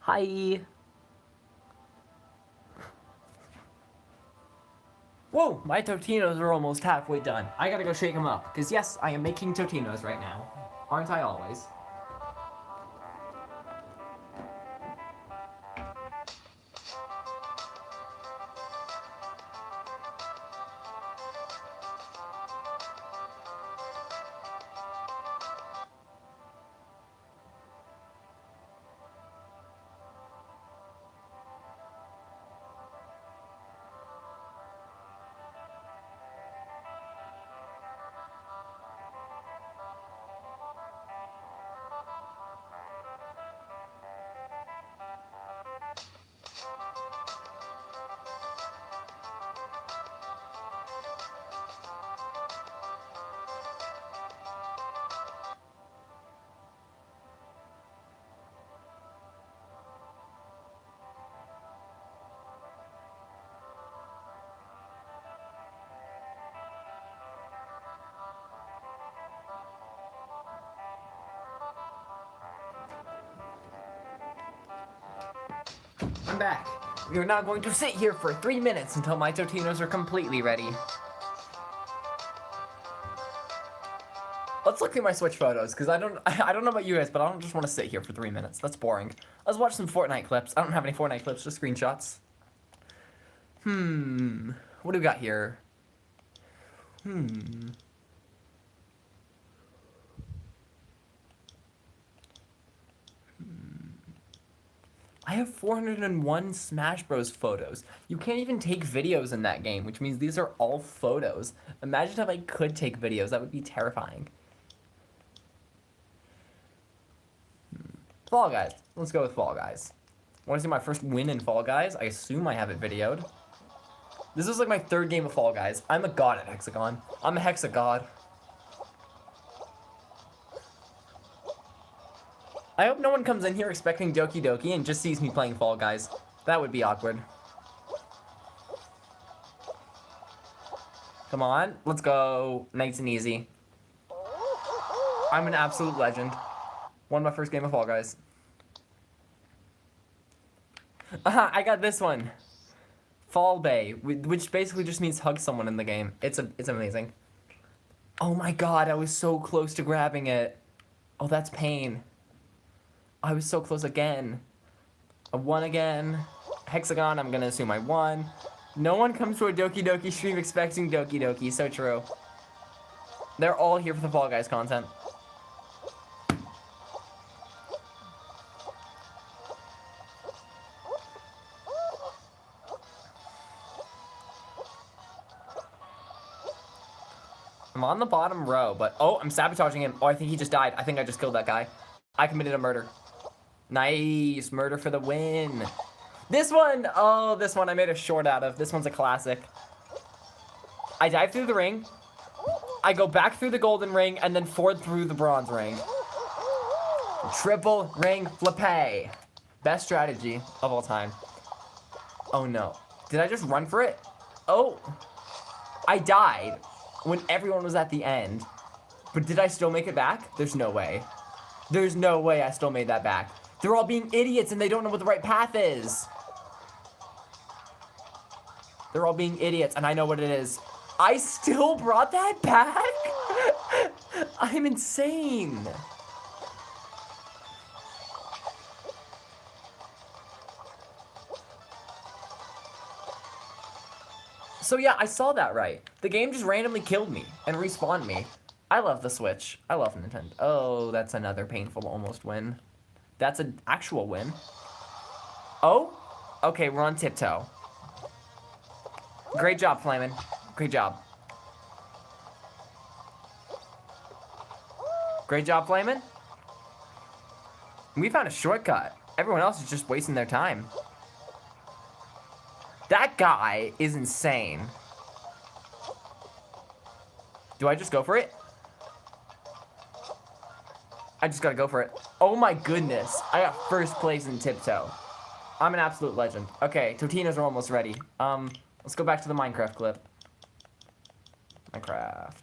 Hi. Whoa, my Totinos are almost halfway done. I gotta go shake them up, because yes, I am making Totinos right now. Aren't I always? I'm back. We are now going to sit here for 3 minutes until my Totinos are completely ready. Let's look through my Switch photos, because I don't know about you guys, but I don't just want to sit here for 3 minutes. That's boring. Let's watch some Fortnite clips. I don't have any Fortnite clips, just screenshots. What do we got here? I have 401 Smash Bros. Photos. You can't even take videos in that game, which means these are all photos. Imagine if I could take videos. That would be terrifying. Fall Guys. Let's go with Fall Guys. Want to see my first win in Fall Guys? I assume I have it videoed. This is like my 3rd game of Fall Guys. I'm a god at Hexagon. I'm a hexagod. I hope no one comes in here expecting Doki Doki and just sees me playing Fall Guys. That would be awkward. Come on, let's go. Nice and easy. I'm an absolute legend. Won my first game of Fall Guys. I got this one. Fall Bay, which basically just means hug someone in the game. It's amazing. Oh my god, I was so close to grabbing it. Oh, that's pain. I was so close again. I won again. Hexagon, I'm gonna assume I won. No one comes to a Doki Doki stream expecting Doki Doki, so true. They're all here for the Fall Guys content. I'm on the bottom row, but oh, I'm sabotaging him. Oh, I think he just died. I think I just killed that guy. I committed a murder. Nice, murder for the win. This one, oh, this one I made a short out of. This one's a classic. I dive through the ring. I go back through the golden ring and then forward through the bronze ring. Triple ring flippe. Best strategy of all time. Oh no. Did I just run for it? Oh. I died when everyone was at the end. But did I still make it back? There's no way. There's no way I still made that back. They're all being idiots and they don't know what the right path is. They're all being idiots and I know what it is. I still brought that back? I'm insane. So yeah, I saw that right. The game just randomly killed me and respawned me. I love the Switch. I love Nintendo. Oh, that's another painful almost win. That's an actual win. Oh? Okay, we're on tiptoe. Great job, Flamin'. Great job. Great job, Flamin'. We found a shortcut. Everyone else is just wasting their time. That guy is insane. Do I just go for it? I just gotta go for it. Oh my goodness. I got first place in tiptoe. I'm an absolute legend. Okay, Totinos are almost ready. Let's go back to the Minecraft clip. Minecraft.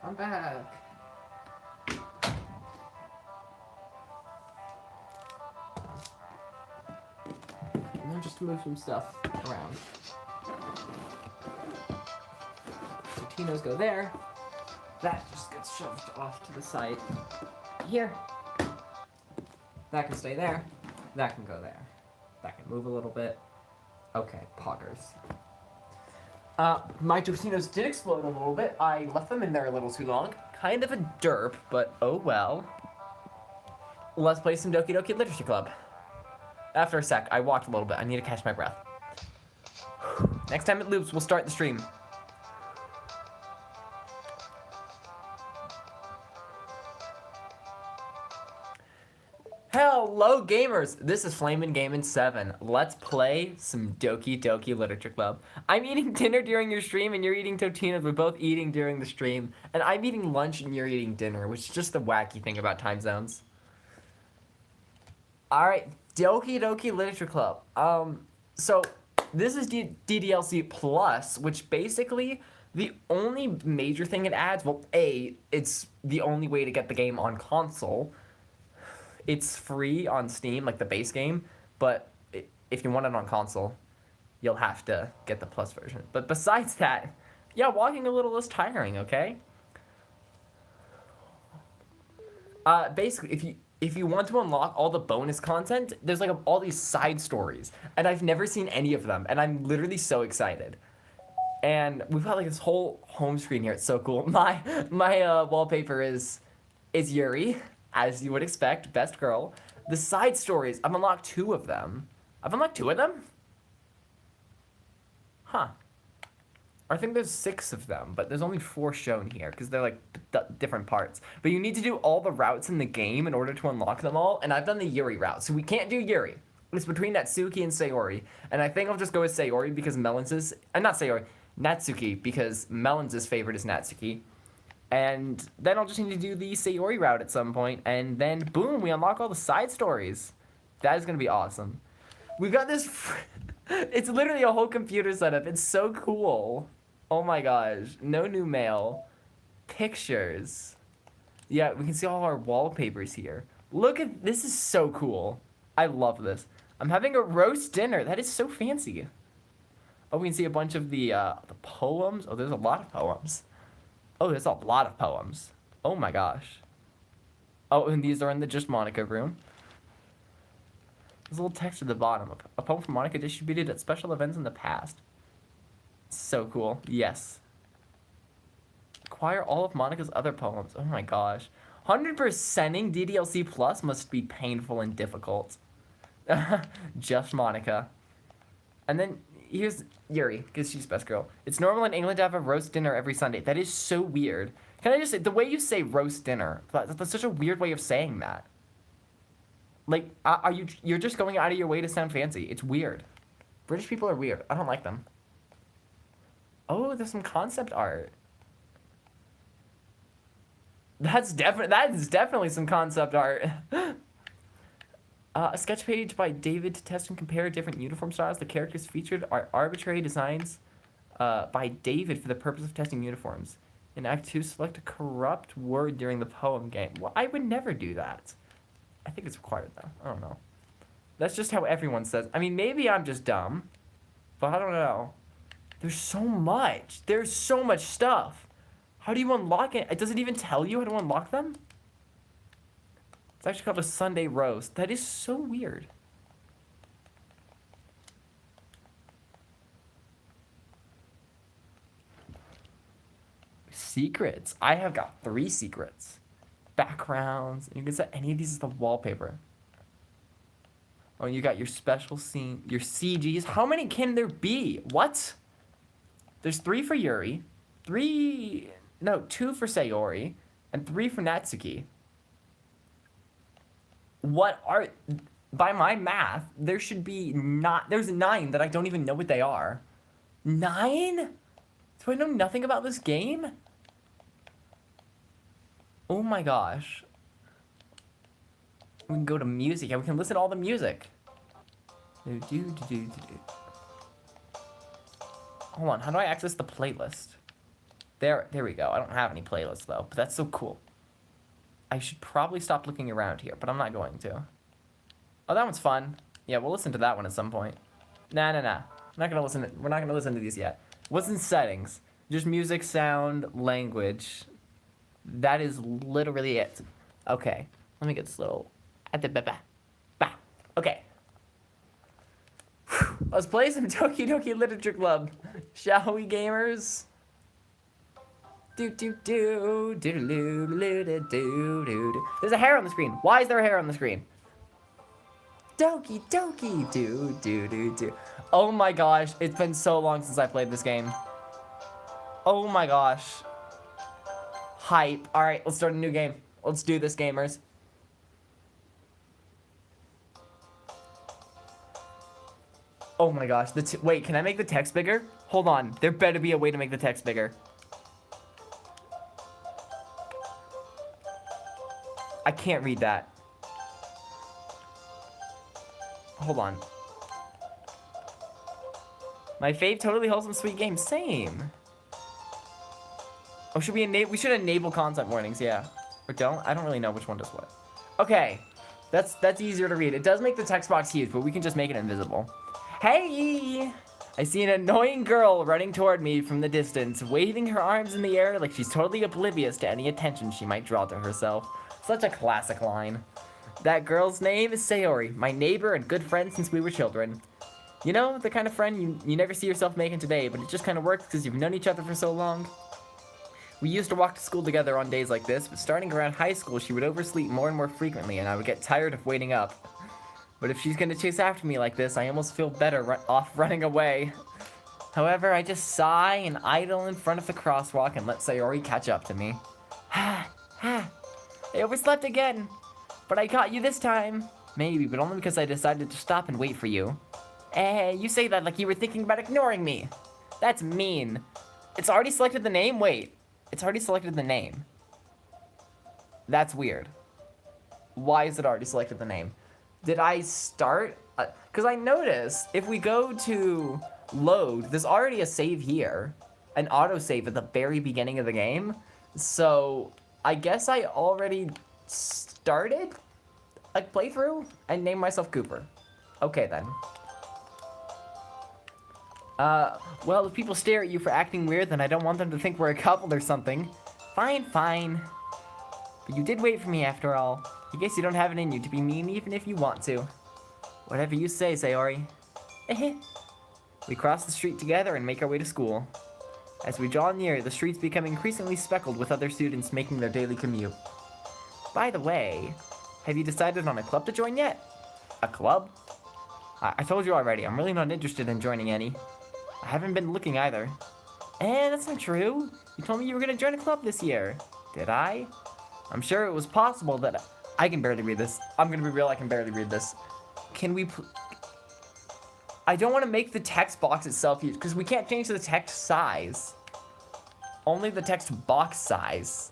I'm back. And then just move some stuff around. Totino's go there. That just gets shoved off to the side here. That can stay there. That can go there. That can move a little bit. Okay, poggers. My Totinos did explode a little bit. I left them in there a little too long. Kind of a derp, but oh well. Let's play some Doki Doki Literature Club. After a sec, I walked a little bit. I need to catch my breath. Next time it loops, we'll start the stream. Hello gamers! This is Flamin' Gamin' 7. Let's play some Doki Doki Literature Club. I'm eating dinner during your stream and you're eating Totinos. We're both eating during the stream. And I'm eating lunch and you're eating dinner, which is just the wacky thing about time zones. Alright, Doki Doki Literature Club. So this is DDLC Plus, which basically the only major thing it adds, well, it's the only way to get the game on console. It's free on Steam, like the base game, but if you want it on console, you'll have to get the Plus version. But besides that, yeah, walking a little less tiring, okay? Basically, if you want to unlock all the bonus content, there's like all these side stories, and I've never seen any of them, and I'm literally so excited. And we've got like this whole home screen here. It's so cool. My wallpaper is Yuri. As you would expect, best girl. The side stories, I've unlocked 2 of them. I've unlocked 2 of them? Huh. I think there's 6 of them, but there's only 4 shown here, because they're like different parts. But you need to do all the routes in the game in order to unlock them all, and I've done the Yuri route, so we can't do Yuri. It's between Natsuki and Sayori, and I think I'll just go with Sayori because Melons' not Sayori, Natsuki, because Melons' favorite is Natsuki. And then I'll just need to do the Sayori route at some point, and then boom, we unlock all the side stories. That is gonna be awesome. We've got this, it's literally a whole computer setup. It's so cool. Oh my gosh, no new mail. Pictures. Yeah, we can see all our wallpapers here. Look at, this is so cool. I love this. I'm having a roast dinner. That is so fancy. Oh, we can see a bunch of the poems. Oh, there's a lot of poems. Oh, there's a lot of poems. Oh my gosh. Oh, and these are in the Just Monika room. There's a little text at the bottom. A poem from Monika distributed at special events in the past. So cool. Yes. Acquire all of Monika's other poems. Oh my gosh. 100%ing DDLC Plus must be painful and difficult. Just Monika. And then here's Yuri, because she's best girl. It's normal in England to have a roast dinner every Sunday. That is so weird. Can I just say, the way you say roast dinner, that's such a weird way of saying that. Like, you're just going out of your way to sound fancy. It's weird. British people are weird. I don't like them. Oh, there's some concept art. That is definitely some concept art. A sketch page by David to test and compare different uniform styles. The characters featured are arbitrary designs by David for the purpose of testing uniforms. In Act 2, select a corrupt word during the poem game. Well, I would never do that. I think it's required, though. I don't know. That's just how everyone says. I mean, maybe I'm just dumb, but I don't know. There's so much. There's so much stuff. How do you unlock it? Does it even tell you how to unlock them? It's actually called a Sunday roast. That is so weird. Secrets. I have got 3 secrets. Backgrounds. You can set any of these as the wallpaper. Oh, you got your special scene, your CGs. How many can there be? What? There's 3 for Yuri, 2 for Sayori, and 3 for Natsuki. What are, by my math, there should be there's 9 that I don't even know what they are. 9? Do I know nothing about this game? Oh my gosh. We can go to music. Yeah, we can listen to all the music. Hold on, how do I access the playlist? There we go. I don't have any playlists, though, but that's so cool. I should probably stop looking around here, but I'm not going to. Oh, that one's fun. Yeah, we'll listen to that one at some point. Nah. We're not gonna listen to these yet. What's in settings? Just music, sound, language. That is literally it. Okay, let me get this little. Okay. Let's play some Doki Doki Literature Club, shall we, gamers? There's a hair on the screen. Why is there a hair on the screen? Doki Doki do. Oh my gosh, it's been so long since I played this game. Oh my gosh. Hype. Alright, let's start a new game. Let's do this, gamers. Oh my gosh. Wait, can I make the text bigger? Hold on. There better be a way to make the text bigger. I can't read that. Hold on. My fave totally wholesome sweet game. Same. Oh, we should enable content warnings, yeah. Or don't? I don't really know which one does what. Okay. That's easier to read. It does make the text box huge, but we can just make it invisible. Hey! I see an annoying girl running toward me from the distance, waving her arms in the air like she's totally oblivious to any attention she might draw to herself. Such a classic line. That girl's name is Sayori, my neighbor and good friend since we were children. You know, the kind of friend you never see yourself making today, but it just kind of works because you've known each other for so long. We used to walk to school together on days like this, but starting around high school, she would oversleep more and more frequently, and I would get tired of waiting up. But if she's gonna chase after me like this, I almost feel better off running away. However, I just sigh and idle in front of the crosswalk and let Sayori catch up to me. I overslept again, but I caught you this time. Maybe, but only because I decided to stop and wait for you. You say that like you were thinking about ignoring me. That's mean. It's already selected the name? Wait. It's already selected the name. That's weird. Why is it already selected the name? Did I start? Because I noticed if we go to load, there's already a save here. An autosave at the very beginning of the game. So I guess I already started a playthrough and named myself Cooper. Okay then. Well, if people stare at you for acting weird, then I don't want them to think we're a couple or something. Fine. But you did wait for me after all. I guess you don't have it in you to be mean even if you want to. Whatever you say, Sayori. We cross the street together and make our way to school. As we draw near, the streets become increasingly speckled with other students making their daily commute. By the way, have you decided on a club to join yet? A club? I told you already, I'm really not interested in joining any. I haven't been looking either. That's not true. You told me you were gonna join a club this year. Did I? I'm sure it was possible that I can barely read this. I'm gonna be real, I can barely read this. Can we I don't want to make the text box itself huge, because we can't change the text size. Only the text box size.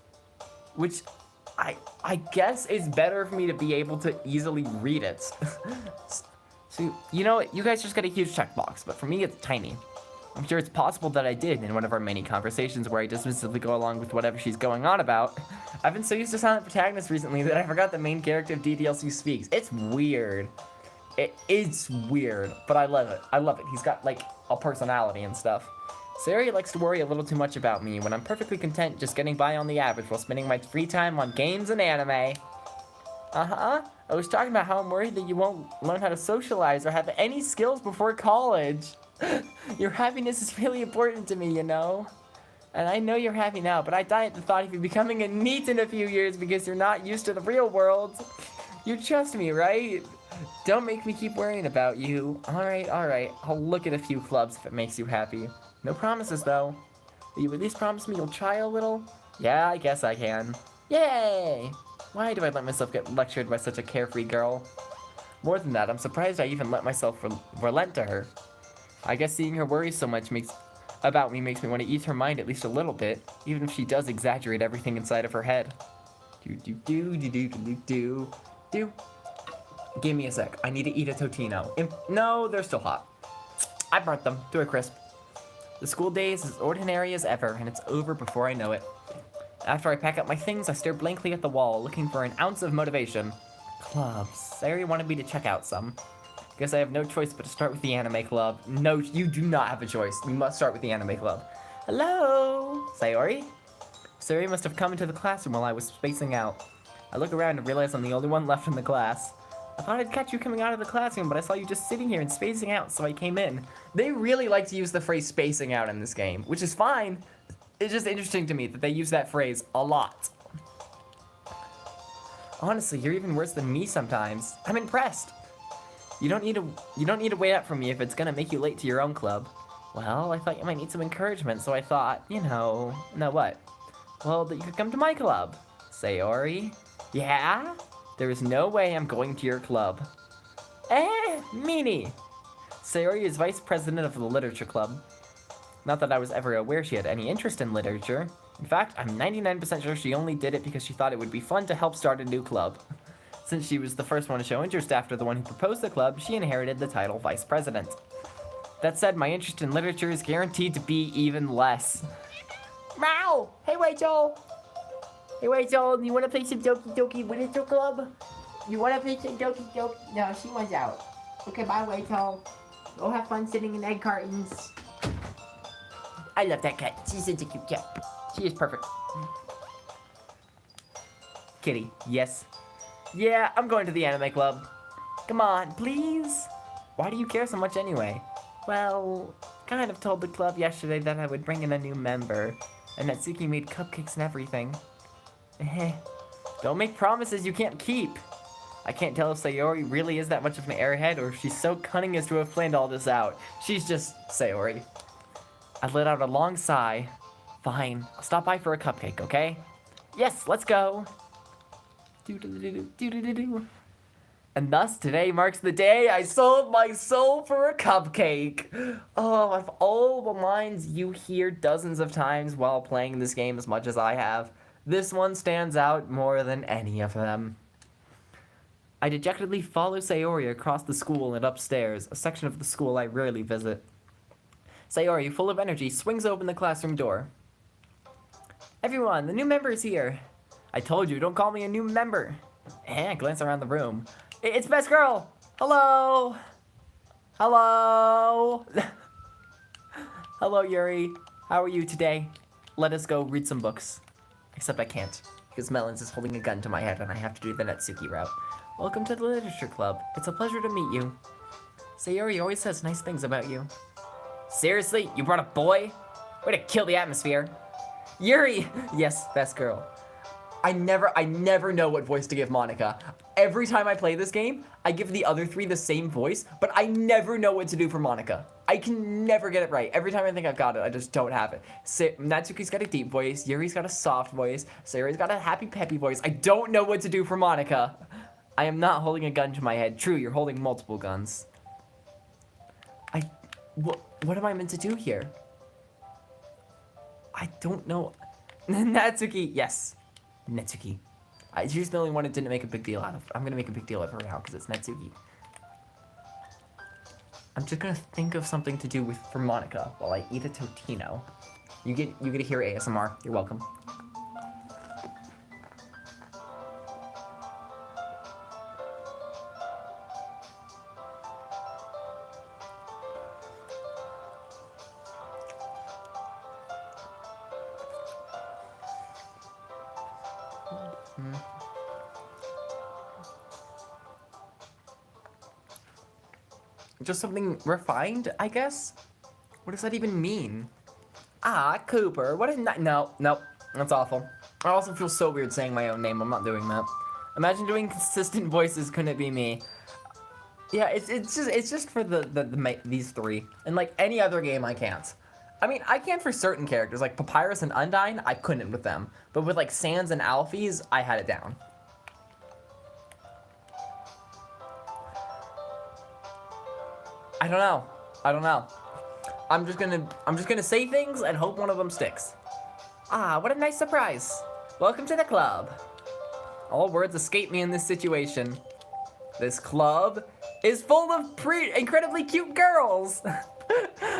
Which I guess is better for me to be able to easily read it. So, you know what? You guys just got a huge checkbox, but for me it's tiny. I'm sure it's possible that I did in one of our many conversations where I dismissively go along with whatever she's going on about. I've been so used to silent protagonists recently that I forgot the main character of DDLC speaks. It's weird. It's weird, but I love it. I love it. He's got, like, a personality and stuff. Sayori likes to worry a little too much about me when I'm perfectly content just getting by on the average while spending my free time on games and anime. I was talking about how I'm worried that you won't learn how to socialize or have any skills before college. Your happiness is really important to me, you know? And I know you're happy now, but I die at the thought of you becoming a NEET in a few years because you're not used to the real world. You trust me, right? Don't make me keep worrying about you. Alright. I'll look at a few clubs if it makes you happy. No promises, though. Will you at least promise me you'll try a little? Yeah, I guess I can. Yay! Why do I let myself get lectured by such a carefree girl? More than that, I'm surprised I even let myself relent to her. I guess seeing her worry so much about me makes me want to ease her mind at least a little bit, even if she does exaggerate everything inside of her head. Give me a sec. I need to eat a Totino. No, they're still hot. I burnt them to a crisp. The school day is as ordinary as ever, and it's over before I know it. After I pack up my things, I stare blankly at the wall, looking for an ounce of motivation. Clubs. Sayori wanted me to check out some. Guess I have no choice but to start with the anime club. No, you do not have a choice. You must start with the anime club. Hello? Sayori? Sayori must have come into the classroom while I was spacing out. I look around and realize I'm the only one left in the class. I thought I'd catch you coming out of the classroom, but I saw you just sitting here and spacing out, so I came in. They really like to use the phrase spacing out in this game, which is fine. It's just interesting to me that they use that phrase a lot. Honestly, you're even worse than me sometimes. I'm impressed. You don't need to wait up for me if it's gonna make you late to your own club. Well, I thought you might need some encouragement, so I thought, no what? Well, that you could come to my club. Sayori? Yeah? There is no way I'm going to your club. Meanie! Sayori is vice president of the literature club. Not that I was ever aware she had any interest in literature. In fact, I'm 99% sure she only did it because she thought it would be fun to help start a new club. Since she was the first one to show interest after the one who proposed the club, she inherited the title vice president. That said, my interest in literature is guaranteed to be even less. Meow! Hey, Rachel! Hey, Rachel, you wanna play some Doki Doki Literature Club? You wanna play some Doki Doki? No, she wants out. Okay, bye, Rachel. Go have fun sitting in egg cartons. I love that cat. She's such a cute cat. She is perfect. Kitty, yes. Yeah, I'm going to the anime club. Come on, please. Why do you care so much anyway? Well, kind of told the club yesterday that I would bring in a new member, and Natsuki made cupcakes and everything. Don't make promises you can't keep. I can't tell if Sayori really is that much of an airhead or if she's so cunning as to have planned all this out. She's just Sayori. I let out a long sigh. Fine, I'll stop by for a cupcake, okay? Yes, let's go. And thus, today marks the day I sold my soul for a cupcake. Oh, of all the lines you hear dozens of times while playing this game as much as I have, this one stands out more than any of them. I dejectedly follow Sayori across the school and upstairs, a section of the school I rarely visit. Sayori, full of energy, swings open the classroom door. Everyone, the new member is here. I told you, don't call me a new member. I glance around the room. It's Best Girl! Hello! Hello! Hello, Yuri. How are you today? Let us go read some books. Except I can't, because Melons is holding a gun to my head and I have to do the Natsuki route. Welcome to the Literature Club. It's a pleasure to meet you. Sayori always says nice things about you. Seriously? You brought a boy? Way to kill the atmosphere. Yuri! Yes, Best Girl. I never know what voice to give Monika. Every time I play this game, I give the other three the same voice, but I never know what to do for Monika. I can never get it right. Every time I think I've got it, I just don't have it. Natsuki's got a deep voice, Yuri's got a soft voice, Sayori's got a happy, peppy voice. I don't know what to do for Monika. I am not holding a gun to my head. True, you're holding multiple guns. What am I meant to do here? I don't know. Natsuki, yes. Natsuki. She's the only one it didn't make a big deal out of. I'm gonna make a big deal of her now because it's Natsuki. I'm just gonna think of something to do for Monika while I eat a Totino. You get to hear ASMR. You're welcome. Just something refined, I guess? What does that even mean? Ah, Cooper, what a no, that's awful. I also feel so weird saying my own name. I'm not doing that. Imagine doing consistent voices, couldn't it be me? Yeah, it's just for these three. And like any other game, I can't. I mean, I can for certain characters, like Papyrus and Undyne, I couldn't with them. But with like Sans and Alphys, I had it down. I don't know. I'm just gonna say things and hope one of them sticks. Ah, what a nice surprise. Welcome to the club. All words escape me in this situation. This club is full of incredibly cute girls.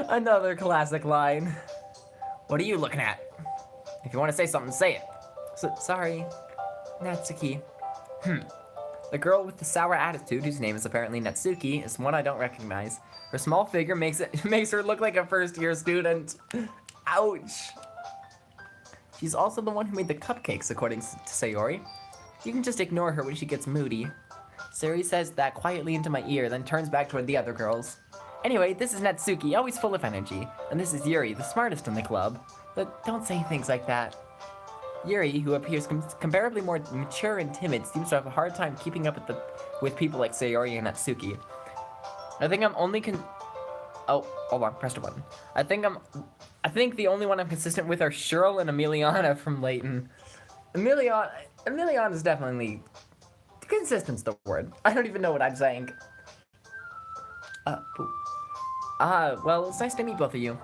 Another classic line. What are you looking at? If you want to say something, say it. Sorry, Natsuki. The girl with the sour attitude, whose name is apparently Natsuki, is one I don't recognize. Her small figure makes her look like a first-year student. Ouch. She's also the one who made the cupcakes, according to Sayori. You can just ignore her when she gets moody. Sayori says that quietly into my ear, then turns back toward the other girls. Anyway, this is Natsuki, always full of energy. And this is Yuri, the smartest in the club. But don't say things like that. Yuri, who appears comparably more mature and timid, seems to have a hard time keeping up with people like Sayori and Natsuki. I think I'm only Oh, hold on, pressed a button. I think the only one I'm consistent with are Cheryl and Emiliana from Layton. Emiliana is definitely... Consistent's the word. I don't even know what I'm saying. Well, it's nice to meet both of you.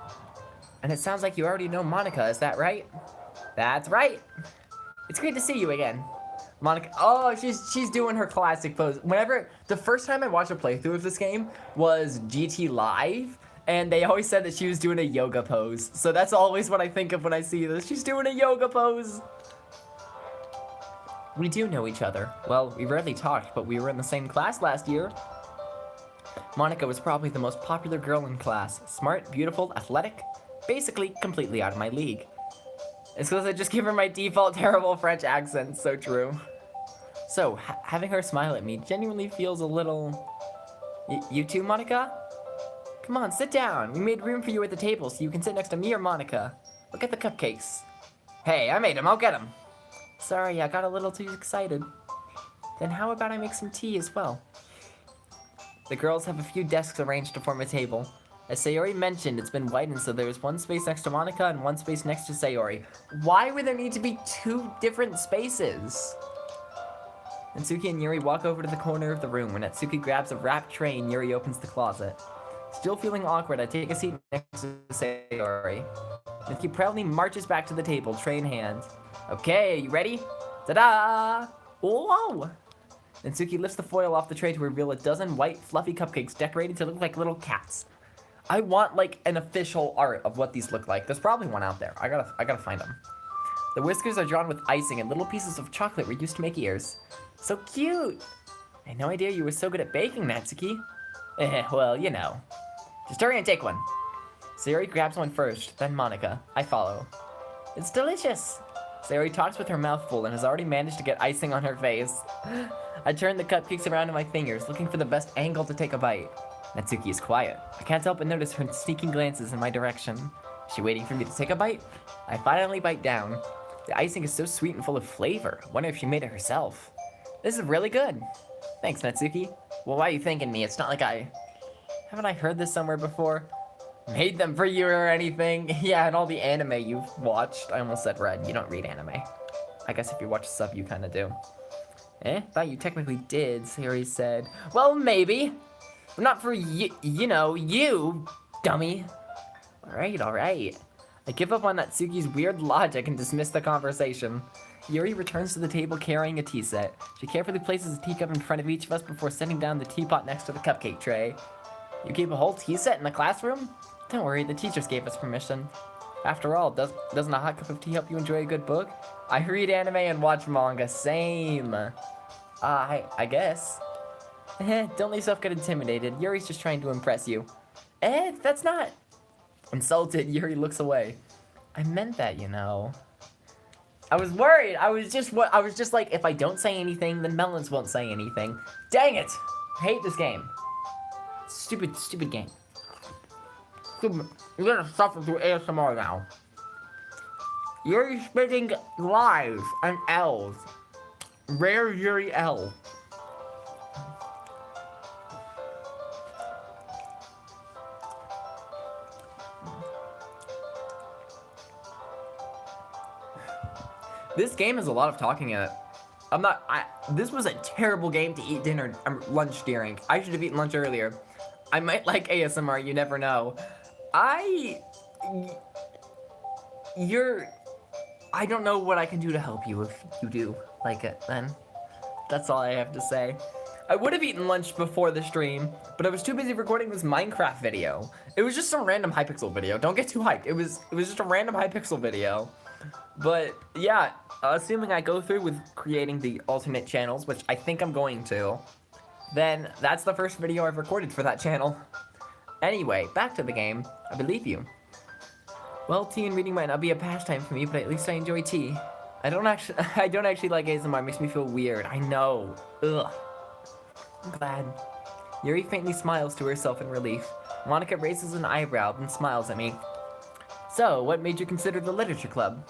And it sounds like you already know Monika, is that right? That's right. It's great to see you again. Monika, oh, she's doing her classic pose. The first time I watched a playthrough of this game was GT Live, and they always said that she was doing a yoga pose. So that's always what I think of when I see this. She's doing a yoga pose. We do know each other. Well, we rarely talked, but we were in the same class last year. Monika was probably the most popular girl in class. Smart, beautiful, athletic, basically completely out of my league. It's because I just give her my default terrible French accent, so true. So, having her smile at me genuinely feels a little... You too, Monika? Come on, sit down. We made room for you at the table so you can sit next to me or Monika. Look at the cupcakes. Hey, I made them, I'll get them. Sorry, I got a little too excited. Then how about I make some tea as well? The girls have a few desks arranged to form a table. As Sayori mentioned, it's been widened so there's one space next to Monika and one space next to Sayori. Why would there need to be two different spaces? Natsuki and Yuri walk over to the corner of the room when Natsuki grabs a wrapped tray and Yuri opens the closet. Still feeling awkward, I take a seat next to Sayori. Natsuki proudly marches back to the table, tray in hand. Okay, you ready? Ta-da! Whoa! Natsuki lifts the foil off the tray to reveal a dozen white, fluffy cupcakes decorated to look like little cats. I want, like, an official art of what these look like. There's probably one out there. I gotta find them. The whiskers are drawn with icing and little pieces of chocolate were used to make ears. So cute! I had no idea you were so good at baking, Natsuki. Well, you know. Just hurry and take one. Sayori grabs one first, then Monika. I follow. It's delicious! Sayori talks with her mouth full and has already managed to get icing on her face. I turn the cupcakes around in my fingers, looking for the best angle to take a bite. Natsuki is quiet. I can't help but notice her sneaking glances in my direction. Is she waiting for me to take a bite? I finally bite down. The icing is so sweet and full of flavor. I wonder if she made it herself. This is really good. Thanks, Natsuki. Well, why are you thanking me? It's not like haven't I heard this somewhere before? Made them for you or anything? Yeah, and all the anime you've watched. I almost said read. You don't read anime. I guess if you watch sub, you kind of do. Thought you technically did, Sayori said. Well, maybe. Not for you know, you, dummy. Alright. I give up on Natsuki's weird logic and dismiss the conversation. Yuri returns to the table carrying a tea set. She carefully places a teacup in front of each of us before setting down the teapot next to the cupcake tray. You keep a whole tea set in the classroom? Don't worry, the teachers gave us permission. After all, doesn't a hot cup of tea help you enjoy a good book? I read anime and watch manga, same. I guess. Don't let yourself get intimidated. Yuri's just trying to impress you. That's not... Insulted, Yuri looks away. I meant that, you know. I was worried. I was just like, if I don't say anything, then Melons won't say anything. Dang it! I hate this game. Stupid game. You're gonna suffer through ASMR now. Yuri spitting lies and L's. Rare Yuri L. This game has a lot of talking in it. This was a terrible game to eat lunch during. I should have eaten lunch earlier. I might like ASMR, you never know. I don't know what I can do to help you if you do like it, then. That's all I have to say. I would have eaten lunch before the stream, but I was too busy recording this Minecraft video. It was just some random Hypixel video. Don't get too hyped. It was just a random Hypixel video. But yeah, assuming I go through with creating the alternate channels, which I think I'm going to, then that's the first video I've recorded for that channel. Anyway, back to the game. I believe you. Well, tea and reading might not be a pastime for me, but at least I enjoy tea. I don't actually like ASMR. It makes me feel weird. I know. Ugh. I'm glad. Yuri faintly smiles to herself in relief. Monika raises an eyebrow and smiles at me. So, what made you consider the literature club?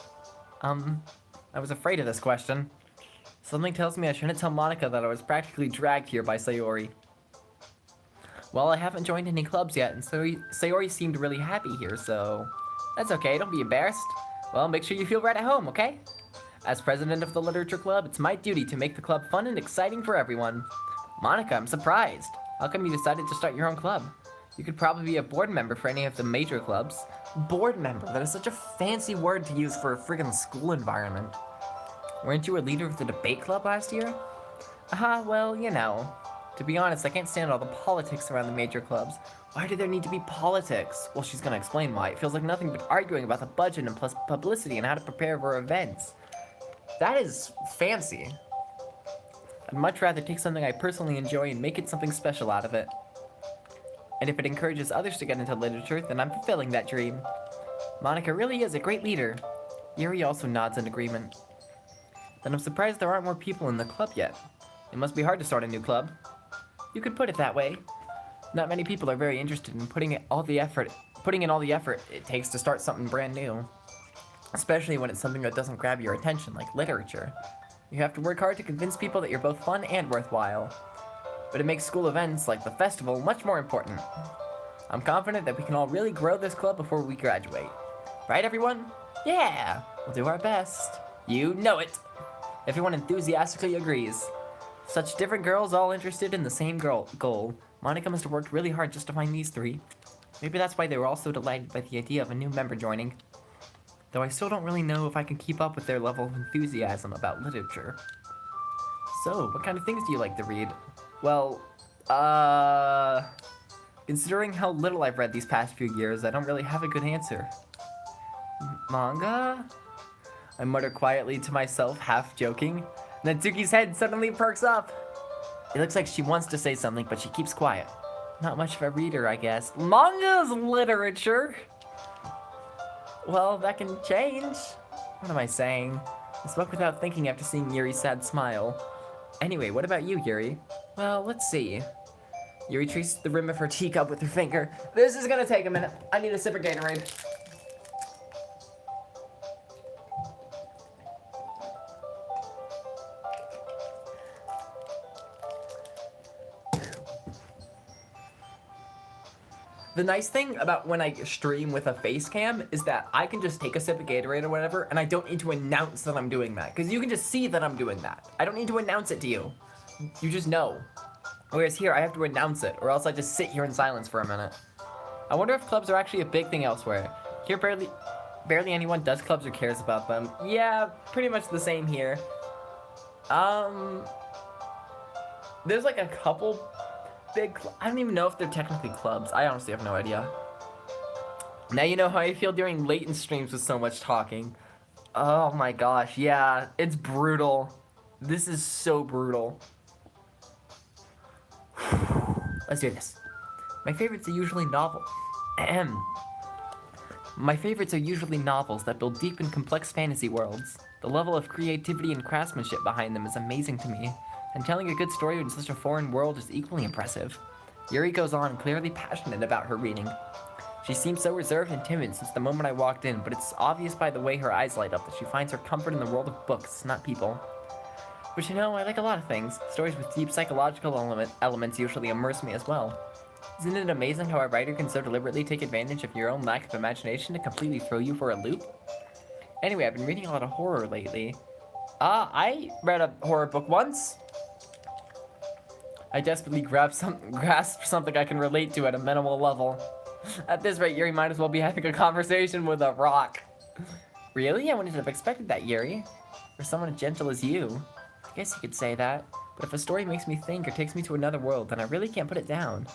I was afraid of this question. Something tells me I shouldn't tell Monika that I was practically dragged here by Sayori. Well, I haven't joined any clubs yet, and Sayori seemed really happy here, so... That's okay, don't be embarrassed. Well, make sure you feel right at home, okay? As president of the literature club, it's my duty to make the club fun and exciting for everyone. Monika, I'm surprised. How come you decided to start your own club? You could probably be a board member for any of the major clubs. Board member? That is such a fancy word to use for a friggin' school environment. Weren't you a leader of the debate club last year? Well, you know. To be honest, I can't stand all the politics around the major clubs. Why do there need to be politics? Well, she's gonna explain why. It feels like nothing but arguing about the budget and plus publicity and how to prepare for events. That is fancy. I'd much rather take something I personally enjoy and make it something special out of it. And if it encourages others to get into literature, then I'm fulfilling that dream. Monika really is a great leader. Yuri also nods in agreement. Then I'm surprised there aren't more people in the club yet. It must be hard to start a new club. You could put it that way. Not many people are very interested in putting in all the effort it takes to start something brand new. Especially when it's something that doesn't grab your attention, like literature. You have to work hard to convince people that you're both fun and worthwhile. But it makes school events, like the festival, much more important. I'm confident that we can all really grow this club before we graduate. Right, everyone? Yeah! We'll do our best. You know it! Everyone enthusiastically agrees. Such different girls all interested in the same goal. Monika must have worked really hard just to find these three. Maybe that's why they were all so delighted by the idea of a new member joining. Though I still don't really know if I can keep up with their level of enthusiasm about literature. So, what kind of things do you like to read? Well, considering how little I've read these past few years, I don't really have a good answer. Manga? I mutter quietly to myself, half joking. Natsuki's head suddenly perks up. It looks like she wants to say something, but she keeps quiet. Not much of a reader, I guess. Manga's literature! Well, that can change. What am I saying? I spoke without thinking after seeing Yuri's sad smile. Anyway, what about you, Yuri? Well, let's see. Yuri traces the rim of her teacup with her finger. This is gonna take a minute. I need a sip of Gatorade. The nice thing about when I stream with a face cam is that I can just take a sip of Gatorade or whatever, and I don't need to announce that I'm doing that. Because you can just see that I'm doing that. I don't need to announce it to you. You just know. Whereas here, I have to announce it, or else I just sit here in silence for a minute. I wonder if clubs are actually a big thing elsewhere. Here, barely anyone does clubs or cares about them. Yeah, pretty much the same here. There's like a couple I don't even know if they're technically clubs. I honestly have no idea. Now you know how I feel during latent streams with so much talking. Oh my gosh, yeah, it's brutal. This is so brutal. Let's do this. My favorites are usually novels that build deep and complex fantasy worlds. The level of creativity and craftsmanship behind them is amazing to me. And telling a good story in such a foreign world is equally impressive. Yuri goes on, clearly passionate about her reading. She seems so reserved and timid since the moment I walked in, but it's obvious by the way her eyes light up that she finds her comfort in the world of books, not people. Which, you know, I like a lot of things. Stories with deep psychological elements usually immerse me as well. Isn't it amazing how a writer can so deliberately take advantage of your own lack of imagination to completely throw you for a loop? Anyway, I've been reading a lot of horror lately. I read a horror book once. I desperately grasp something I can relate to at a minimal level. At this rate, Yuri might as well be having a conversation with a rock. Really? I wouldn't have expected that, Yuri. For someone as gentle as you. I guess you could say that. But if a story makes me think or takes me to another world, then I really can't put it down.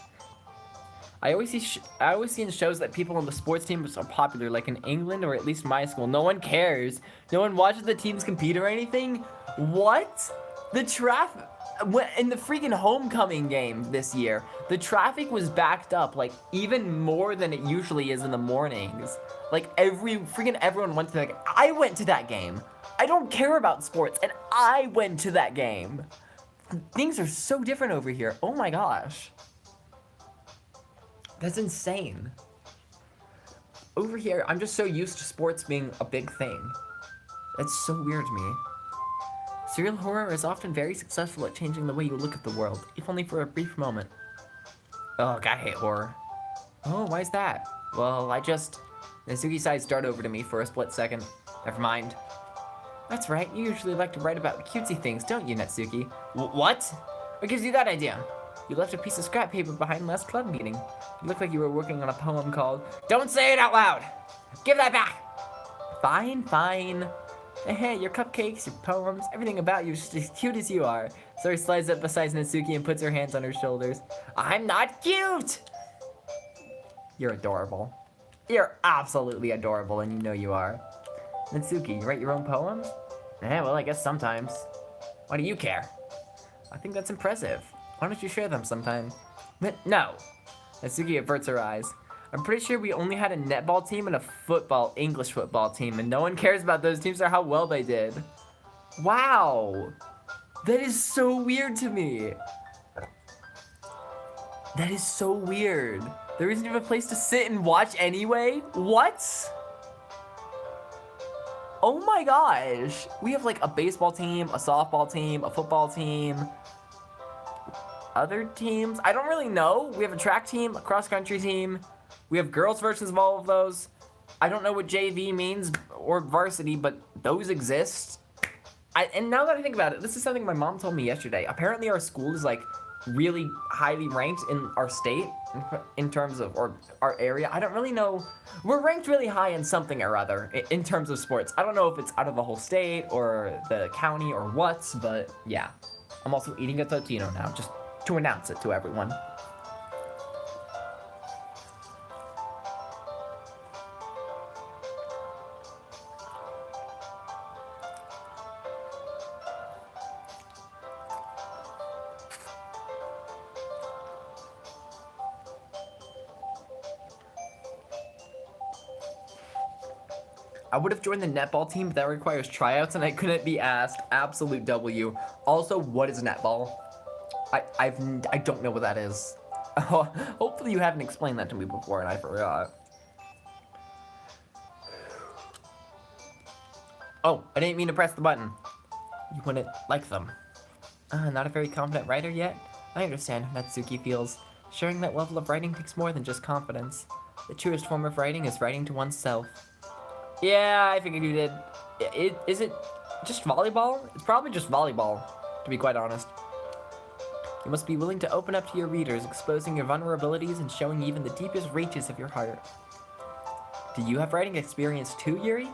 I always see in shows that people on the sports teams are popular, like in England or at least my school. No one cares. No one watches the teams compete or anything. What? The traffic in the freaking homecoming game this year, the traffic was backed up like even more than it usually is in the mornings. Like everyone went to that. I went to that game. I don't care about sports, and I went to that game. Things are so different over here. Oh my gosh. That's insane. Over here, I'm just so used to sports being a big thing. That's so weird to me. Serial horror is often very successful at changing the way you look at the world, if only for a brief moment. Ugh, I hate horror. Oh, why is that? Well, Natsuki's eyes dart over to me for a split second. Never mind. That's right, you usually like to write about cutesy things, don't you, Natsuki? What? What gives you that idea? You left a piece of scrap paper behind last club meeting. It looked like you were working on a poem called... Don't say it out loud! Give that back! Fine, fine. Hey, your cupcakes, your poems, everything about you is just as cute as you are. Sayori slides up beside Natsuki and puts her hands on her shoulders. I'm not cute! You're adorable. You're absolutely adorable, and you know you are. Natsuki, you write your own poems? Well, I guess sometimes. Why do you care? I think that's impressive. Why don't you share them sometime? No. Natsuki averts her eyes. I'm pretty sure we only had a netball team and a English football team, and no one cares about those teams or how well they did. Wow. That is so weird to me. That is so weird. There isn't even a place to sit and watch anyway? What? Oh my gosh. We have like a baseball team, a softball team, a football team. Other teams? I don't really know. We have a track team, a cross-country team. We have girls versions of all of those. I don't know what JV means or varsity, but those exist. And now that I think about it, this is something my mom told me yesterday. Apparently our school is like really highly ranked in our state in terms of, or our area. I don't really know. We're ranked really high in something or other in terms of sports. I don't know if it's out of the whole state or the county or what, but yeah. I'm also eating a Totino now, just to announce it to everyone. I would have joined the netball team, but that requires tryouts, and I couldn't be asked. Absolute W. Also, what is netball? I don't know what that is. Hopefully you haven't explained that to me before and I forgot. Oh, I didn't mean to press the button. You wouldn't like them. Not a very confident writer yet? I understand how Natsuki feels. Sharing that level of writing takes more than just confidence. The truest form of writing is writing to oneself. Yeah, I figured you did. Is it just volleyball? It's probably just volleyball, to be quite honest. You must be willing to open up to your readers, exposing your vulnerabilities and showing even the deepest reaches of your heart. Do you have writing experience too, Yuri?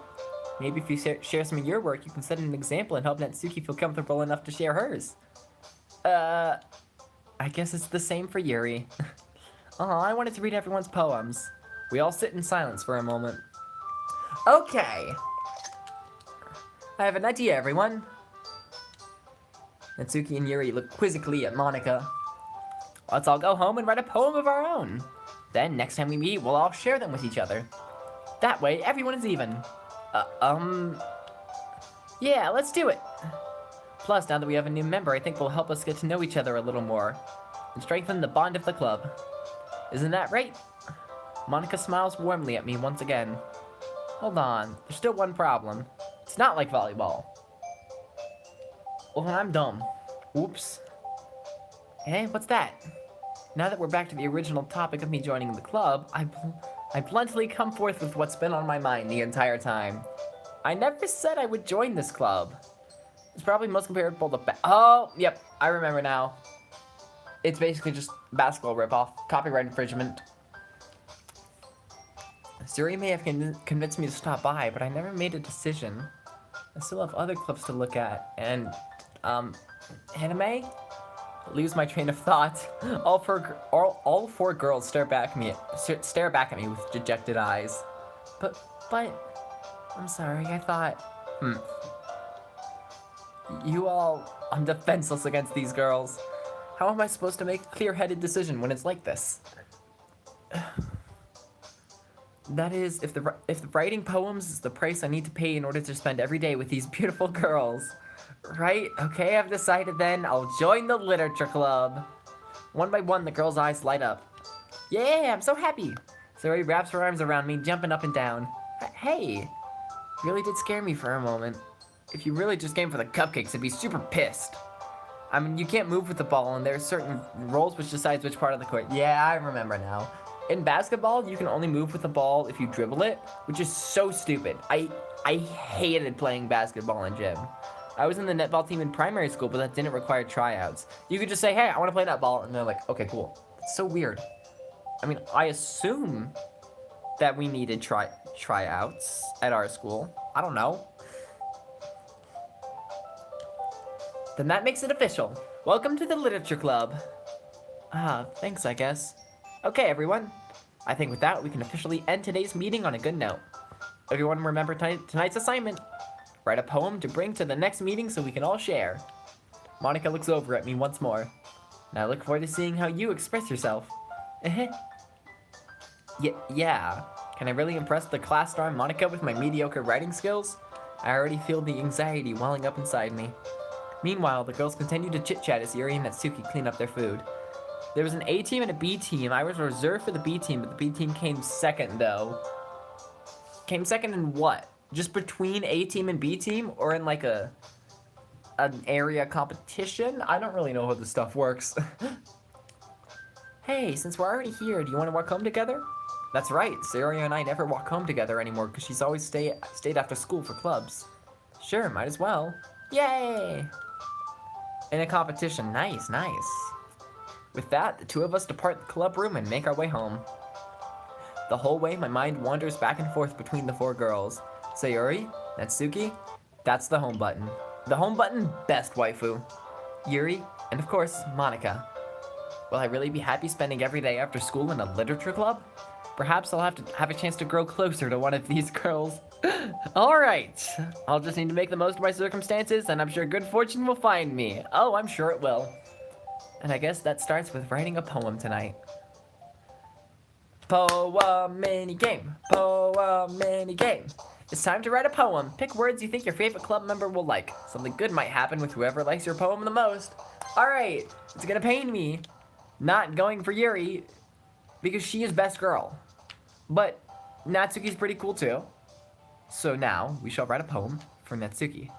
Maybe if you share some of your work, you can set an example and help Natsuki feel comfortable enough to share hers. I guess it's the same for Yuri. I wanted to read everyone's poems. We all sit in silence for a moment. Okay. I have an idea, everyone. Natsuki and Yuri look quizzically at Monika. Let's all go home and write a poem of our own. Then, next time we meet, we'll all share them with each other. That way, everyone is even. Yeah, let's do it. Plus, now that we have a new member, I think will help us get to know each other a little more and strengthen the bond of the club. Isn't that right? Monika smiles warmly at me once again. Hold on, there's still one problem. It's not like volleyball. Well, then I'm dumb. Oops. Hey, what's that? Now that we're back to the original topic of me joining the club, I bluntly come forth with what's been on my mind the entire time. I never said I would join this club. It's probably most comparable to oh, yep, I remember now. It's basically just basketball ripoff, copyright infringement. Sayori may have convinced me to stop by, but I never made a decision. I still have other clubs to look at, and, Anime? Lose my train of thought. All four girls stare back at me with dejected eyes. But, I'm sorry, I thought... I'm defenseless against these girls. How am I supposed to make a clear-headed decision when it's like this? That is, if the writing poems is the price I need to pay in order to spend every day with these beautiful girls. Right? Okay, I've decided then. I'll join the literature club. One by one, the girls' eyes light up. Yeah, I'm so happy. Sayori wraps her arms around me, jumping up and down. Hey, really did scare me for a moment. If you really just came for the cupcakes, I'd be super pissed. I mean, you can't move with the ball, and there are certain rules which decides which part of the court. Yeah, I remember now. In basketball, you can only move with the ball if you dribble it, which is so stupid. I hated playing basketball in gym. I was in the netball team in primary school, but that didn't require tryouts. You could just say, hey, I want to play netball, and they're like, okay, cool. It's so weird. I mean, I assume that we needed tryouts at our school. I don't know. Then that makes it official. Welcome to the literature club. Thanks, I guess. Okay, everyone. I think with that, we can officially end today's meeting on a good note. Everyone remember tonight's assignment. Write a poem to bring to the next meeting so we can all share. Monika looks over at me once more. Now I look forward to seeing how you express yourself. Yeah. Can I really impress the class star Monika with my mediocre writing skills? I already feel the anxiety welling up inside me. Meanwhile, the girls continue to chit-chat as Yuri and Natsuki clean up their food. There was an A team and a B team. I was reserved for the B team, but the B team came second, though. Came second in what? Just between A team and B team? Or in, like, an area competition? I don't really know how this stuff works. Hey, since we're already here, do you want to walk home together? That's right. Sayori and I never walk home together anymore because she's always stayed after school for clubs. Sure, might as well. Yay! In a competition. Nice. With that, the two of us depart the club room and make our way home. The whole way, my mind wanders back and forth between the four girls. Sayori, Natsuki, that's the home button. The home button, best waifu. Yuri, and of course, Monika. Will I really be happy spending every day after school in a literature club? Perhaps I'll have to have a chance to grow closer to one of these girls. Alright, I'll just need to make the most of my circumstances, and I'm sure good fortune will find me. Oh, I'm sure it will. And I guess that starts with writing a poem tonight. Poem mini game. It's time to write a poem. Pick words you think your favorite club member will like. Something good might happen with whoever likes your poem the most. Alright, it's gonna pain me not going for Yuri because she is best girl. But Natsuki's pretty cool too. So now we shall write a poem for Natsuki.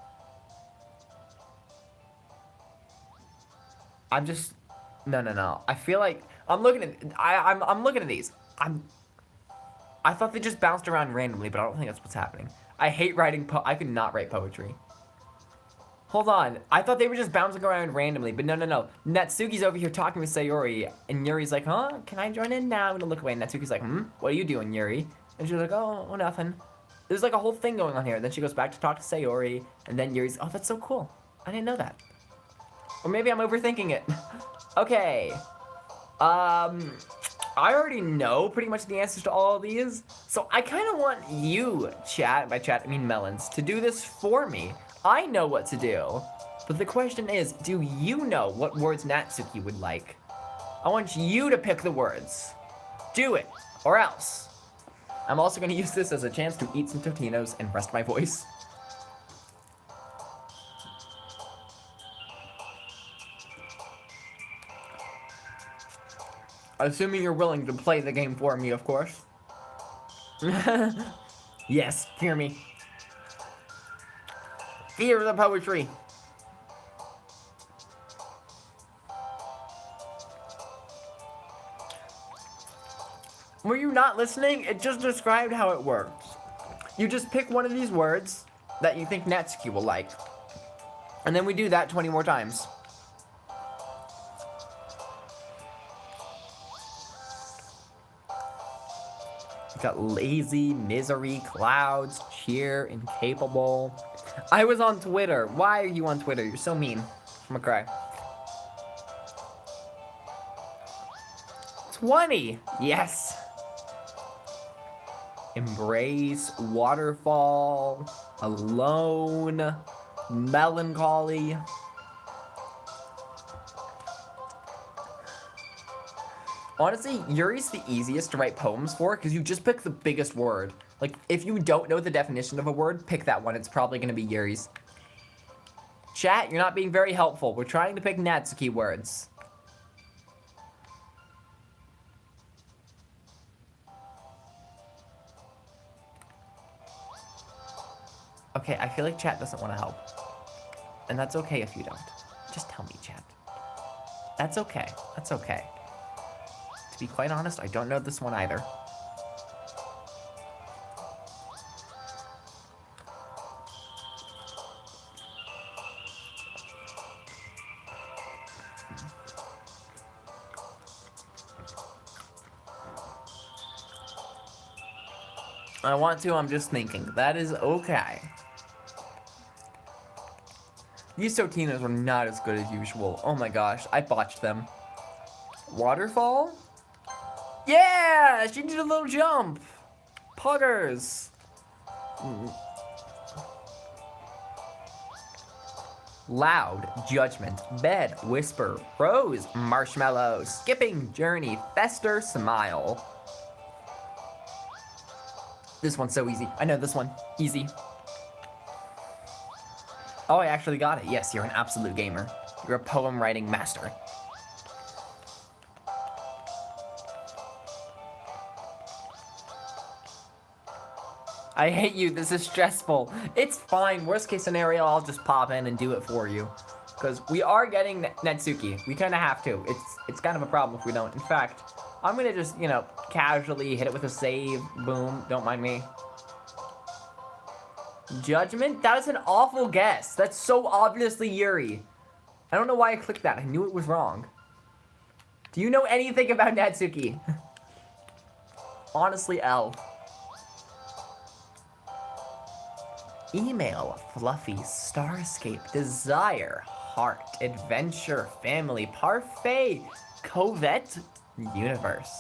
No. I feel like I'm looking at these. I thought they just bounced around randomly, but I don't think that's what's happening. I hate writing I could not write poetry. Hold on. I thought they were just bouncing around randomly, but no. Natsuki's over here talking with Sayori, and Yuri's like, huh? Can I join in now? I'm gonna look away, and Natsuki's like, what are you doing, Yuri? And she's like, oh, nothing. There's like a whole thing going on here. Then she goes back to talk to Sayori, and then Yuri's, oh, that's so cool. I didn't know that. Or maybe I'm overthinking it. Okay. I already know pretty much the answers to all of these, so I kind of want you, chat, by chat I mean Melons, to do this for me. I know what to do, but the question is, do you know what words Natsuki would like? I want you to pick the words. Do it, or else. I'm also going to use this as a chance to eat some Totinos and rest my voice. Assuming you're willing to play the game for me, of course. Yes, hear me. Hear the poetry. Were you not listening? It just described how it works. You just pick one of these words that you think Natsuki will like. And then we do that 20 more times. We got lazy, misery, clouds, cheer, incapable. I was on Twitter. Why are you on Twitter? You're so mean. Okay. 20! Yes! Embrace, waterfall, alone, melancholy. Honestly, Yuri's the easiest to write poems for because you just pick the biggest word. Like, if you don't know the definition of a word, pick that one. It's probably going to be Yuri's. Chat, you're not being very helpful. We're trying to pick Natsuki words. Okay, I feel like chat doesn't want to help. And that's okay if you don't. Just tell me, chat. That's okay. That's okay. To be quite honest, I don't know this one either. I want to, I'm just thinking. That is okay. These Totinos were not as good as usual. Oh my gosh, I botched them. Waterfall? Yeah! She did a little jump! Puggers! Loud, judgment, bed, whisper, rose, marshmallow, skipping, journey, fester, smile. This one's so easy. I know this one. Easy. Oh, I actually got it. Yes, you're an absolute gamer. You're a poem writing master. I hate you. This is stressful. It's fine. Worst case scenario, I'll just pop in and do it for you. Because we are getting Natsuki. We kind of have to. It's kind of a problem if we don't. In fact, I'm going to just, you know, casually hit it with a save. Boom. Don't mind me. Judgment? That is an awful guess. That's so obviously Yuri. I don't know why I clicked that. I knew it was wrong. Do you know anything about Natsuki? Honestly, L. Email, fluffy, starscape, desire, heart, adventure, family, parfait, covette, universe.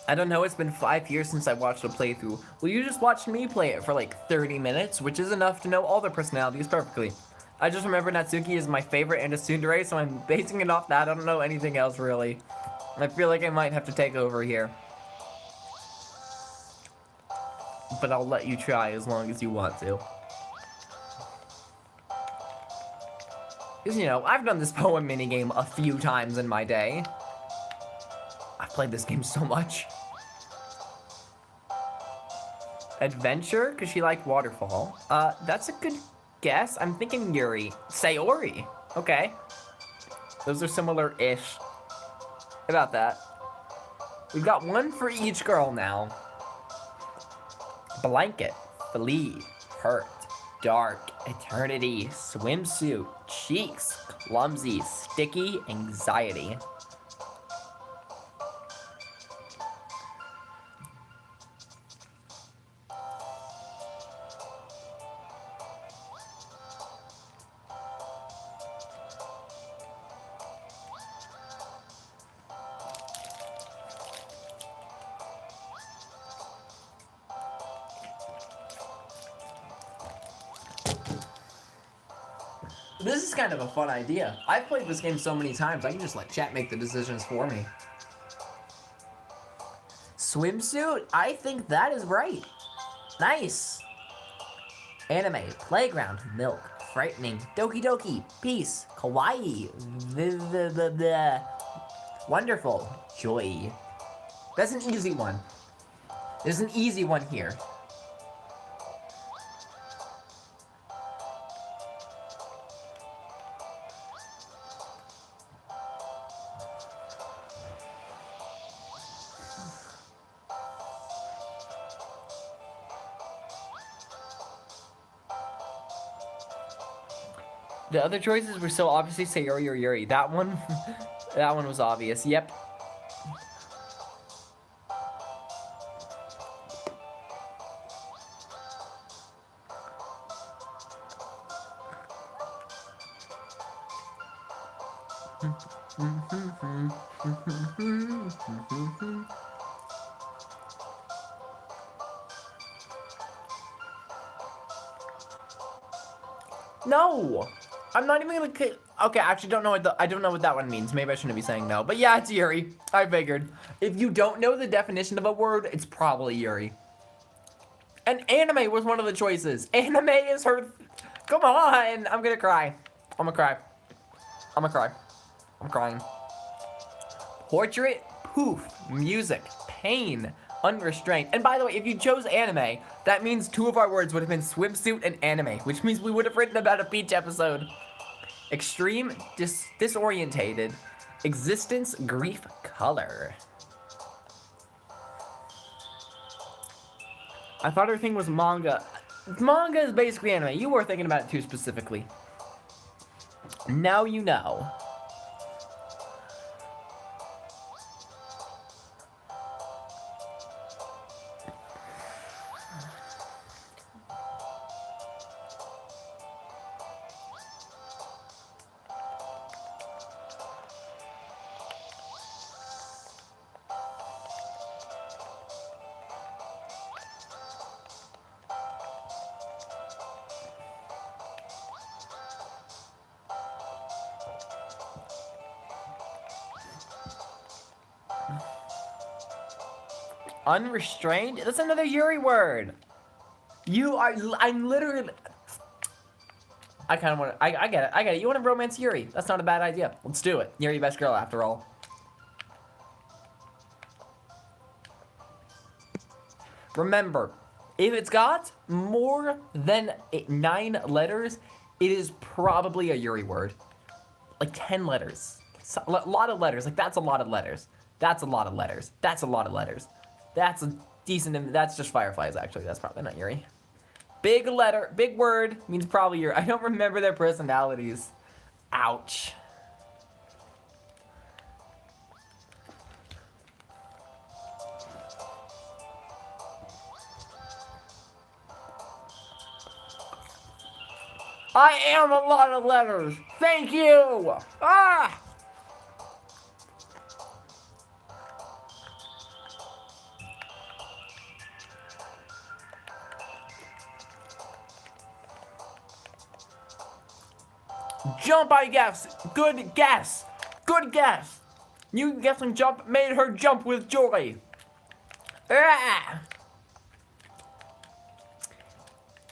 I don't know, it's been 5 years since I watched a playthrough. Well, you just watched me play it for like 30 minutes, which is enough to know all the personalities perfectly. I just remember Natsuki is my favorite and a tsundere, so I'm basing it off that. I don't know anything else, really. I feel like I might have to take over here. But I'll let you try as long as you want to. Because, you know, I've done this poem minigame a few times in my day. I've played this game so much. Adventure, because she liked waterfall. That's a good guess. I'm thinking Yuri. Sayori. Okay. Those are similar-ish. How about that? We've got one for each girl now. Blanket, flee, hurt, dark, eternity, swimsuit, cheeks, clumsy, sticky, anxiety. This is kind of a fun idea. I've played this game so many times, I can just let chat make the decisions for me. Swimsuit? I think that is right. Nice. Anime, playground, milk, frightening, Doki Doki, peace, kawaii, wonderful, joy. That's an easy one. There's an easy one here. The other choices were so obviously Sayori or Yuri. That one, that one was obvious. Yep. No, I'm not even gonna. Okay, I actually don't know what I don't know what that one means. Maybe I shouldn't be saying no. But yeah, it's Yuri. I figured. If you don't know the definition of a word, it's probably Yuri. And anime was one of the choices. Anime is her. Come on, I'm gonna cry. I'm gonna cry. I'm gonna cry. I'm crying. Portrait, poof, music, pain, unrestrained. And by the way, if you chose anime, that means two of our words would have been swimsuit and anime, which means we would have written about a beach episode. Extreme, disorientated, existence, grief, color. I thought everything was manga. Manga is basically anime. You were thinking about it too specifically. Now you know. Unrestrained? That's another Yuri word. I'm literally. I kind of want to. I get it. I get it. You want to romance Yuri? That's not a bad idea. Let's do it. Yuri, best girl after all. Remember, if it's got more than 9 letters, it is probably a Yuri word. Like 10 letters. A lot of letters. Like, that's a lot of letters. That's a lot of letters. That's a lot of letters. That's a decent. That's just fireflies, actually. That's probably not Yuri. Big letter, big word means probably Yuri. I don't remember their personalities. Ouch. I am a lot of letters. Thank you. Ah! Jump, I guess. Good guess. Good guess. You guessing jump made her jump with joy. Ah!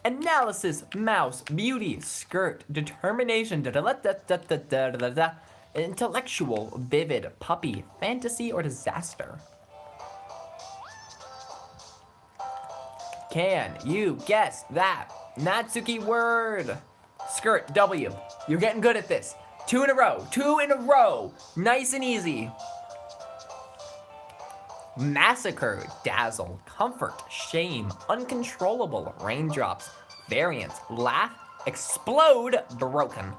Analysis, mouse, beauty, skirt, determination, intellectual, vivid, puppy, fantasy, or disaster. Can you guess that? Natsuki word. Skirt, W. You're getting good at this. 2 in a row. 2 in a row. Nice and easy. Massacre, dazzle, comfort, shame, uncontrollable, raindrops, variance, laugh, explode, broken.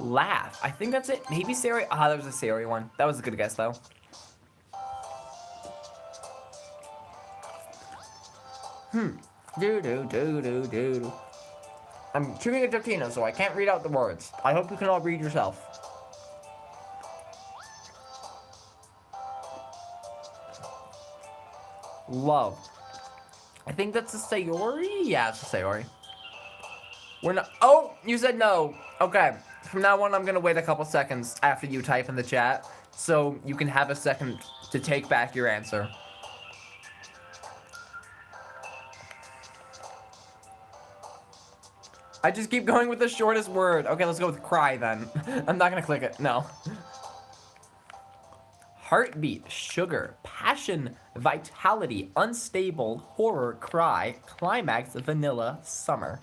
Laugh. I think that's it. Maybe Sayori. Ah, that was a Sayori one. That was a good guess, though. Do. I'm chewing a Totino, so I can't read out the words. I hope you can all read yourself. Love. I think that's a Sayori? Yeah, it's a Sayori. We're not. Oh, you said no. Okay. From now on, I'm gonna wait a couple seconds after you type in the chat, so you can have a second to take back your answer. I just keep going with the shortest word. Okay, let's go with cry then. I'm not gonna click it, no. Heartbeat, sugar, passion, vitality, unstable, horror, cry, climax, vanilla, summer.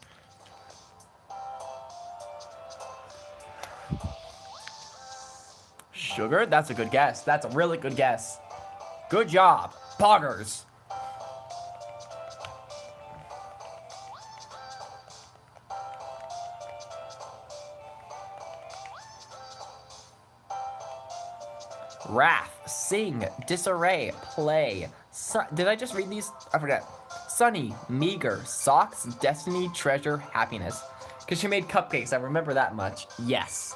Sugar? That's a good guess. That's a really good guess. Good job. Poggers. Wrath, sing, disarray, play. Did I just read these? I forget. Sunny, meager, socks, destiny, treasure, happiness. Because she made cupcakes, I remember that much. Yes.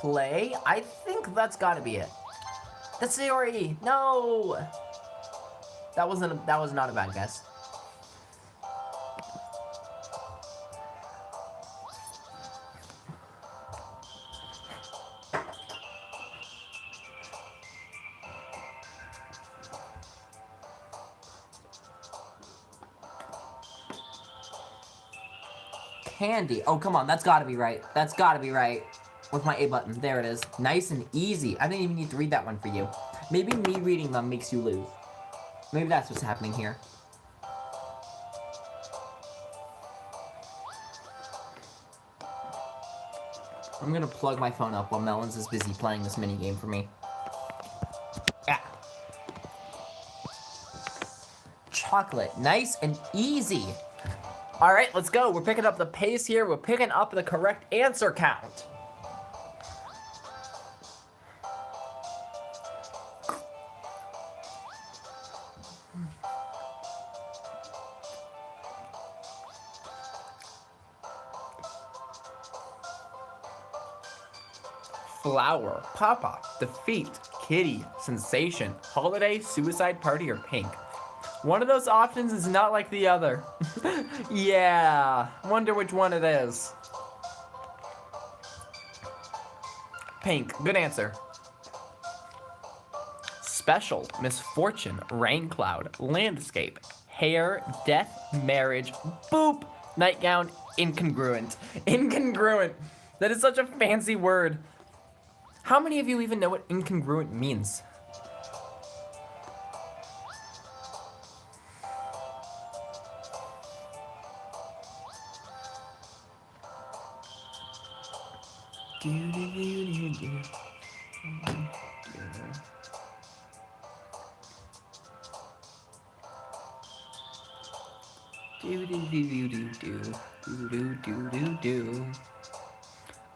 Play? I think that's gotta be it. That's Sayori! No! That was not a bad guess. Candy. Oh, come on, that's gotta be right. That's gotta be right. With my A button. There it is. Nice and easy. I didn't even need to read that one for you. Maybe me reading them makes you lose. Maybe that's what's happening here. I'm gonna plug my phone up while Melons is busy playing this mini game for me. Ah. Chocolate. Nice and easy. Alright, let's go. We're picking up the pace here. We're picking up the correct answer count. Flower, Papa, Defeat, Kitty, Sensation, Holiday, Suicide Party, or Pink. One of those options is not like the other. Yeah, wonder which one it is. Pink, good answer. Special, Misfortune, Rain Cloud, Landscape, Hair, Death, Marriage, Boop, Nightgown, Incongruent. Incongruent. That is such a fancy word. How many of you even know what incongruent means?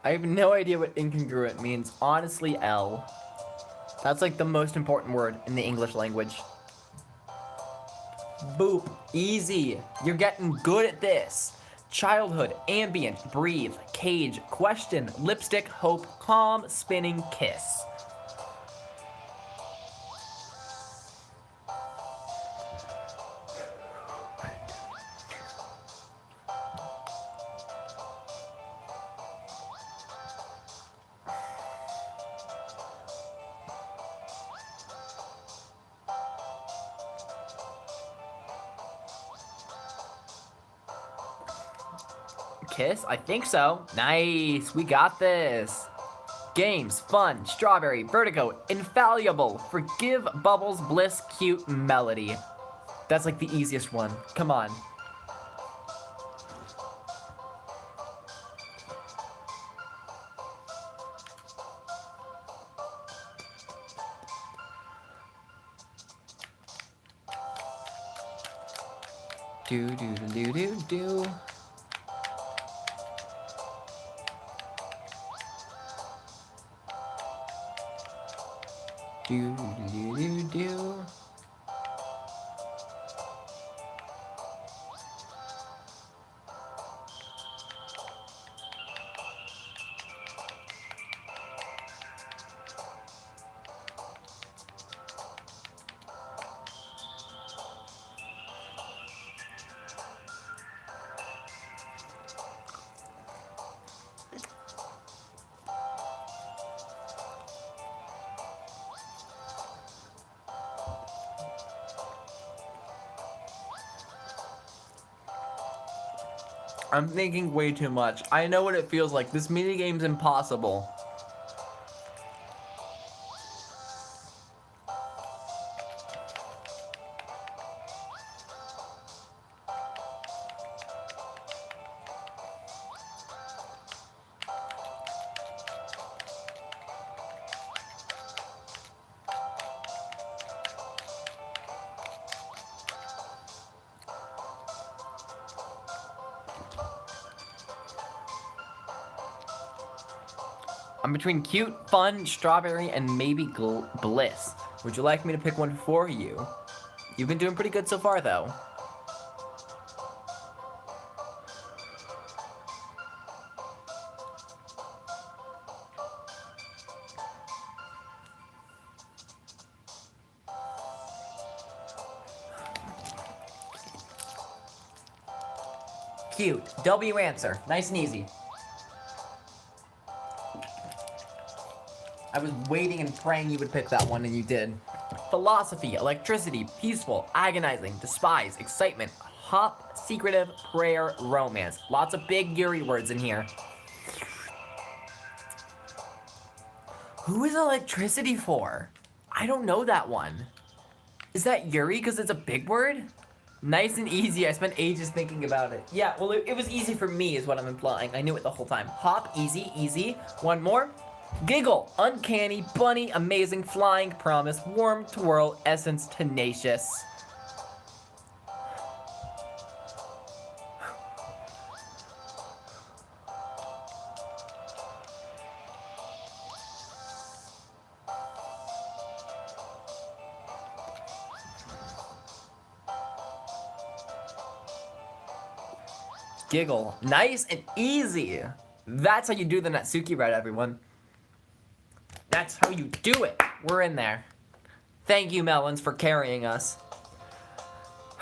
I have no idea what incongruent means. Honestly, L. That's like the most important word in the English language. Boop. Easy. You're getting good at this. Childhood, ambient, breathe, cage, question, lipstick, hope, calm, spinning, kiss. Kiss? I think so. Nice, we got this. Games, fun, strawberry, vertigo, infallible, forgive, bubbles, bliss, cute, melody. That's like the easiest one. Come on. Do do do do do. Do do do do. I'm thinking way too much. I know what it feels like. This minigame's impossible. I'm between cute, fun, strawberry, and maybe bliss. Would you like me to pick one for you? You've been doing pretty good so far, though. Cute. W answer. Nice and easy. I was waiting and praying you would pick that one, and you did. Philosophy, electricity, peaceful, agonizing, despise, excitement, hop, secretive, prayer, romance. Lots of big Yuri words in here. Who is electricity for? I don't know that one. Is that Yuri because it's a big word? Nice and easy. I spent ages thinking about it. Yeah, well, it was easy for me is what I'm implying. I knew it the whole time. Hop, easy, easy. One more. Giggle, uncanny, bunny, amazing, flying, promise, warm, twirl, essence, tenacious. Giggle, nice and easy. That's how you do the Natsuki right, everyone. That's how you do it. We're in there. Thank you, Melons, for carrying us.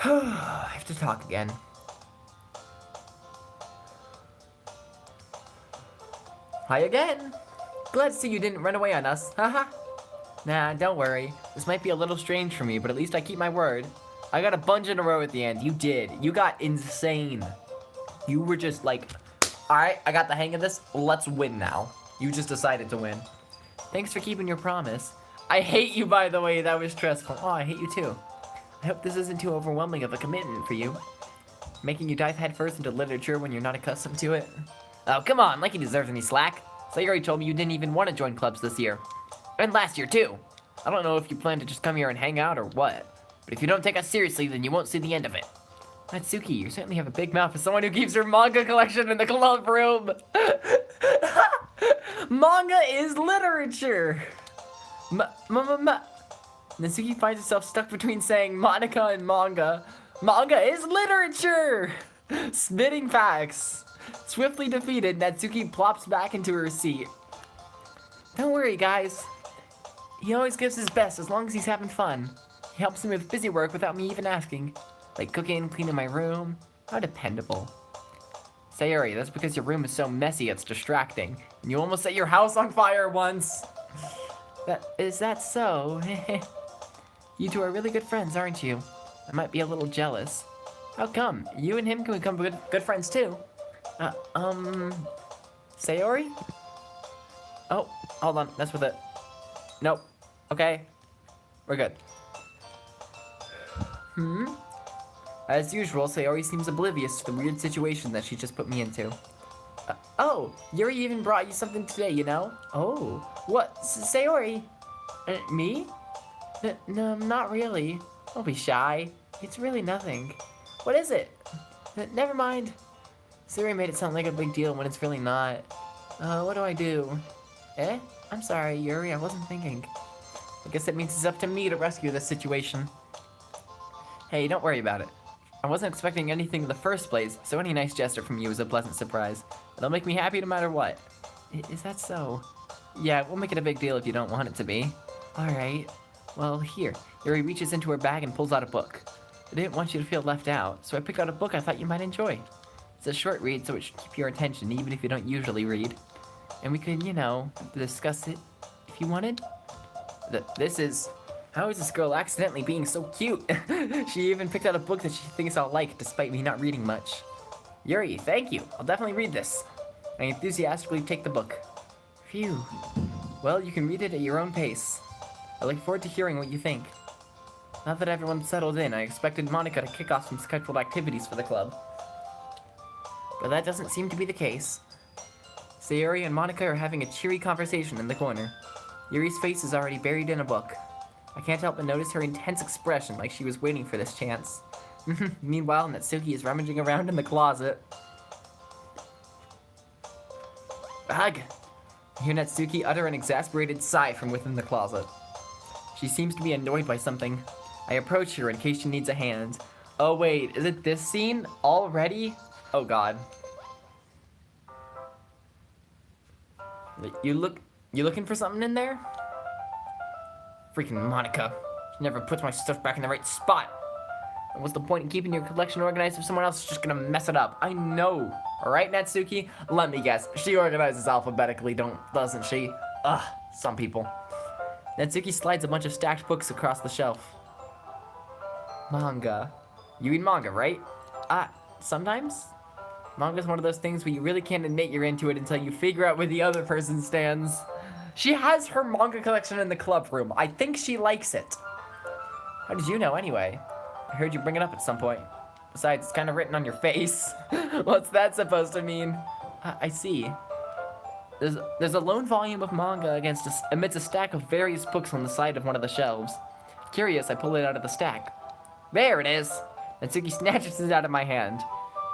I have to talk again. Hi again. Glad to see you didn't run away on us. Haha. Nah, don't worry. This might be a little strange for me, but at least I keep my word. I got a bunch in a row at the end. You did. You got insane. You were just like, alright, I got the hang of this. Let's win now. You just decided to win. Thanks for keeping your promise. I hate you, by the way. That was stressful. Oh, I hate you too. I hope this isn't too overwhelming of a commitment for you. Making you dive headfirst into literature when you're not accustomed to it. Oh, come on, like you deserve any slack. Sayori told me you didn't even want to join clubs this year. And last year, too. I don't know if you plan to just come here and hang out or what. But if you don't take us seriously, then you won't see the end of it. Natsuki, you certainly have a big mouth as someone who keeps her manga collection in the club room. Manga is literature. Natsuki finds herself stuck between saying Monika and manga. Manga is literature. Spitting facts. Swiftly defeated, Natsuki plops back into her seat. Don't worry, guys. He always gives his best as long as he's having fun. He helps me with busy work without me even asking. Like cooking, cleaning my room. How dependable. Sayori, that's because your room is so messy it's distracting. And you almost set your house on fire once. Is that so? You two are really good friends, aren't you? I might be a little jealous. How come? You and him can become good friends too. Sayori? Oh, hold on, that's with it. Nope. Okay. We're good. As usual, Sayori seems oblivious to the weird situation that she just put me into. Oh, Yuri even brought you something today, you know? Oh, what? Sayori? Me? No, not really. Don't be shy. It's really nothing. What is it? Never mind. Sayori made it sound like a big deal when it's really not. What do I do? Eh? I'm sorry, Yuri, I wasn't thinking. I guess that means it's up to me to rescue this situation. Hey, don't worry about it. I wasn't expecting anything in the first place, so any nice gesture from you is a pleasant surprise. It'll make me happy no matter what. Is that so? Yeah, we'll make it a big deal if you don't want it to be. Alright. Well, here. Yuri reaches into her bag and pulls out a book. I didn't want you to feel left out, so I picked out a book I thought you might enjoy. It's a short read, so it should keep your attention, even if you don't usually read. And we could, you know, discuss it if you wanted. This is... How is this girl accidentally being so cute? She even picked out a book that she thinks I'll like, despite me not reading much. Yuri, thank you. I'll definitely read this. I enthusiastically take the book. Phew. Well, you can read it at your own pace. I look forward to hearing what you think. Now that everyone's settled in, I expected Monika to kick off some scheduled activities for the club. But that doesn't seem to be the case. Sayori and Monika are having a cheery conversation in the corner. Yuri's face is already buried in a book. I can't help but notice her intense expression, like she was waiting for this chance. Meanwhile, Natsuki is rummaging around in the closet. Ugh! I hear Natsuki utter an exasperated sigh from within the closet. She seems to be annoyed by something. I approach her in case she needs a hand. Oh wait, is it this scene? Already? Oh god. You looking for something in there? Freaking Monika. She never puts my stuff back in the right spot. And what's the point in keeping your collection organized if someone else is just gonna mess it up? I know. Alright, Natsuki? Let me guess. She organizes alphabetically, doesn't she? Ugh, some people. Natsuki slides a bunch of stacked books across the shelf. Manga. You read manga, right? Sometimes? Manga's one of those things where you really can't admit you're into it until you figure out where the other person stands. She has her manga collection in the club room. I think she likes it. How did you know, anyway? I heard you bring it up at some point. Besides, it's kind of written on your face. What's that supposed to mean? I see. There's a lone volume of manga amidst a stack of various books on the side of one of the shelves. Curious, I pull it out of the stack. There it is! Natsuki snatches it out of my hand.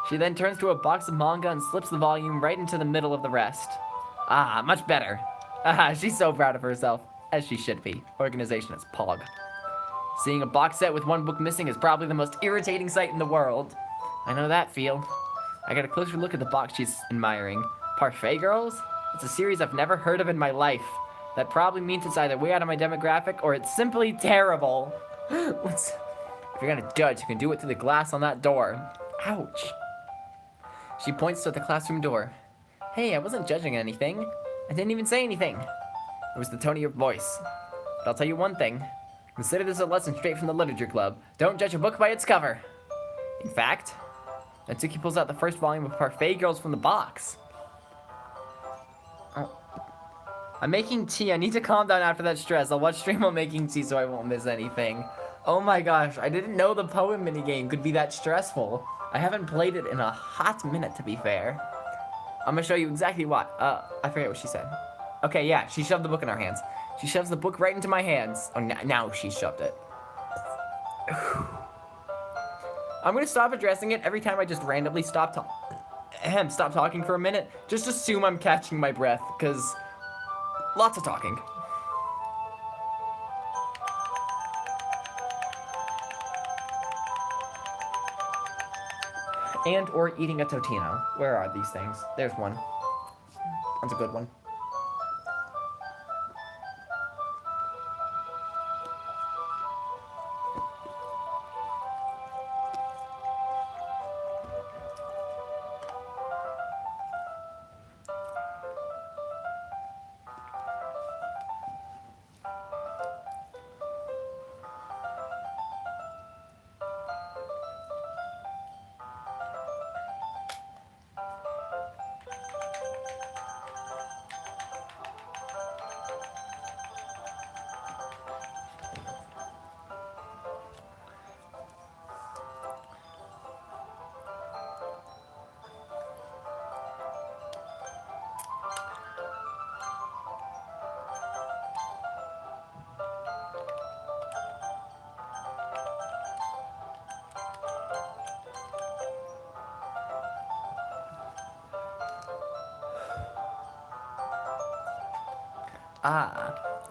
She then turns to a box of manga and slips the volume right into the middle of the rest. Ah, much better. She's so proud of herself, as she should be. Organization is Pog. Seeing a box set with one book missing is probably the most irritating sight in the world. I know that feel. I got a closer look at the box she's admiring. Parfait Girls? It's a series I've never heard of in my life. That probably means it's either way out of my demographic or it's simply terrible. If you're gonna judge, you can do it through the glass on that door. Ouch. She points to the classroom door. Hey, I wasn't judging anything. I didn't even say anything. It was the tone of your voice. But I'll tell you one thing. Consider this a lesson straight from the literature club. Don't judge a book by its cover. In fact, Natsuki pulls out the first volume of Parfait Girls from the box. Oh. I'm making tea. I need to calm down after that stress. I'll watch stream while making tea so I won't miss anything. Oh my gosh, I didn't know the poem minigame could be that stressful. I haven't played it in a hot minute, to be fair. I'm gonna show you exactly what. I forget what she said. Okay, yeah, she shoved the book in our hands. She shoves the book right into my hands. Oh, now she shoved it. I'm gonna stop addressing it every time I just randomly stop talking for a minute. Just assume I'm catching my breath, because lots of talking. And or eating a totino. Where are these things? There's one. That's a good one.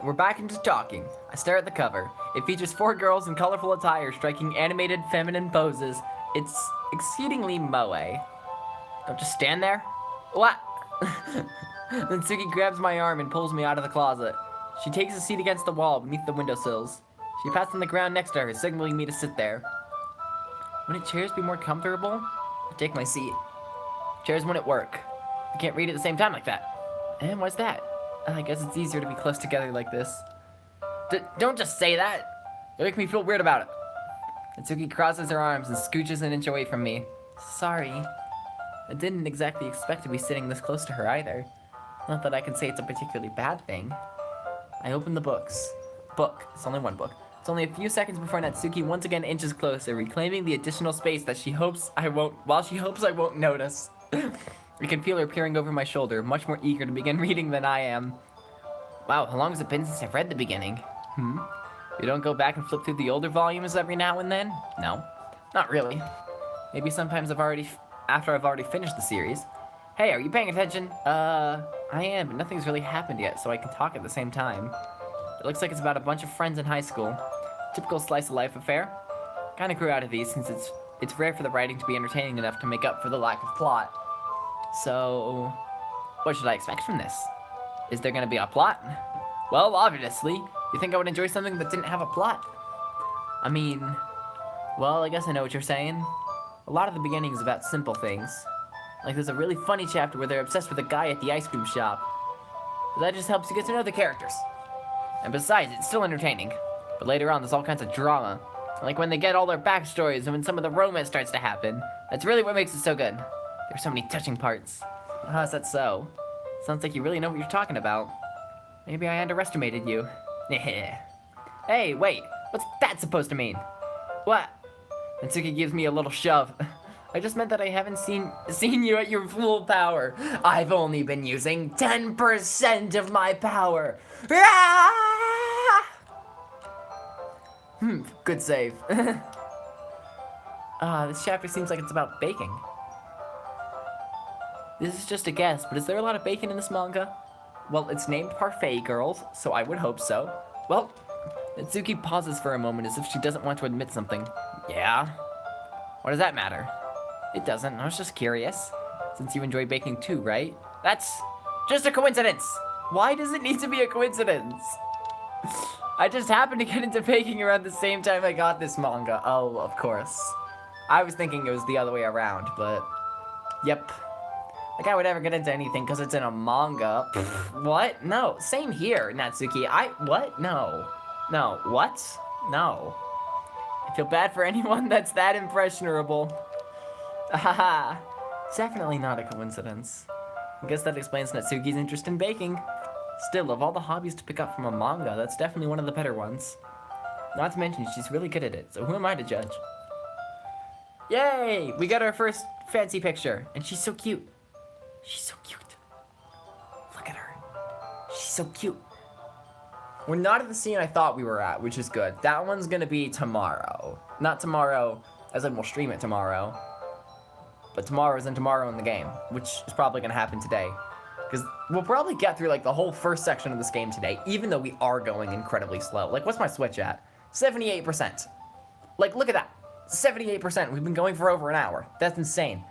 We're back into talking. I stare at the cover. It features 4 girls in colorful attire striking animated feminine poses. It's exceedingly moe. Don't just stand there. What? Natsuki grabs my arm and pulls me out of the closet. She takes a seat against the wall beneath the windowsills. She pats on the ground next to her, signaling me to sit there. Wouldn't chairs be more comfortable? I take my seat. Chairs wouldn't work. I can't read at the same time like that. And why's that? I guess it's easier to be close together like this. Don't just say that. You make me feel weird about it. Natsuki crosses her arms and scooches an inch away from me. Sorry. I didn't exactly expect to be sitting this close to her either. Not that I can say it's a particularly bad thing. I opened the books. It's only one book. It's only a few seconds before Natsuki once again inches closer, reclaiming the additional space that she hopes I won't notice. I can feel her peering over my shoulder, much more eager to begin reading than I am. Wow, how long has it been since I've read the beginning? You don't go back and flip through the older volumes every now and then? No, not really. Maybe sometimes after I've already finished the series. Hey, are you paying attention? I am, but nothing's really happened yet, so I can talk at the same time. It looks like it's about a bunch of friends in high school. Typical slice of life affair. Kinda grew out of these since it's rare for the writing to be entertaining enough to make up for the lack of plot. So, what should I expect from this? Is there gonna be a plot? Well, obviously. You think I would enjoy something that didn't have a plot? I mean, well, I guess I know what you're saying. A lot of the beginning is about simple things. Like there's a really funny chapter where they're obsessed with a guy at the ice cream shop. But that just helps you get to know the characters. And besides, it's still entertaining. But later on, there's all kinds of drama. Like when they get all their backstories and when some of the romance starts to happen. That's really what makes it so good. There's so many touching parts. Is that so? Sounds like you really know what you're talking about. Maybe I underestimated you. Hey, wait. What's that supposed to mean? What? Natsuki gives me a little shove. I just meant that I haven't seen you at your full power. I've only been using 10% of my power. Good save. This chapter seems like it's about baking. This is just a guess, but is there a lot of bacon in this manga? Well, it's named Parfait Girls, so I would hope so. Well, Natsuki pauses for a moment as if she doesn't want to admit something. Yeah? What does that matter? It doesn't, I was just curious. Since you enjoy baking too, right? That's just a coincidence! Why does it need to be a coincidence? I just happened to get into baking around the same time I got this manga. Oh, of course. I was thinking it was the other way around, but... Yep. Like I would ever get into anything because it's in a manga. What? No. Same here, Natsuki. What? No. No. What? No. I feel bad for anyone that's that impressionable. Haha. It's definitely not a coincidence. I guess that explains Natsuki's interest in baking. Still, of all the hobbies to pick up from a manga, that's definitely one of the better ones. Not to mention, she's really good at it, so who am I to judge? Yay! We got our first fancy picture, and she's so cute. She's so cute. Look at her. She's so cute. We're not at the scene I thought we were at, which is good. That one's gonna be tomorrow. Not tomorrow, as in we'll stream it tomorrow. But tomorrow isn't tomorrow in the game, which is probably gonna happen today. Because we'll probably get through like the whole first section of this game today, even though we are going incredibly slow. Like, what's my Switch at? 78%. Like, look at that. 78%. We've been going for over an hour. That's insane.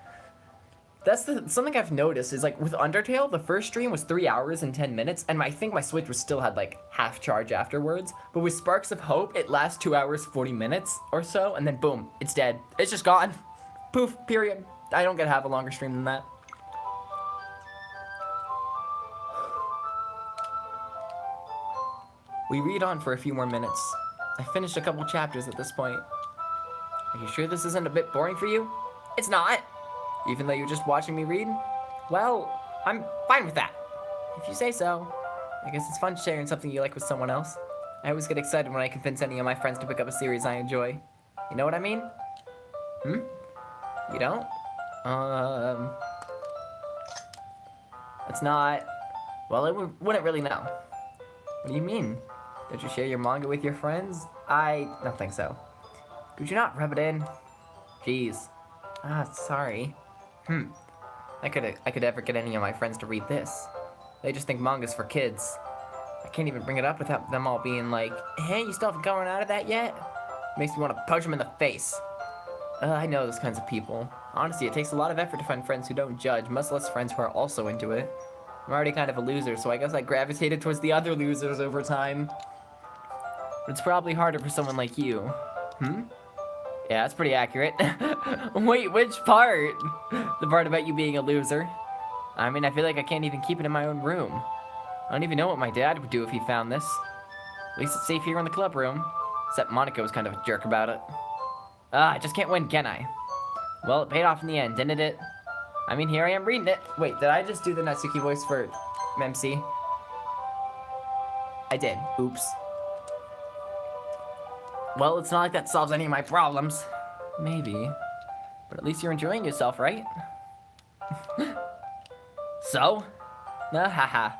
That's something I've noticed is like with Undertale, the first stream was 3 hours and 10 minutes, and I think my Switch was still had like half charge afterwards. But with Sparks of Hope, it lasts 2 hours, 40 minutes or so, and then boom, it's dead. It's just gone. Poof, period. I don't get to have a longer stream than that. We read on for a few more minutes. I finished a couple chapters at this point. Are you sure this isn't a bit boring for you? It's not. Even though you're just watching me read? Well, I'm fine with that. If you say so. I guess it's fun sharing something you like with someone else. I always get excited when I convince any of my friends to pick up a series I enjoy. You know what I mean? You don't? It's not... Well, it wouldn't really know. What do you mean? Don't you share your manga with your friends? I don't think so. Could you not rub it in? Jeez. Sorry. I could ever get any of my friends to read this. They just think manga's for kids. I can't even bring it up without them all being like, hey, you still haven't gotten out of that yet? Makes me want to punch them in the face. I know those kinds of people. Honestly, it takes a lot of effort to find friends who don't judge, much less friends who are also into it. I'm already kind of a loser, so I guess I gravitated towards the other losers over time. But it's probably harder for someone like you. Yeah, that's pretty accurate. Wait, which part? The part about you being a loser? I mean, I feel like I can't even keep it in my own room. I don't even know what my dad would do if he found this. At least it's safe here in the club room. Except Monika was kind of a jerk about it. I just can't win, can I? Well, it paid off in the end, didn't it? I mean, here I am reading it. Wait, did I just do the Natsuki voice for MC? I did. Oops. Well, it's not like that solves any of my problems. Maybe. But at least you're enjoying yourself, right? So? Haha.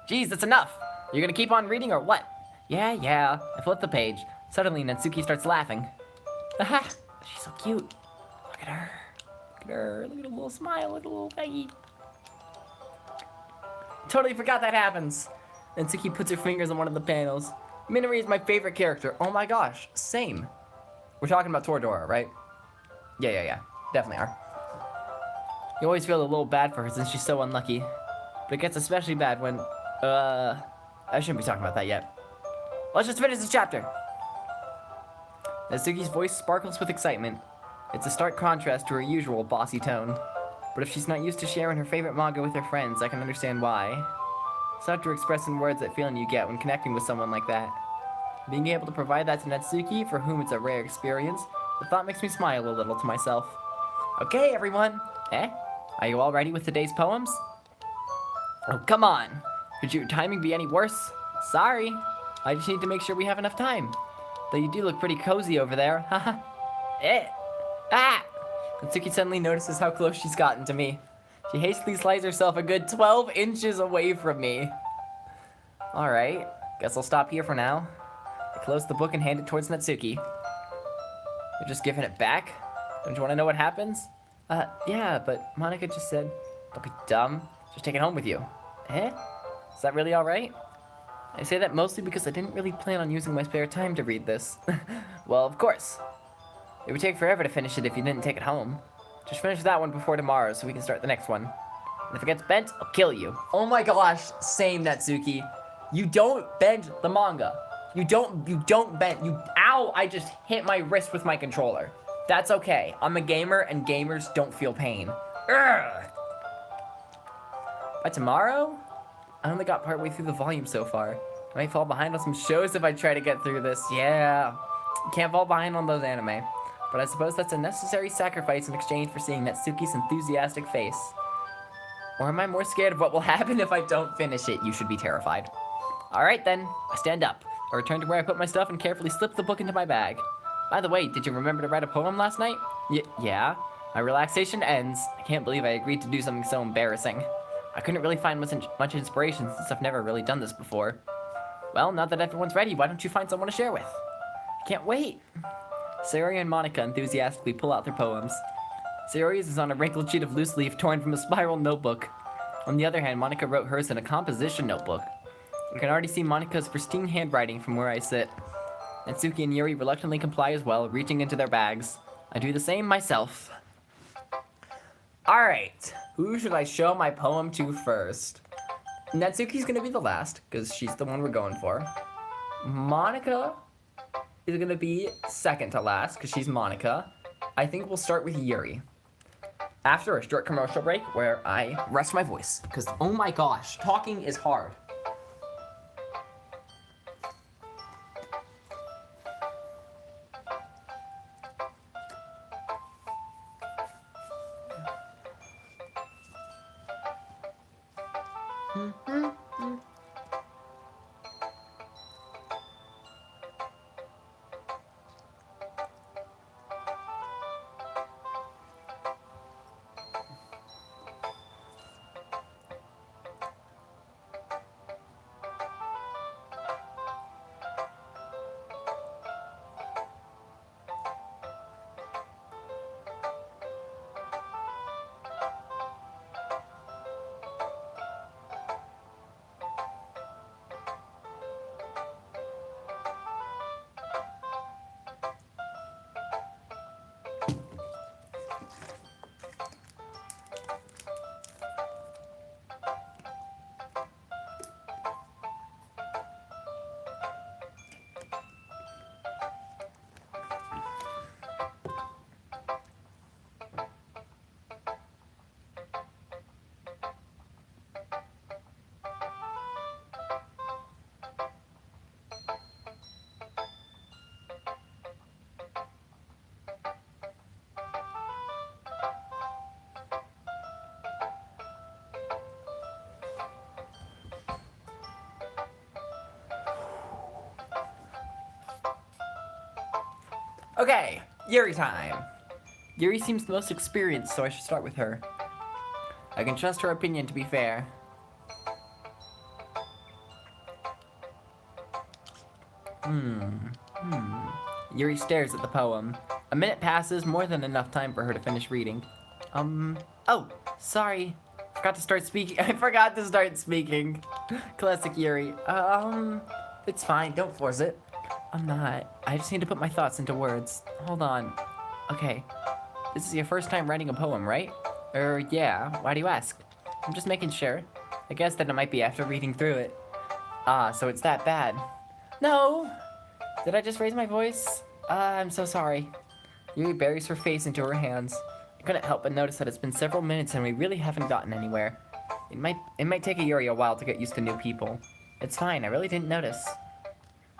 Geez, that's enough. You're gonna keep on reading or what? Yeah. I flip the page. Suddenly, Natsuki starts laughing. Aha! She's so cute. Look at her. Look at her. Look at her little smile. Look at her little baggy. Totally forgot that happens. Natsuki puts her fingers on one of the panels. Minori is my favorite character. Oh my gosh. Same. We're talking about Toradora, right? Yeah. Definitely are. You always feel a little bad for her since she's so unlucky. But it gets especially bad when, I shouldn't be talking about that yet. Let's just finish this chapter. Natsuki's voice sparkles with excitement. It's a stark contrast to her usual bossy tone. But if she's not used to sharing her favorite manga with her friends, I can understand why. It's hard to express in words that feeling you get when connecting with someone like that. Being able to provide that to Natsuki, for whom it's a rare experience, the thought makes me smile a little to myself. Okay, everyone. Are you all ready with today's poems? Oh, come on. Could your timing be any worse? Sorry. I just need to make sure we have enough time. Though you do look pretty cozy over there. Haha. Natsuki suddenly notices how close she's gotten to me. She hastily slides herself a good 12 inches away from me. Alright, guess I'll stop here for now. I close the book and hand it towards Natsuki. You're just giving it back? Don't you want to know what happens? Yeah, but Monika just said, don't be dumb, just take it home with you. Is that really alright? I say that mostly because I didn't really plan on using my spare time to read this. Well, of course. It would take forever to finish it if you didn't take it home. Just finish that one before tomorrow so we can start the next one. And if it gets bent, I'll kill you. Oh my gosh, same Natsuki. You don't bend the manga. You don't bend, ow, I just hit my wrist with my controller. That's okay, I'm a gamer and gamers don't feel pain. Urgh. By tomorrow? I only got partway through the volume so far. I might fall behind on some shows if I try to get through this. Yeah, can't fall behind on those anime. But I suppose that's a necessary sacrifice in exchange for seeing Natsuki's enthusiastic face. Or am I more scared of what will happen if I don't finish it? You should be terrified. Alright then, I stand up. I return to where I put my stuff and carefully slip the book into my bag. By the way, did you remember to write a poem last night? Yeah. My relaxation ends. I can't believe I agreed to do something so embarrassing. I couldn't really find much inspiration since I've never really done this before. Well, now that everyone's ready, why don't you find someone to share with? I can't wait. Sayori and Monika enthusiastically pull out their poems. Sayori's is on a wrinkled sheet of loose leaf torn from a spiral notebook. On the other hand, Monika wrote hers in a composition notebook. I can already see Monika's pristine handwriting from where I sit. Natsuki and Yuri reluctantly comply as well, reaching into their bags. I do the same myself. Alright, who should I show my poem to first? Natsuki's gonna be the last, because she's the one we're going for. Monika is gonna be second to last, because she's Monika. I think we'll start with Yuri. After a short commercial break where I rest my voice, because oh my gosh, talking is hard. Okay, Yuri time. Yuri seems the most experienced, so I should start with her. I can trust her opinion to be fair. Yuri stares at the poem. A minute passes, more than enough time for her to finish reading. Oh, sorry. Forgot to start speaking. I forgot to start speaking. Classic Yuri. It's fine, don't force it. I'm not. I just need to put my thoughts into words. Hold on. Okay. This is your first time writing a poem, right? Yeah. Why do you ask? I'm just making sure. I guess that it might be after reading through it. Ah, so it's that bad. No! Did I just raise my voice? I'm so sorry. Yuri buries her face into her hands. I couldn't help but notice that it's been several minutes and we really haven't gotten anywhere. It might take Yuri a while to get used to new people. It's fine, I really didn't notice.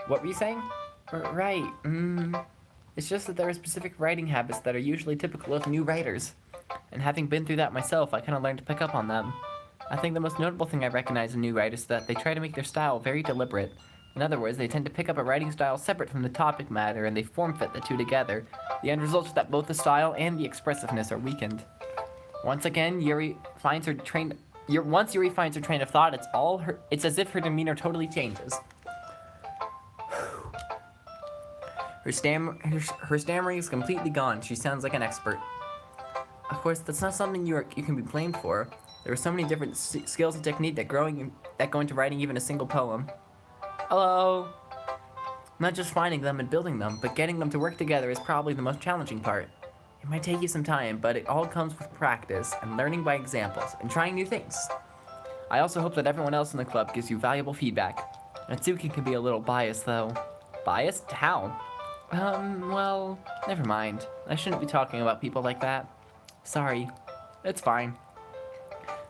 What were you saying? Right, It's just that there are specific writing habits that are usually typical of new writers. And having been through that myself, I kind of learned to pick up on them. I think the most notable thing I recognize in new writers is that they try to make their style very deliberate. In other words, they tend to pick up a writing style separate from the topic matter and they form-fit the two together. The end result is that both the style and the expressiveness are weakened. Once Yuri finds her train of thought, it's as if her demeanor totally changes. Her stammering is completely gone. She sounds like an expert. Of course, that's not something you can be blamed for. There are so many different skills and technique that go into writing even a single poem. Hello. Not just finding them and building them, but getting them to work together is probably the most challenging part. It might take you some time, but it all comes with practice and learning by examples and trying new things. I also hope that everyone else in the club gives you valuable feedback. Natsuki can be a little biased, though. Biased? How? Well, never mind. I shouldn't be talking about people like that. Sorry. It's fine.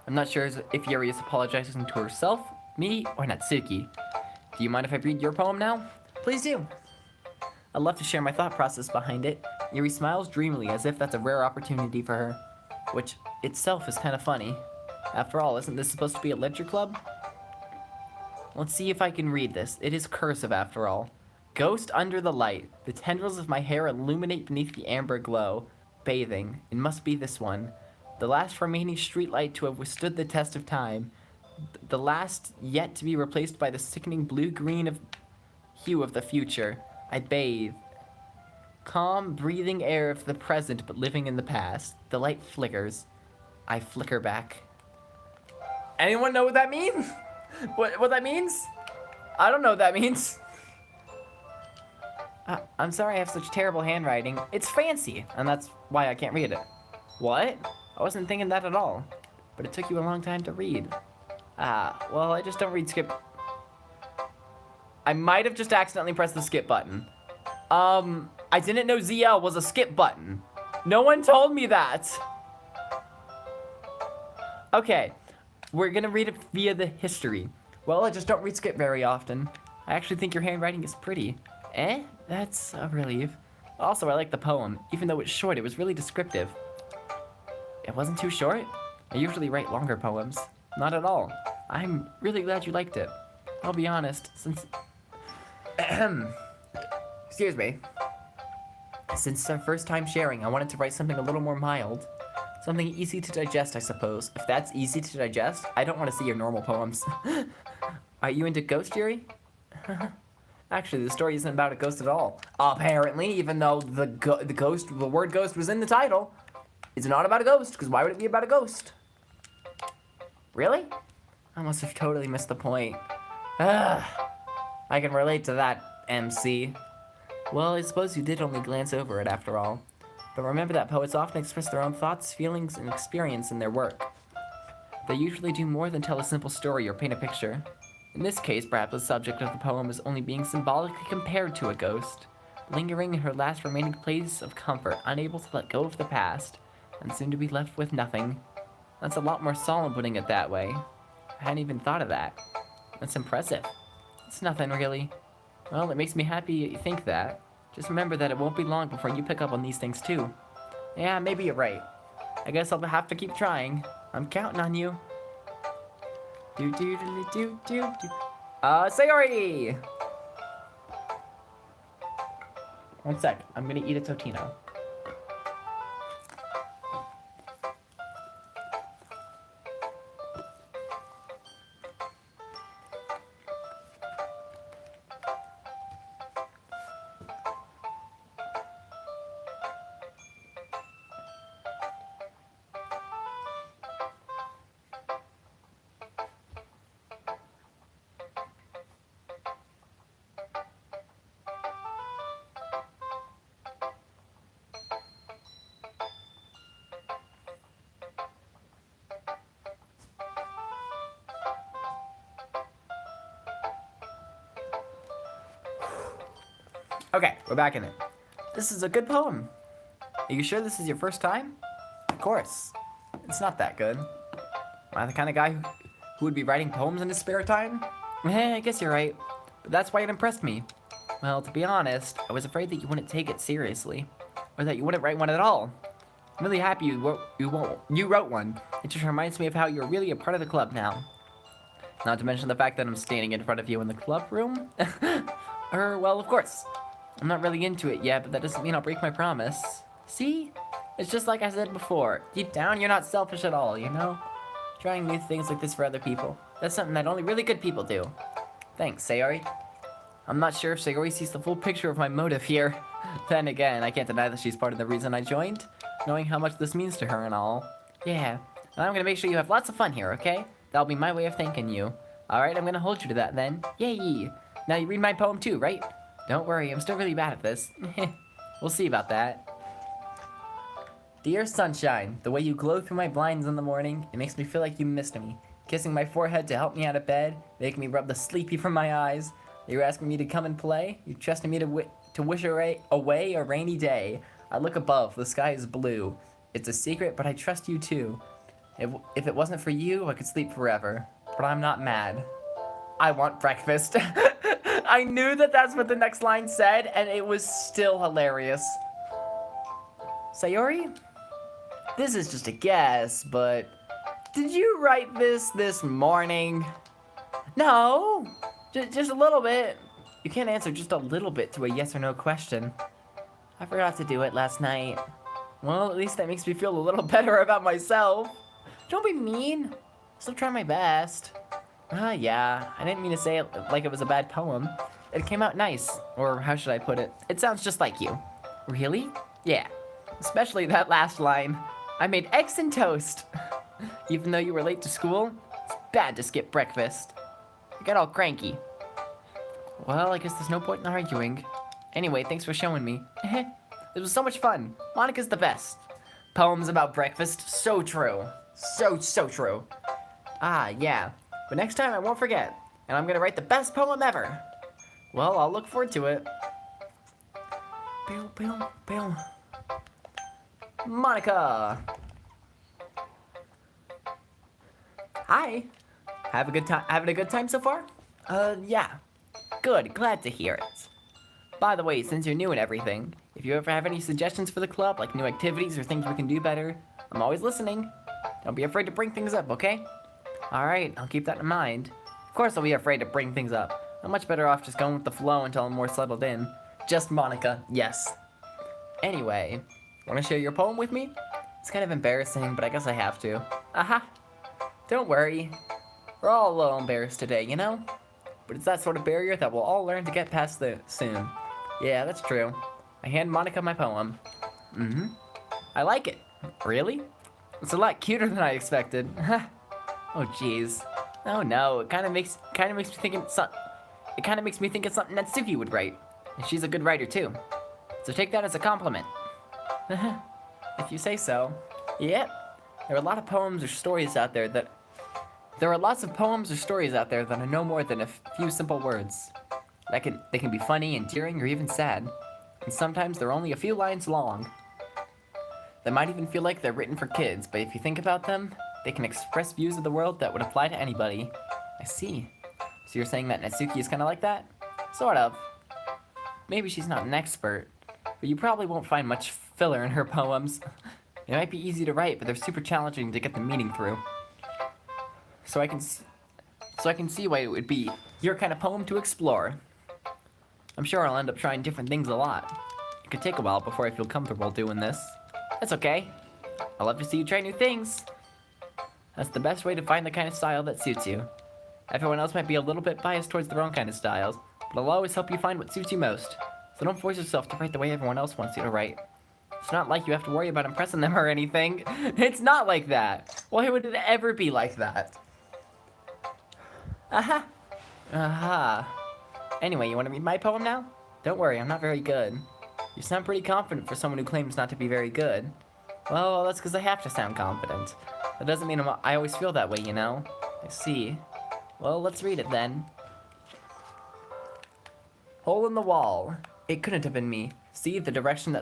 I'm not sure if Yuri is apologizing to herself, me, or Natsuki. Do you mind if I read your poem now? Please do. I'd love to share my thought process behind it. Yuri smiles dreamily as if that's a rare opportunity for her, which itself is kind of funny. After all, isn't this supposed to be a literature club? Let's see if I can read this. It is cursive after all. Ghost under the light. The tendrils of my hair illuminate beneath the amber glow. Bathing. It must be this one. The last remaining streetlight to have withstood the test of time. The last yet to be replaced by the sickening blue-green hue of the future. I bathe. Calm, breathing air of the present, but living in the past. The light flickers. I flicker back. Anyone know what that means? What that means? I don't know what that means. I'm sorry I have such terrible handwriting. It's fancy, and that's why I can't read it. What? I wasn't thinking that at all. But it took you a long time to read. Well, I just don't read skip. I might have just accidentally pressed the skip button. I didn't know ZL was a skip button. No one told me that. Okay, we're gonna read it via the history. Well, I just don't read skip very often. I actually think your handwriting is pretty. That's a relief. Also, I like the poem. Even though it's short, it was really descriptive. It wasn't too short? I usually write longer poems. Not at all. I'm really glad you liked it. I'll be honest, since... Excuse me. Since our first time sharing, I wanted to write something a little more mild. Something easy to digest, I suppose. If that's easy to digest, I don't want to see your normal poems. Are you into ghost, Yuri? Actually, the story isn't about a ghost at all. Apparently, even though the word ghost was in the title, it's not about a ghost, because why would it be about a ghost? Really? I must have totally missed the point. I can relate to that, MC. Well, I suppose you did only glance over it after all. But remember that poets often express their own thoughts, feelings, and experience in their work. They usually do more than tell a simple story or paint a picture. In this case, perhaps the subject of the poem is only being symbolically compared to a ghost, lingering in her last remaining place of comfort, unable to let go of the past, and soon to be left with nothing. That's a lot more solemn putting it that way. I hadn't even thought of that. That's impressive. It's nothing, really. Well, it makes me happy you think that. Just remember that it won't be long before you pick up on these things, too. Yeah, maybe you're right. I guess I'll have to keep trying. I'm counting on you. Sayori! One sec. I'm gonna eat a Totino. Okay, we're back in it. This is a good poem. Are you sure this is your first time? Of course. It's not that good. Am I the kind of guy who would be writing poems in his spare time? I guess you're right. But that's why it impressed me. Well, to be honest, I was afraid that you wouldn't take it seriously. Or that you wouldn't write one at all. I'm really happy you wrote one. It just reminds me of how you're really a part of the club now. Not to mention the fact that I'm standing in front of you in the club room. Well, of course. I'm not really into it yet, but that doesn't mean I'll break my promise. See? It's just like I said before. Deep down, you're not selfish at all, you know? Trying new things like this for other people. That's something that only really good people do. Thanks, Sayori. I'm not sure if Sayori sees the full picture of my motive here. Then again, I can't deny that she's part of the reason I joined, knowing how much this means to her and all. Yeah, and I'm gonna make sure you have lots of fun here, okay? That'll be my way of thanking you. Alright, I'm gonna hold you to that then. Yay! Now you read my poem too, right? Don't worry, I'm still really bad at this. We'll see about that. Dear sunshine, the way you glow through my blinds in the morning, it makes me feel like you missed me. Kissing my forehead to help me out of bed, making me rub the sleepy from my eyes. You're asking me to come and play. You trusted me to wish away a rainy day. I look above, the sky is blue. It's a secret, but I trust you too. If it wasn't for you, I could sleep forever. But I'm not mad. I want breakfast. I knew that that's what the next line said, and it was still hilarious. Sayori? This is just a guess, but did you write this morning? No, just a little bit. You can't answer just a little bit to a yes or no question. I forgot to do it last night. Well, at least that makes me feel a little better about myself. Don't be mean. Still try my best. Yeah, I didn't mean to say it like it was a bad poem. It came out nice, or how should I put it? It sounds just like you. Really? Yeah, especially that last line. I made eggs and toast. Even though you were late to school, it's bad to skip breakfast. I got all cranky. Well, I guess there's no point in arguing. Anyway, thanks for showing me. It was so much fun. Monika's the best. Poems about breakfast, so true. So true. Yeah. But next time I won't forget, and I'm gonna write the best poem ever. Well, I'll look forward to it. Bill. Monika! Hi. Having a good time so far? Yeah. Good, glad to hear it. By the way, since you're new and everything, if you ever have any suggestions for the club, like new activities or things we can do better, I'm always listening. Don't be afraid to bring things up, okay? Alright, I'll keep that in mind. Of course I'll be afraid to bring things up. I'm much better off just going with the flow until I'm more settled in. Just Monika, yes. Anyway, wanna share your poem with me? It's kind of embarrassing, but I guess I have to. Aha! Don't worry. We're all a little embarrassed today, you know? But it's that sort of barrier that we'll all learn to get past soon. Yeah, that's true. I hand Monika my poem. I like it. Really? It's a lot cuter than I expected. Oh jeez. Oh no, it kind of makes me think it's something Natsuki would write. And she's a good writer too. So take that as a compliment. If you say so. Yep. There are lots of poems or stories out there that are no more than a few simple words. They can be funny, endearing, or even sad. And sometimes they're only a few lines long. They might even feel like they're written for kids, but if you think about them, they can express views of the world that would apply to anybody. I see. So you're saying that Natsuki is kind of like that? Sort of. Maybe she's not an expert, but you probably won't find much filler in her poems. They might be easy to write, but they're super challenging to get the meaning through. So I can see why it would be your kind of poem to explore. I'm sure I'll end up trying different things a lot. It could take a while before I feel comfortable doing this. That's okay. I love to see you try new things. That's the best way to find the kind of style that suits you. Everyone else might be a little bit biased towards their own kind of styles, but I'll always help you find what suits you most. So don't force yourself to write the way everyone else wants you to write. It's not like you have to worry about impressing them or anything. It's not like that. Why would it ever be like that? Aha! Aha. Anyway, you want to read my poem now? Don't worry, I'm not very good. You sound pretty confident for someone who claims not to be very good. Well, that's because I have to sound confident. That doesn't mean I always feel that way, you know? I see. Well, let's read it then. Hole in the wall. It couldn't have been me. See, the direction the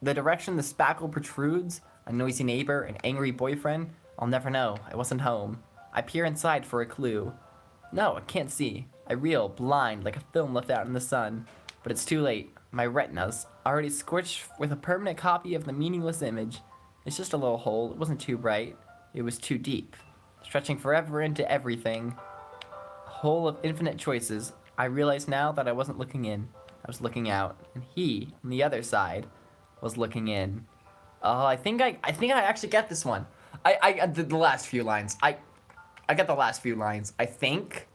spackle protrudes? A noisy neighbor, an angry boyfriend? I'll never know. I wasn't home. I peer inside for a clue. No, I can't see. I reel, blind, like a film left out in the sun. But it's too late. My retina's already scorched with a permanent copy of the meaningless image. It's just a little hole. It wasn't too bright. It was too deep. Stretching forever into everything. A hole of infinite choices. I realize now that I wasn't looking in. I was looking out. And he, on the other side, was looking in. Oh, I think I actually get this one. I did the last few lines. I got the last few lines. I think.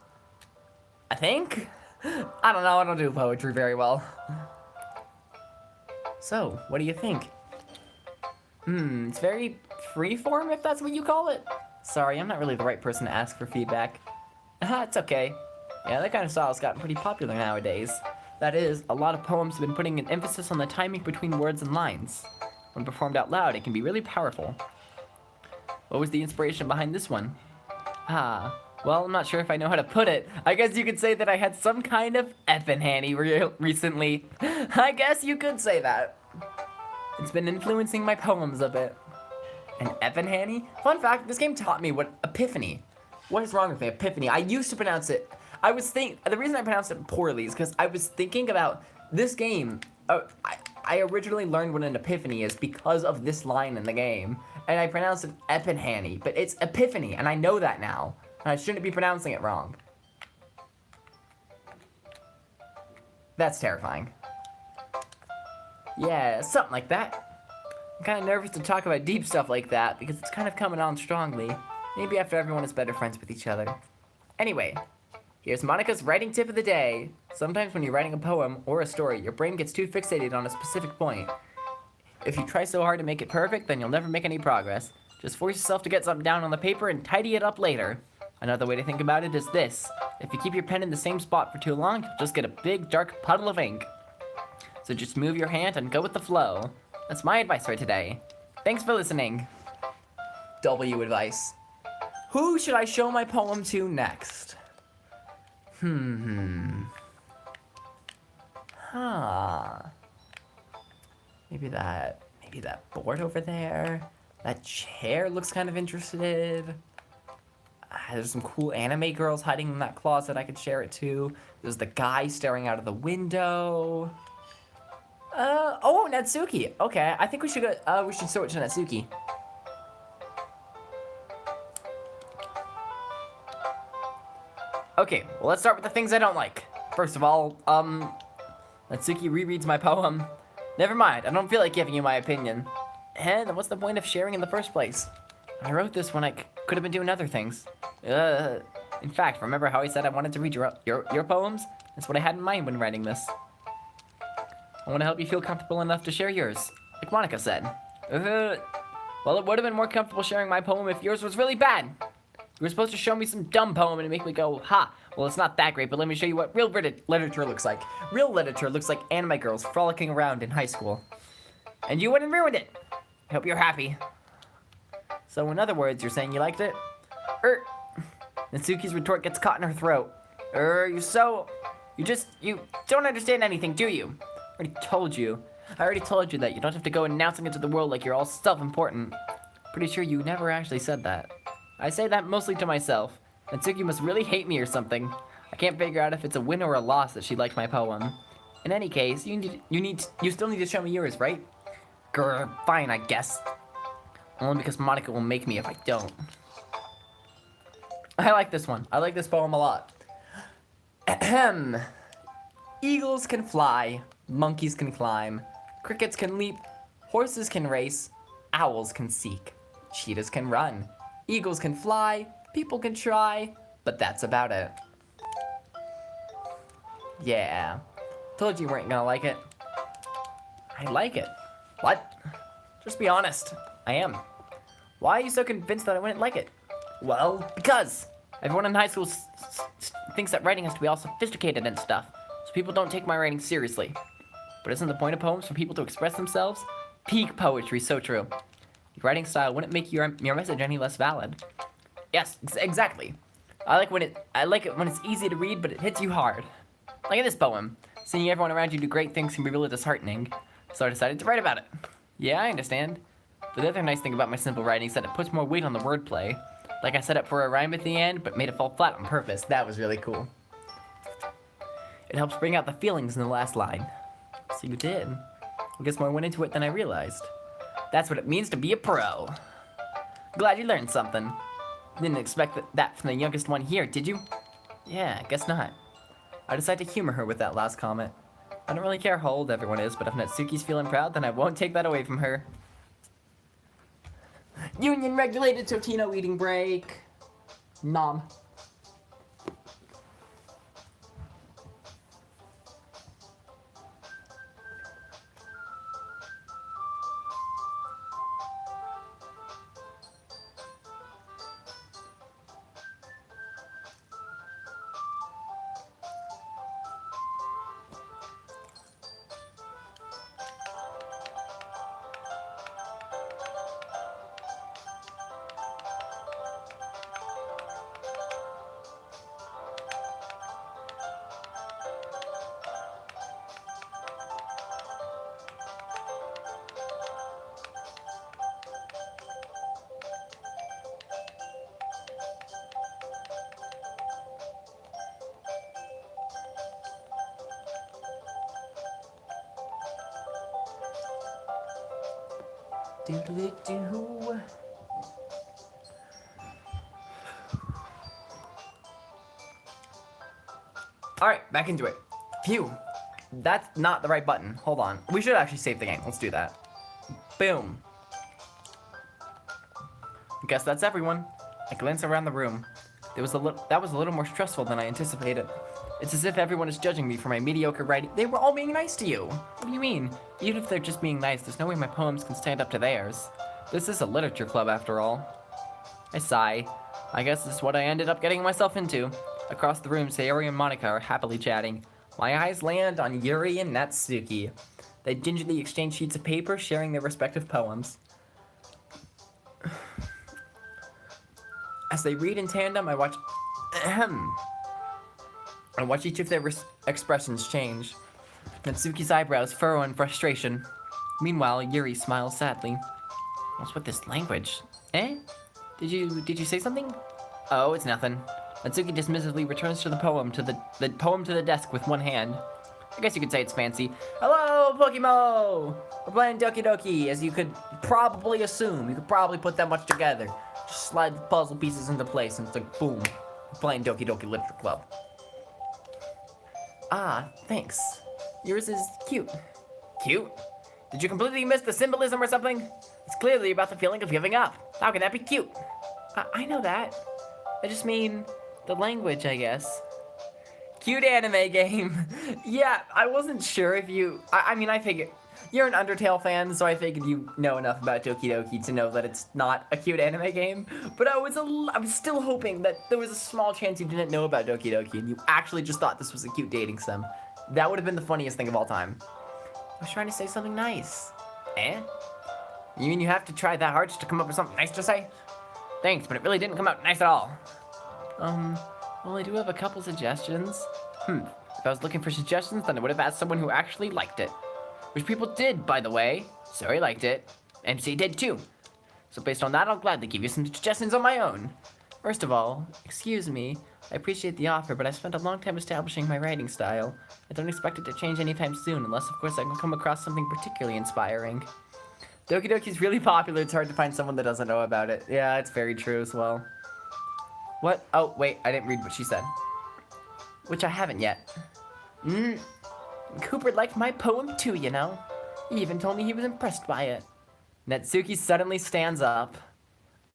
I don't know. I don't do poetry very well. So, what do you think? It's very freeform, if that's what you call it. Sorry, I'm not really the right person to ask for feedback. It's okay. Yeah, that kind of style's gotten pretty popular nowadays. That is, a lot of poems have been putting an emphasis on the timing between words and lines. When performed out loud, it can be really powerful. What was the inspiration behind this one? Well, I'm not sure if I know how to put it. I guess you could say that I had some kind of epiphany recently. I guess you could say that. It's been influencing my poems a bit. An epiphany? Fun fact, this game taught me what epiphany. What is wrong with me? Epiphany. I used to pronounce it. The reason I pronounced it poorly is because I was thinking about this game. I originally learned what an epiphany is because of this line in the game. And I pronounced it epiphany, but it's epiphany, and I know that now. And I shouldn't be pronouncing it wrong. That's terrifying. Yeah, something like that. I'm kind of nervous to talk about deep stuff like that because it's kind of coming on strongly. Maybe after everyone is better friends with each other. Anyway, here's Monika's writing tip of the day. Sometimes when you're writing a poem or a story, your brain gets too fixated on a specific point. If you try so hard to make it perfect, then you'll never make any progress. Just force yourself to get something down on the paper and tidy it up later. Another way to think about it is this. If you keep your pen in the same spot for too long, you'll just get a big, dark puddle of ink. So just move your hand and go with the flow. That's my advice for today. Thanks for listening. W advice. Who should I show my poem to next? Maybe that board over there. That chair looks kind of interested. There's some cool anime girls hiding in that closet I could share it to. There's the guy staring out of the window. Oh, Natsuki. Okay, I think we should go, we should show it to Natsuki. Okay, well, let's start with the things I don't like. First of all, Natsuki rereads my poem. Never mind, I don't feel like giving you my opinion. And what's the point of sharing in the first place? I wrote this when I could have been doing other things. In fact, remember how I said I wanted to read your poems? That's what I had in mind when writing this. I want to help you feel comfortable enough to share yours, like Monika said. Well, it would have been more comfortable sharing my poem if yours was really bad. You were supposed to show me some dumb poem and make me go, ha, well, it's not that great, but let me show you what real literature looks like. Real literature looks like anime girls frolicking around in high school. And you wouldn't ruin it. I hope you're happy. So in other words, you're saying you liked it? Natsuki's retort gets caught in her throat. You don't understand anything, do you? I already told you that you don't have to go announcing it to the world like you're all self-important. Pretty sure you never actually said that. I say that mostly to myself. Natsuki must really hate me or something. I can't figure out if it's a win or a loss that she liked my poem. In any case, you still need to show me yours, right? Grr, fine, I guess. Only because Monika will make me if I don't. I like this one. I like this poem a lot. Ahem. Eagles can fly, Monkeys can climb. Crickets can leap. Horses can race. Owls can seek. Cheetahs can run. Eagles can fly. People can try. But that's about it. Yeah. Told you weren't gonna like it. I like it. What? Just be honest. I am. Why are you so convinced that I wouldn't like it? Well, because everyone in high school thinks that writing has to be all sophisticated and stuff, so people don't take my writing seriously. But isn't the point of poems for people to express themselves? Peak poetry, so true. Your writing style wouldn't make your message any less valid. Yes, exactly. I like it when it's easy to read, but it hits you hard. Like in this poem, seeing everyone around you do great things can be really disheartening, so I decided to write about it. Yeah, I understand. But the other nice thing about my simple writing is that it puts more weight on the wordplay. Like I set up for a rhyme at the end, but made it fall flat on purpose. That was really cool. It helps bring out the feelings in the last line. So you did. I guess more went into it than I realized. That's what it means to be a pro. Glad you learned something. Didn't expect that from the youngest one here, did you? Yeah, I guess not. I decided to humor her with that last comment. I don't really care how old everyone is, but if Natsuki's feeling proud, then I won't take that away from her. Union regulated Totino eating break. Nom. Doodly-doo. Alright, back into it. Phew. That's not the right button. Hold on. We should actually save the game. Let's do that. Boom. Guess that's everyone. I glance around the room. That was a little more stressful than I anticipated. It's as if everyone is judging me for my mediocre writing. They were all being nice to you. What do you mean? Even if they're just being nice, there's no way my poems can stand up to theirs. This is a literature club after all. I sigh. I guess this is what I ended up getting myself into. Across the room, Sayori and Monika are happily chatting. My eyes land on Yuri and Natsuki. They gingerly exchange sheets of paper, sharing their respective poems. As they read in tandem, I watch each of their expressions change. Natsuki's eyebrows furrow in frustration. Meanwhile, Yuri smiles sadly. What's with this language? Eh? Did you say something? Oh, it's nothing. Natsuki dismissively returns to the poem to the desk with one hand. I guess you could say it's fancy. Hello, Pokemo! We're playing Doki Doki, as you could probably assume. You could probably put that much together. Just slide the puzzle pieces into place and it's like, boom. We're playing Doki Doki Literature Club. Ah, thanks. Yours is cute. Cute? Did you completely miss the symbolism or something? It's clearly about the feeling of giving up. How can that be cute? I know that. I just mean the language, I guess. Cute anime game. Yeah, I wasn't sure if you... I mean, I figured... You're an Undertale fan, so I figured you know enough about Doki Doki to know that it's not a cute anime game. But I was still hoping that there was a small chance you didn't know about Doki Doki and you actually just thought this was a cute dating sim. That would have been the funniest thing of all time. I was trying to say something nice. Eh? You mean you have to try that hard just to come up with something nice to say? Thanks, but it really didn't come out nice at all. Well, I do have a couple suggestions. If I was looking for suggestions, then I would have asked someone who actually liked it. Which people did, by the way. Sayori liked it. MC did too. So based on that, I'll gladly give you some suggestions on my own. First of all, excuse me. I appreciate the offer, but I've spent a long time establishing my writing style. I don't expect it to change anytime soon, unless of course I can come across something particularly inspiring. Doki Doki's really popular. It's hard to find someone that doesn't know about it. Yeah, it's very true as well. What? Oh, wait, I didn't read what she said. Which I haven't yet. Cooper liked my poem too, you know. He even told me he was impressed by it. Natsuki suddenly stands up.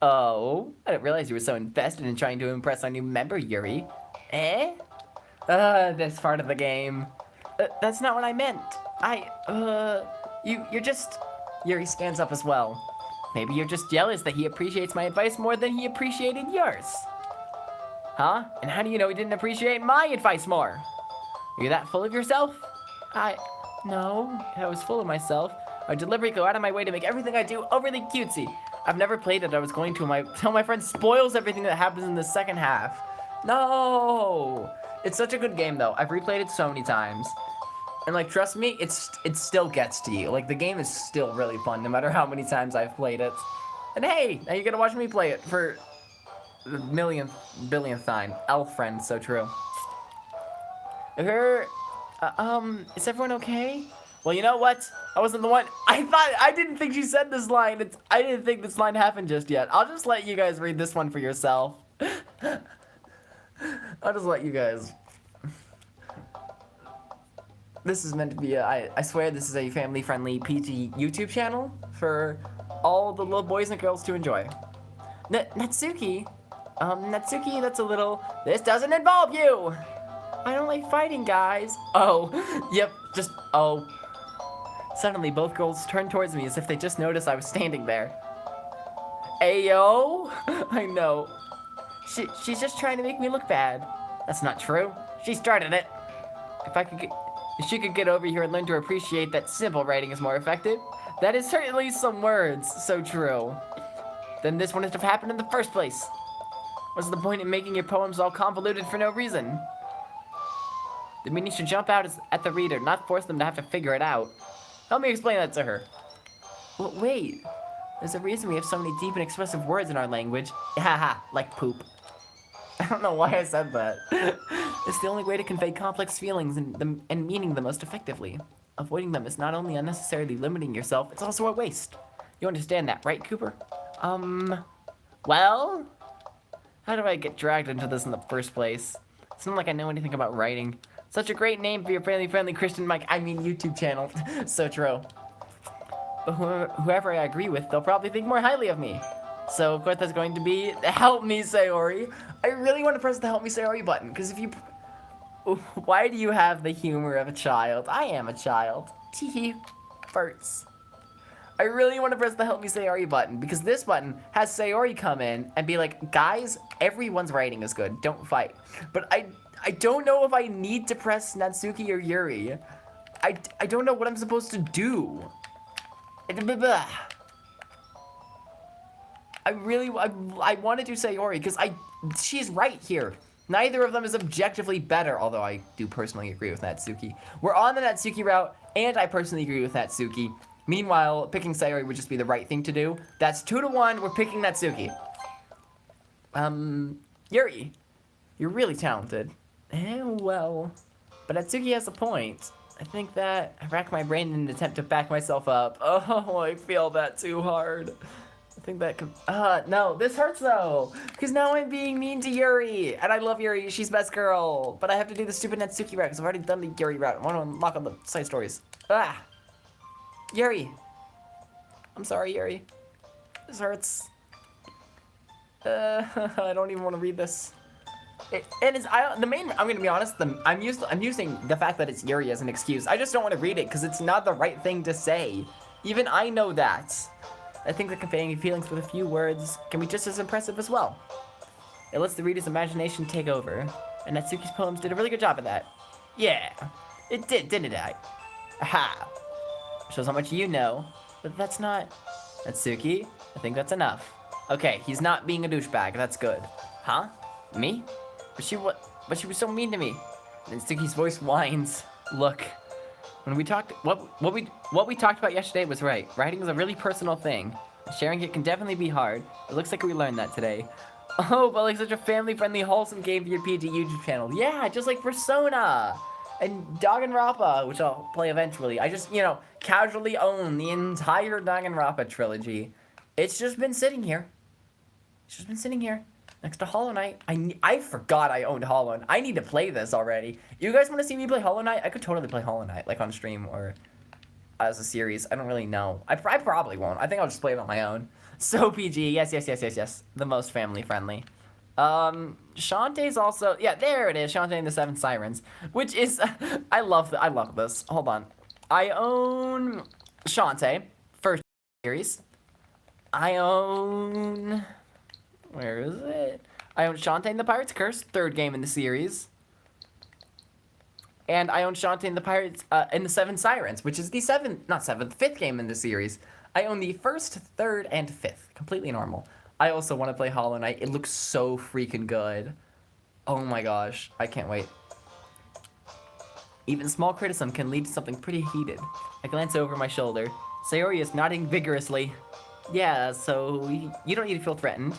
Oh, I didn't realize you were so invested in trying to impress our new member, Yuri. Eh? This part of the game. That's not what I meant. You're just... Yuri stands up as well. Maybe you're just jealous that he appreciates my advice more than he appreciated yours. Huh? And how do you know he didn't appreciate my advice more? You're that full of yourself? No, I was full of myself. I deliberately go out of my way to make everything I do overly cutesy. I've never played it. I was going to tell my friend spoils everything that happens in the second half. No! It's such a good game though. I've replayed it so many times. And like, trust me, it still gets to you. Like, the game is still really fun no matter how many times I've played it. And hey, now you're gonna watch me play it for the billionth time. Elf friend, so true. Is everyone okay? Well, you know what? I wasn't the one. I didn't think she said this line. I didn't think this line happened just yet. I'll just let you guys read this one for yourself. I'll just let you guys. This is meant to be I swear this is a family-friendly PG YouTube channel for all the little boys and girls to enjoy. Natsuki, that's a little... This doesn't involve you! I don't like fighting, guys. Oh, yep, oh. Suddenly, both girls turned towards me as if they just noticed I was standing there. Ayo? I know. She's just trying to make me look bad. That's not true. She started it. If she could get over here and learn to appreciate that simple writing is more effective, that is certainly some words. So true. Then this wouldn't have happened in the first place. What's the point in making your poems all convoluted for no reason? The meaning should jump out at the reader, not force them to have to figure it out. Help me explain that to her. Well, wait. There's a reason we have so many deep and expressive words in our language. Haha, like poop. I don't know why I said that. It's the only way to convey complex feelings and meaning the most effectively. Avoiding them is not only unnecessarily limiting yourself, it's also a waste. You understand that, right, Cooper? Well? How do I get dragged into this in the first place? It's not like I know anything about writing. Such a great name for your family-friendly Christian YouTube channel. So true. But whoever I agree with, they'll probably think more highly of me. So, of course, that's going to be Help Me, Sayori. I really want to press the Help Me, Sayori button, because if you... Why do you have the humor of a child? I am a child. Teehee. Farts. I really want to press the Help Me, Sayori button, because this button has Sayori come in and be like, guys, everyone's writing is good. Don't fight. But I don't know if I need to press Natsuki or Yuri. I don't know what I'm supposed to do. I want to do Sayori because she's right here. Neither of them is objectively better, although I do personally agree with Natsuki. We're on the Natsuki route, and I personally agree with Natsuki. Meanwhile, picking Sayori would just be the right thing to do. That's 2-1, we're picking Natsuki. Yuri, you're really talented. Well, but Natsuki has a point. I think that I racked my brain in an attempt to back myself up. Oh, I feel that too hard. I think that could, no, this hurts though. Because now I'm being mean to Yuri. And I love Yuri, she's best girl. But I have to do the stupid Natsuki route because I've already done the Yuri route. I want to unlock on the side stories. Yuri. I'm sorry, Yuri. This hurts. I don't even want to read this. I'm gonna be honest, I'm using the fact that it's Yuri as an excuse. I just don't want to read it because it's not the right thing to say. Even I know that. I think that conveying feelings with a few words can be just as impressive as well. It lets the reader's imagination take over, and Natsuki's poems did a really good job of that. Yeah, it did, didn't it? Aha! Shows how much you know, but that's not... Natsuki, I think that's enough. Okay, he's not being a douchebag, that's good. Huh? Me? But she was so mean to me. Natsuki's voice whines. Look. When we talked, what we talked about yesterday was right. Writing is a really personal thing. Sharing it can definitely be hard. It looks like we learned that today. Oh, but like such a family-friendly, wholesome game for your PG YouTube channel. Yeah, just like Persona and Danganronpa, which I'll play eventually. I just, casually own the entire Danganronpa trilogy. It's just been sitting here. It's just been sitting here. Next to Hollow Knight. I forgot I owned Hollow Knight. I need to play this already. You guys want to see me play Hollow Knight? I could totally play Hollow Knight, like on stream or as a series. I don't really know. I probably won't. I think I'll just play it on my own. So PG. Yes. The most family friendly. Shantae's also, yeah, there it is. Shantae and the Seven Sirens, which is, I love this. Hold on. I own Shantae, first series. I own, where is it? I own Shantae and the Pirate's Curse, third game in the series. And I own Shantae and the Pirates, and the Seven Sirens, which is the fifth game in the series. I own the first, third, and fifth. Completely normal. I also want to play Hollow Knight. It looks so freaking good. Oh my gosh. I can't wait. Even small criticism can lead to something pretty heated. I glance over my shoulder. Sayori is nodding vigorously. Yeah, so you don't need to feel threatened.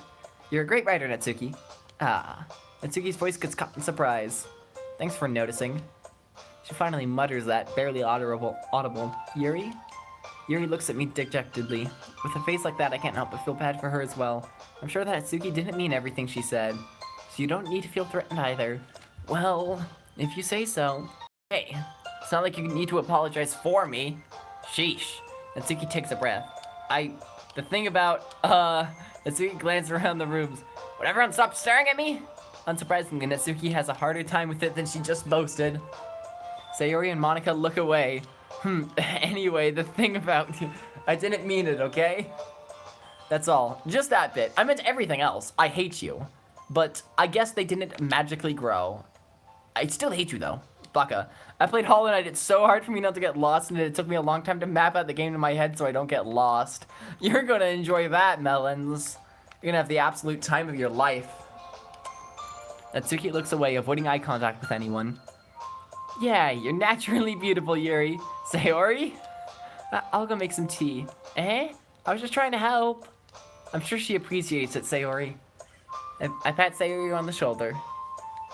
You're a great writer, Natsuki. Ah. Natsuki's voice gets caught in surprise. Thanks for noticing. She finally mutters that, barely audible. Yuri? Yuri looks at me dejectedly. With a face like that, I can't help but feel bad for her as well. I'm sure that Natsuki didn't mean everything she said. So you don't need to feel threatened either. Well, if you say so. Hey, it's not like you need to apologize for me. Sheesh. Natsuki takes a breath. The thing about, Natsuki glances around the rooms. Would everyone stop staring at me? Unsurprisingly, Natsuki has a harder time with it than she just boasted. Sayori and Monika look away. Anyway, the thing about... I didn't mean it, okay? That's all. Just that bit. I meant everything else. I hate you. But I guess they didn't magically grow. I still hate you, though. Baka. I played Hollow Knight. It's so hard for me not to get lost, and it took me a long time to map out the game in my head so I don't get lost. You're gonna enjoy that, Melons. You're gonna have the absolute time of your life. Natsuki looks away, avoiding eye contact with anyone. Yeah, you're naturally beautiful, Yuri. Sayori? I'll go make some tea. Eh? I was just trying to help. I'm sure she appreciates it, Sayori. I pat Sayori on the shoulder.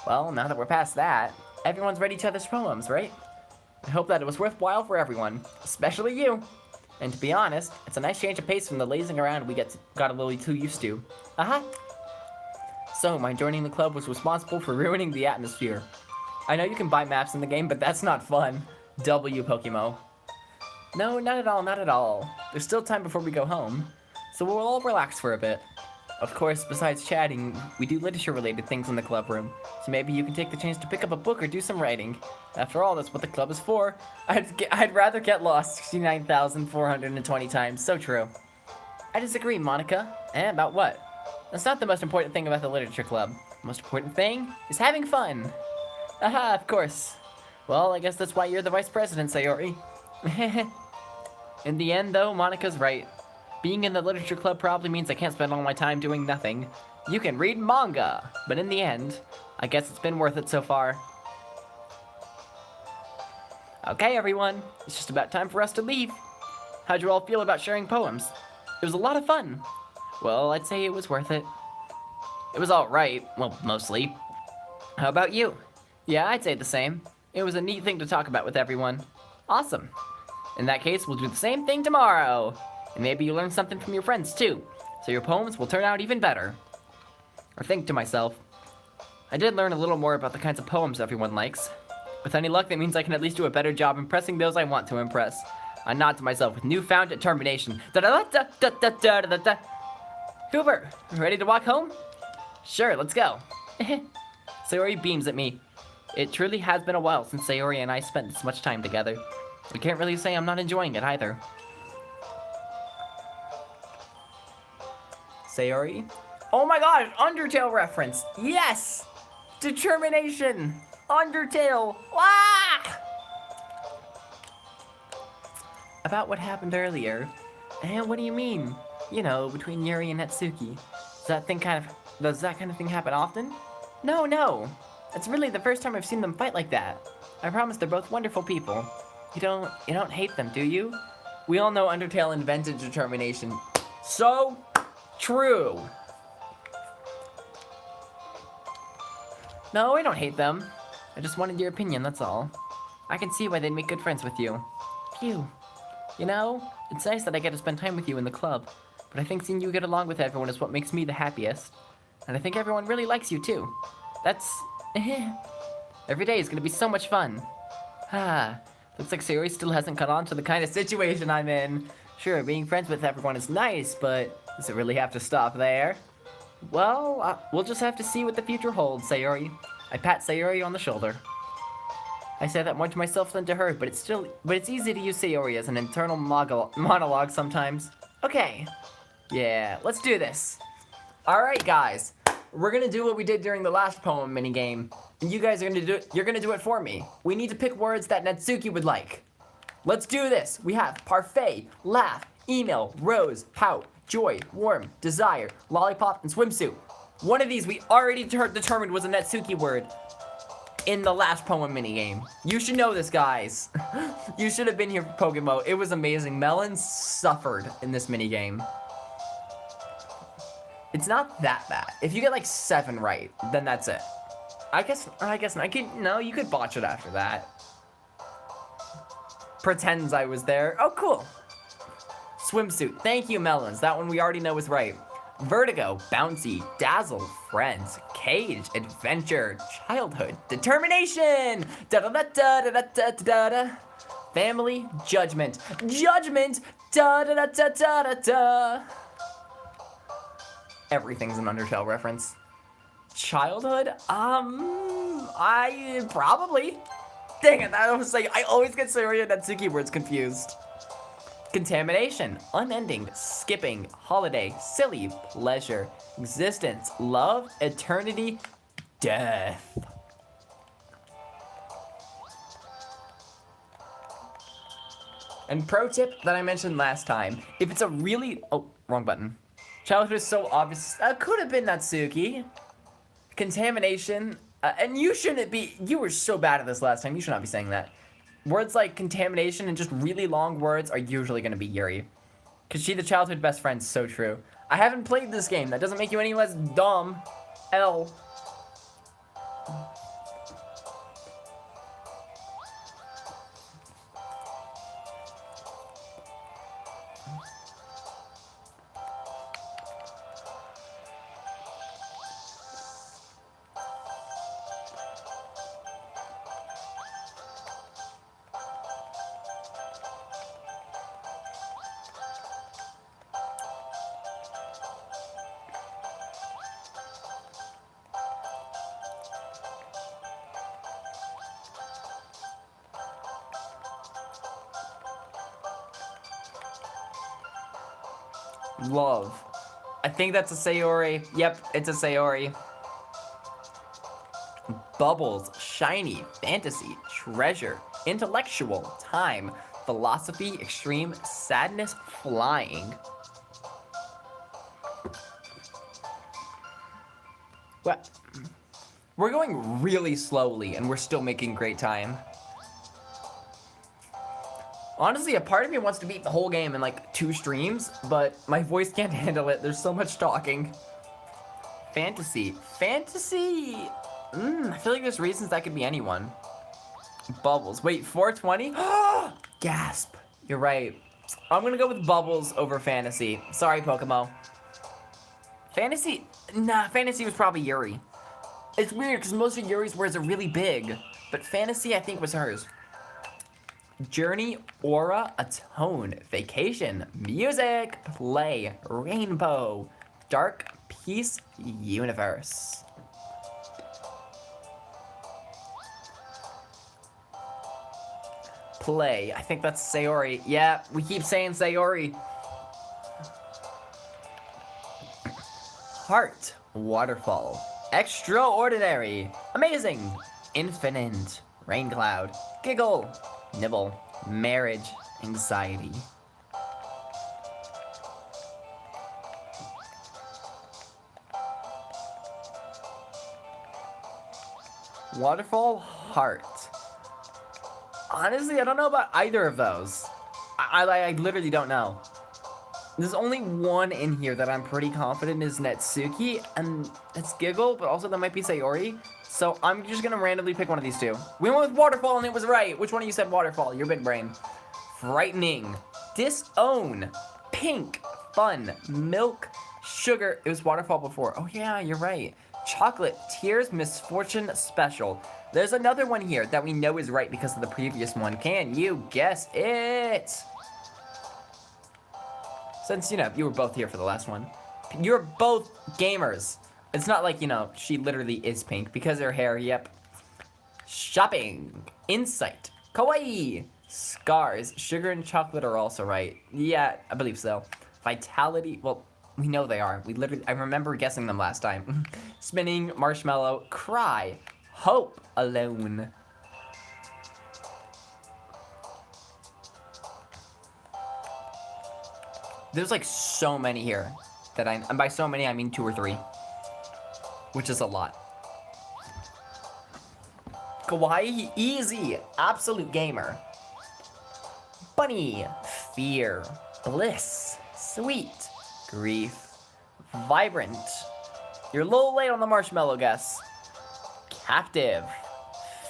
Well, now that we're past that, everyone's read each other's poems, right? I hope that it was worthwhile for everyone, especially you. And to be honest, it's a nice change of pace from the lazing around we got a little too used to. So, my joining the club was responsible for ruining the atmosphere. I know you can buy maps in the game, but that's not fun. W Pokemo. No, not at all, not at all. There's still time before we go home, so we'll all relax for a bit. Of course, besides chatting, we do literature-related things in the club room, so maybe you can take the chance to pick up a book or do some writing. After all, that's what the club is for. I'd rather get lost 69,420 times, so true. I disagree, Monika. About what? That's not the most important thing about the literature club. The most important thing is having fun. Aha, of course. Well, I guess that's why you're the vice president, Sayori. In the end, though, Monika's right. Being in the literature club probably means I can't spend all my time doing nothing. You can read manga, but in the end, I guess it's been worth it so far. Okay, everyone, it's just about time for us to leave. How'd you all feel about sharing poems? It was a lot of fun. Well, I'd say it was worth it. It was alright, well, mostly. How about you? Yeah, I'd say the same. It was a neat thing to talk about with everyone. Awesome. In that case, we'll do the same thing tomorrow. And maybe you learn something from your friends too, so your poems will turn out even better. I think to myself, I did learn a little more about the kinds of poems everyone likes. With any luck, that means I can at least do a better job impressing those I want to impress. I nod to myself with newfound determination. Da-da-da-da-da-da-da-da-da. Hooper, ready to walk home? Sure, let's go. Sayori beams at me. It truly has been a while since Sayori and I spent this much time together. I can't really say I'm not enjoying it either. Sayori? Oh my gosh, Undertale reference! Yes! Determination! Undertale! Ah! About what happened earlier. And what do you mean? You know, between Yuri and Natsuki. Does that kind of thing happen often? No. It's really the first time I've seen them fight like that. I promise they're both wonderful people. You don't hate them, do you? We all know Undertale invented determination. So true. No, I don't hate them. I just wanted your opinion, that's all. I can see why they'd make good friends with you. Phew. You know, it's nice that I get to spend time with you in the club, but I think seeing you get along with everyone is what makes me the happiest. And I think everyone really likes you too. That's... Every day is gonna be so much fun. Looks like Sayori still hasn't caught on to the kind of situation I'm in. Sure, being friends with everyone is nice, but does it really have to stop there? Well, we'll just have to see what the future holds, Sayori. I pat Sayori on the shoulder. I say that more to myself than to her, but it's easy to use Sayori as an internal monologue sometimes. Okay. Yeah, let's do this. Alright, guys. We're gonna do what we did during the last poem minigame. And you guys are gonna do it, you're gonna do it for me. We need to pick words that Natsuki would like. Let's do this. We have parfait, laugh, email, rose, pout, joy, warm, desire, lollipop, and swimsuit. One of these we already determined was a Natsuki word in the last poem minigame. You should know this, guys. You should have been here for Pokemon. It was amazing. Melon suffered in this minigame. It's not that bad. If you get like 7 right, then that's it. I guess no, you could botch it after that. Pretends I was there. Oh, cool. Swimsuit. Thank you, Melons. That one we already know is right. Vertigo, bouncy, dazzle, friends, cage, adventure, childhood, determination, da da da da da da da da, family, judgment, judgment, da da da da da da da. Everything's an Undertale reference. Childhood, I probably. Dang it, I was like, I always get Sayori and Natsuki words confused. Contamination, unending, skipping, holiday, silly, pleasure, existence, love, eternity, death. And pro tip that I mentioned last time, if it's a really, oh, wrong button. Childhood is so obvious, could have been Natsuki. Contamination, and you shouldn't be, you were so bad at this last time, you should not be saying that. Words like contamination and just really long words are usually going to be Yuri. Because she's the childhood best friend, so true. I haven't played this game, that doesn't make you any less dumb. L. Love. I think that's a Sayori. Yep, it's a Sayori. Bubbles, shiny, fantasy, treasure, intellectual, time, philosophy, extreme, sadness, flying. What? We're going really slowly and we're still making great time. Honestly, a part of me wants to beat the whole game in like 2 streams, but my voice can't handle it. There's so much talking. Fantasy. Fantasy. I feel like there's reasons that could be anyone. Bubbles. Wait, 420? Gasp. You're right. I'm gonna go with Bubbles over Fantasy. Sorry, Pokemon. Fantasy? Nah, Fantasy was probably Yuri. It's weird because most of Yuri's words are really big, but Fantasy I think was hers. Journey, aura, atone, vacation, music, play, rainbow, dark, peace, universe. Play, I think that's Sayori. Yeah, we keep saying Sayori. Heart, waterfall, extraordinary, amazing, infinite, rain cloud, giggle, nibble, marriage, anxiety. Waterfall, heart. Honestly, I don't know about either of those. I literally don't know. There's only one in here that I'm pretty confident is Natsuki, and it's Giggle, but also that might be Sayori. So I'm just gonna randomly pick one of these 2. We went with Waterfall and it was right. Which one of you said Waterfall? Your big brain. Frightening. Disown. Pink. Fun. Milk. Sugar, it was waterfall before. Oh yeah, you're right. Chocolate, tears, misfortune, special. There's another one here that we know is right because of the previous one. Can you guess it? Since, you know, you were both here for the last one. You're both gamers. It's not like, you know, she literally is pink because her hair, yep. Shopping, insight, kawaii, scars, sugar and chocolate are also right. Yeah, I believe so. Vitality, well, we know they are. I remember guessing them last time. Spinning, marshmallow, cry, hope, alone. There's like so many here that and by so many I mean 2 or 3, which is a lot. Kawaii, easy, absolute gamer. Bunny, fear, bliss, sweet, grief, vibrant. You're a little late on the marshmallow guess. Captive,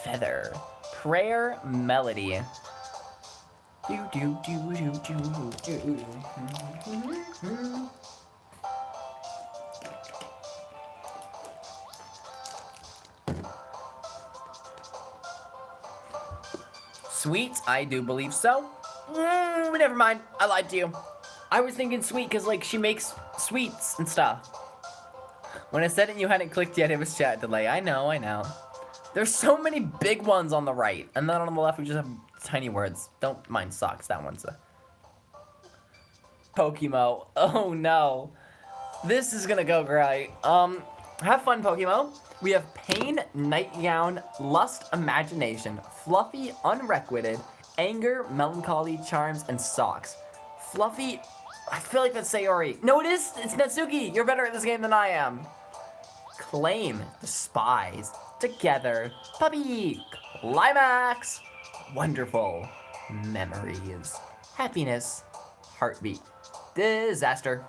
feather, prayer, melody. Do do do do do do. Sweet, I do believe so. Never mind, I lied to you. I was thinking sweet because, like, she makes sweets and stuff. When I said it and you hadn't clicked yet, it was chat delay. I know. There's so many big ones on the right, and then on the left we just have tiny words. Don't mind socks, that one's a... Pokemo. Oh no. This is gonna go great. Have fun, Pokemo. We have pain, nightgown, lust, imagination, fluffy, unrequited, anger, melancholy, charms, and socks. Fluffy, I feel like that's Sayori. No, it is. It's Natsuki. You're better at this game than I am. Claim, despise, together, puppy, climax, wonderful, memories, happiness, heartbeat, disaster.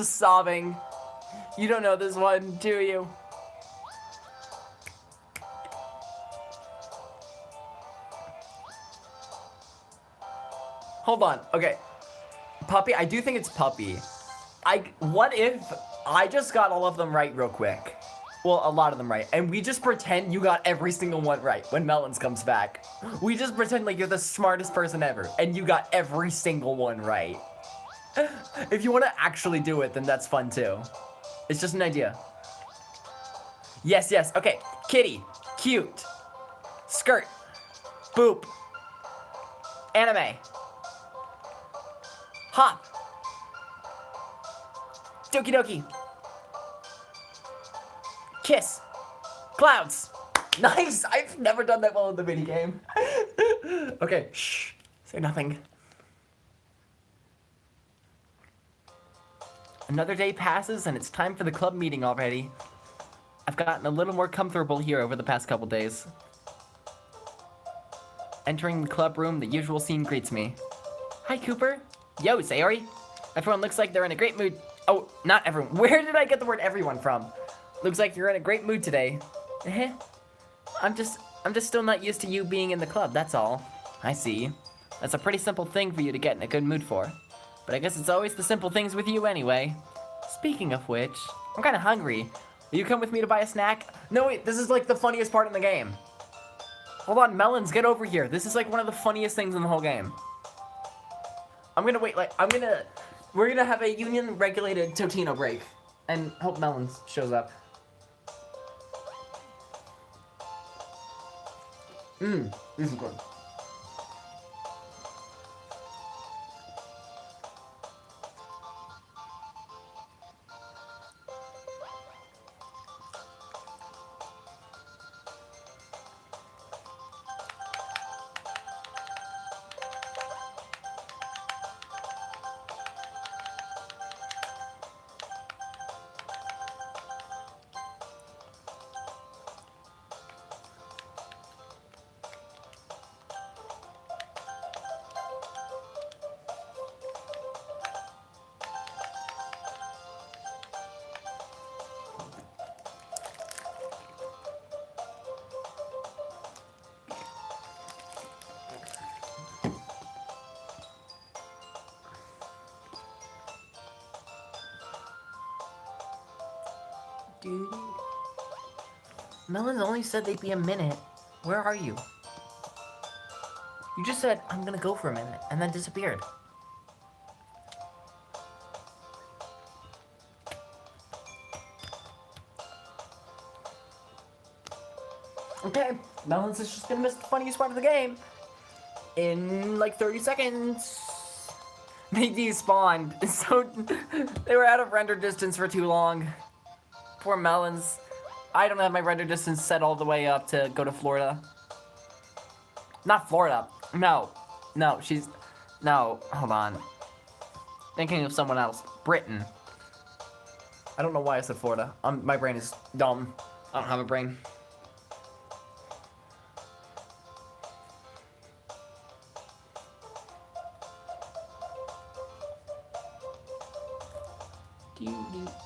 Sobbing. You don't know this one, do you? Hold on. Okay. Puppy, I do think it's puppy. What if I just got all of them right real quick? Well, a lot of them right. And we just pretend you got every single one right when Melons comes back. We just pretend like you're the smartest person ever and you got every single one right. If you want to actually do it, then that's fun too. It's just an idea. Yes, yes. Okay. Kitty. Cute. Skirt. Boop. Anime. Hop. Doki Doki. Kiss. Clouds. Nice. I've never done that well in the minigame. Okay. Shh. Say nothing. Another day passes and it's time for the club meeting already. I've gotten a little more comfortable here over the past couple days. Entering the club room, the usual scene greets me. Hi, Cooper. Yo, Sayori. Everyone looks like they're in a great mood. Oh, not everyone. Where did I get the word everyone from? Looks like you're in a great mood today. I'm just still not used to you being in the club, that's all. I see. That's a pretty simple thing for you to get in a good mood for. But I guess it's always the simple things with you anyway. Speaking of which, I'm kind of hungry. Will you come with me to buy a snack? No, wait, this is like the funniest part in the game. Hold on, Melons, get over here. This is like one of the funniest things in the whole game. We're gonna have a union-regulated Totino break. And hope Melons shows up. This is good. Dude. Melons only said they'd be a minute. Where are you? You just said, I'm gonna go for a minute, and then disappeared. Okay, Melons is just gonna miss the funniest part of the game. In like 30 seconds. They despawned. So they were out of render distance for too long. Poor Melons. I don't have my render distance set all the way up to go to Florida. Not Florida. No. No, hold on. Thinking of someone else. Britain. I don't know why I said Florida. My brain is dumb. I don't have a brain.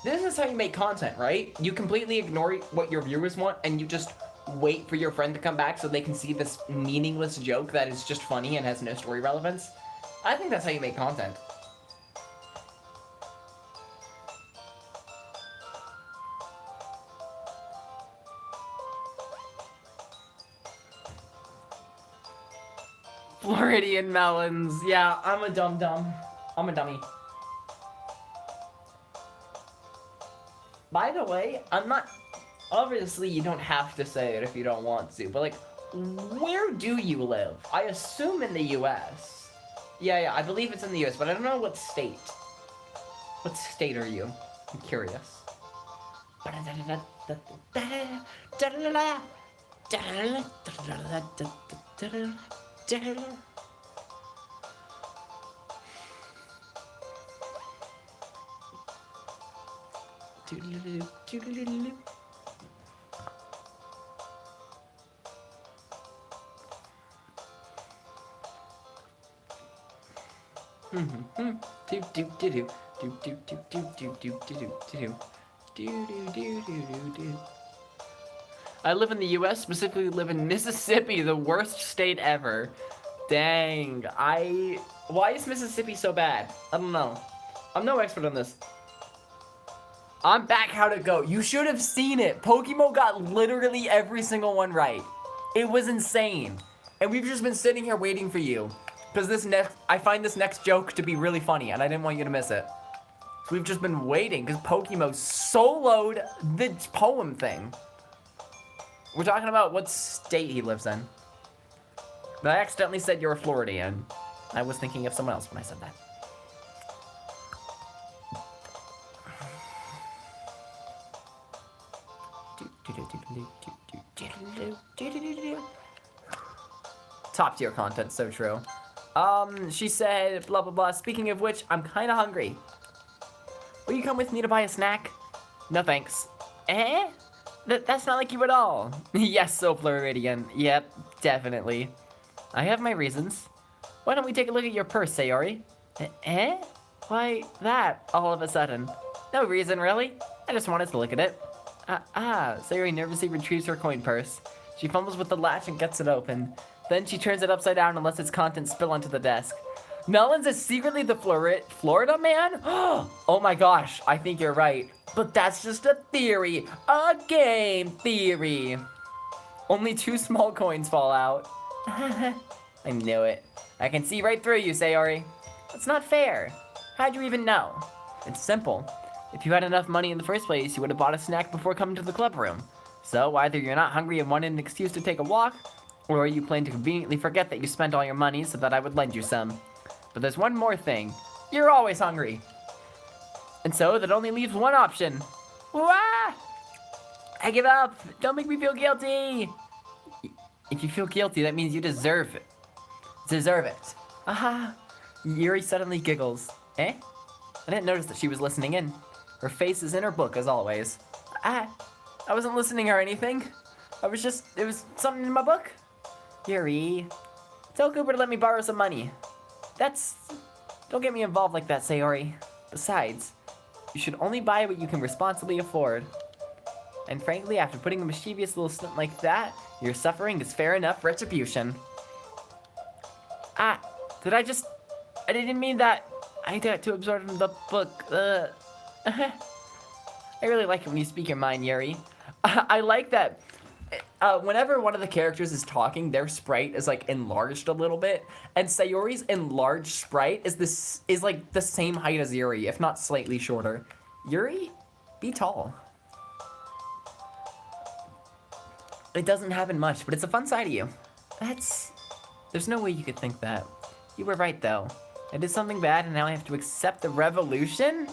This is how you make content, right? You completely ignore what your viewers want and you just wait for your friend to come back so they can see this meaningless joke that is just funny and has no story relevance. I think that's how you make content. Floridian melons. Yeah, I'm a dum-dum. I'm a dummy. By the way, I'm not... Obviously, you don't have to say it if you don't want to, but, like, where do you live? I assume in the U.S. Yeah, I believe it's in the U.S., but I don't know what state. What state are you? I'm curious. I live in the US, specifically live in Mississippi, the worst state ever. Dang, why is Mississippi so bad? I don't know. I'm no expert on this. I'm back. How'd it go? You should have seen it. Pokemon got literally every single one right. It was insane. And we've just been sitting here waiting for you. Because I find this next joke to be really funny, and I didn't want you to miss it. So we've just been waiting, because Pokemon soloed the poem thing. We're talking about what state he lives in. But I accidentally said you're a Floridian. I was thinking of someone else when I said that. Top tier content, so true. She said, blah, blah, blah. Speaking of which, I'm kind of hungry. Will you come with me to buy a snack? No, thanks. Eh? That's not like you at all. Yes, so Floridian. Yep, definitely. I have my reasons. Why don't we take a look at your purse, Sayori? Eh? Why that, all of a sudden? No reason, really. I just wanted to look at it. Sayori nervously retrieves her coin purse. She fumbles with the latch and gets it open. Then she turns it upside down and lets its contents spill onto the desk. Melons is secretly the Florida man? Oh my gosh, I think you're right. But that's just a theory. A game theory. Only 2 small coins fall out. I knew it. I can see right through you, Sayori. That's not fair. How'd you even know? It's simple. If you had enough money in the first place, you would have bought a snack before coming to the club room. So either you're not hungry and wanted an excuse to take a walk, or you plan to conveniently forget that you spent all your money so that I would lend you some. But there's one more thing. You're always hungry. And so that only leaves one option. Wah! I give up. Don't make me feel guilty. If you feel guilty, that means you deserve it. Deserve it. Aha. Yuri suddenly giggles. Eh? I didn't notice that she was listening in. Her face is in her book, as always. I wasn't listening or anything. It was something in my book. Yuri, tell Cooper to let me borrow some money. Don't get me involved like that, Sayori. Besides, you should only buy what you can responsibly afford. And frankly, after putting a mischievous little stunt like that, your suffering is fair enough retribution. I didn't mean that. I got too absorbed in the book. I really like it when you speak your mind, Yuri. I like that whenever one of the characters is talking, their sprite is like enlarged a little bit, and Sayori's enlarged sprite is like the same height as Yuri, if not slightly shorter. Yuri, be tall. It doesn't happen much, but it's a fun side of you. There's no way you could think that. You were right though. I did something bad and now I have to accept the revolution?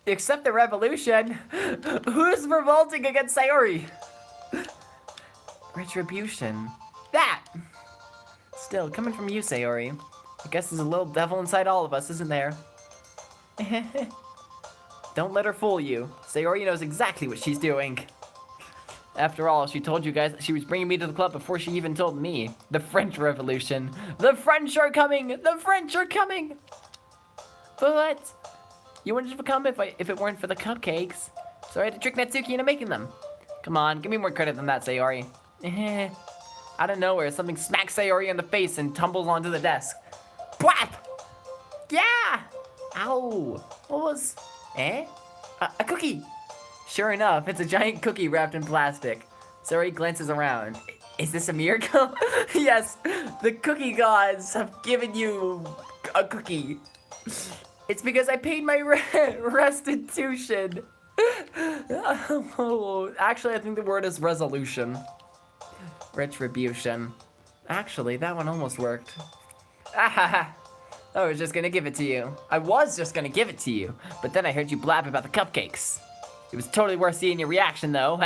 Accept the revolution? Who's revolting against Sayori? Retribution. That! Still, coming from you, Sayori. I guess there's a little devil inside all of us, isn't there? Don't let her fool you. Sayori knows exactly what she's doing. After all, she told you guys that she was bringing me to the club before she even told me. The French Revolution. The French are coming! The French are coming! But you wouldn't have come if it weren't for the cupcakes. So I had to trick Natsuki into making them. Come on, give me more credit than that, Sayori. Out of nowhere, something smacks Sayori in the face and tumbles onto the desk. Bwap! Yeah! Ow! What was... A cookie! Sure enough, it's a giant cookie wrapped in plastic. Sayori glances around. Is this a miracle? Yes, the cookie gods have given you a cookie. It's because I paid my restitution. Oh, actually, I think the word is resolution. Retribution. Actually, that one almost worked. Ah, I was just gonna give it to you. I was just gonna give it to you, but then I heard you blab about the cupcakes. It was totally worth seeing your reaction, though.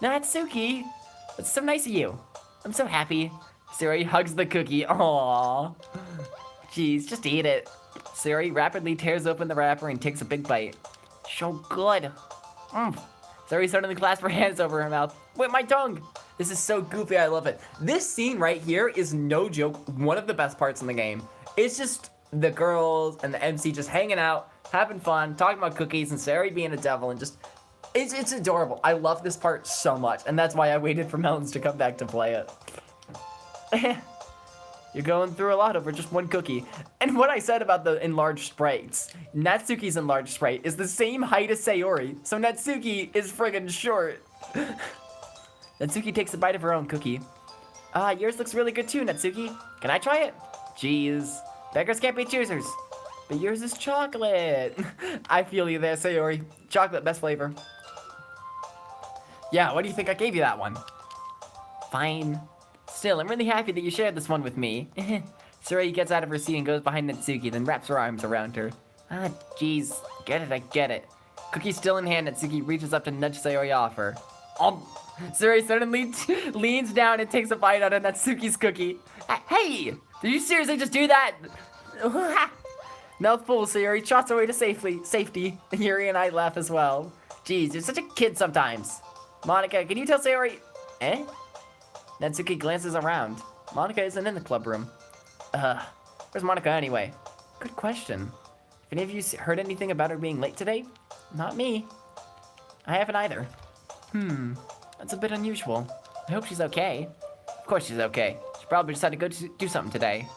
Natsuki, that's so nice of you. I'm so happy. Sayori hugs the cookie. Aww. Jeez, just eat it. Sayori rapidly tears open the wrapper and takes a big bite. So good. Sayori suddenly clasped her hands over her mouth. Wait, my tongue! This is so goofy, I love it. This scene right here is no joke, one of the best parts in the game. It's just the girls and the MC just hanging out, having fun, talking about cookies, and Sayori being a devil, and just... It's adorable. I love this part so much, and that's why I waited for Melons to come back to play it. You're going through a lot over just one cookie. And what I said about the enlarged sprites, Natsuki's enlarged sprite is the same height as Sayori, so Natsuki is friggin' short. Natsuki takes a bite of her own cookie. Yours looks really good too, Natsuki. Can I try it? Jeez, beggars can't be choosers. But yours is chocolate. I feel you there, Sayori. Chocolate, best flavor. Yeah, what do you think I gave you that one? Fine. Still, I'm really happy that you shared this one with me. Sayori gets out of her seat and goes behind Natsuki, then wraps her arms around her. Ah, jeez. Get it, I get it. Cookie still in hand, Natsuki reaches up to nudge Sayori off her. Sayori suddenly leans down and takes a bite out of Natsuki's cookie. Hey! Did you seriously just do that? Mouthful, Sayori trots away to safety. Yuri and I laugh as well. Jeez, you're such a kid sometimes. Monika, can you tell Sayori... Natsuki glances around. Monika isn't in the club room. Where's Monika anyway? Good question. Have any of you heard anything about her being late today? Not me. I haven't either. That's a bit unusual. I hope she's okay. Of course she's okay. She probably decided to go do something today.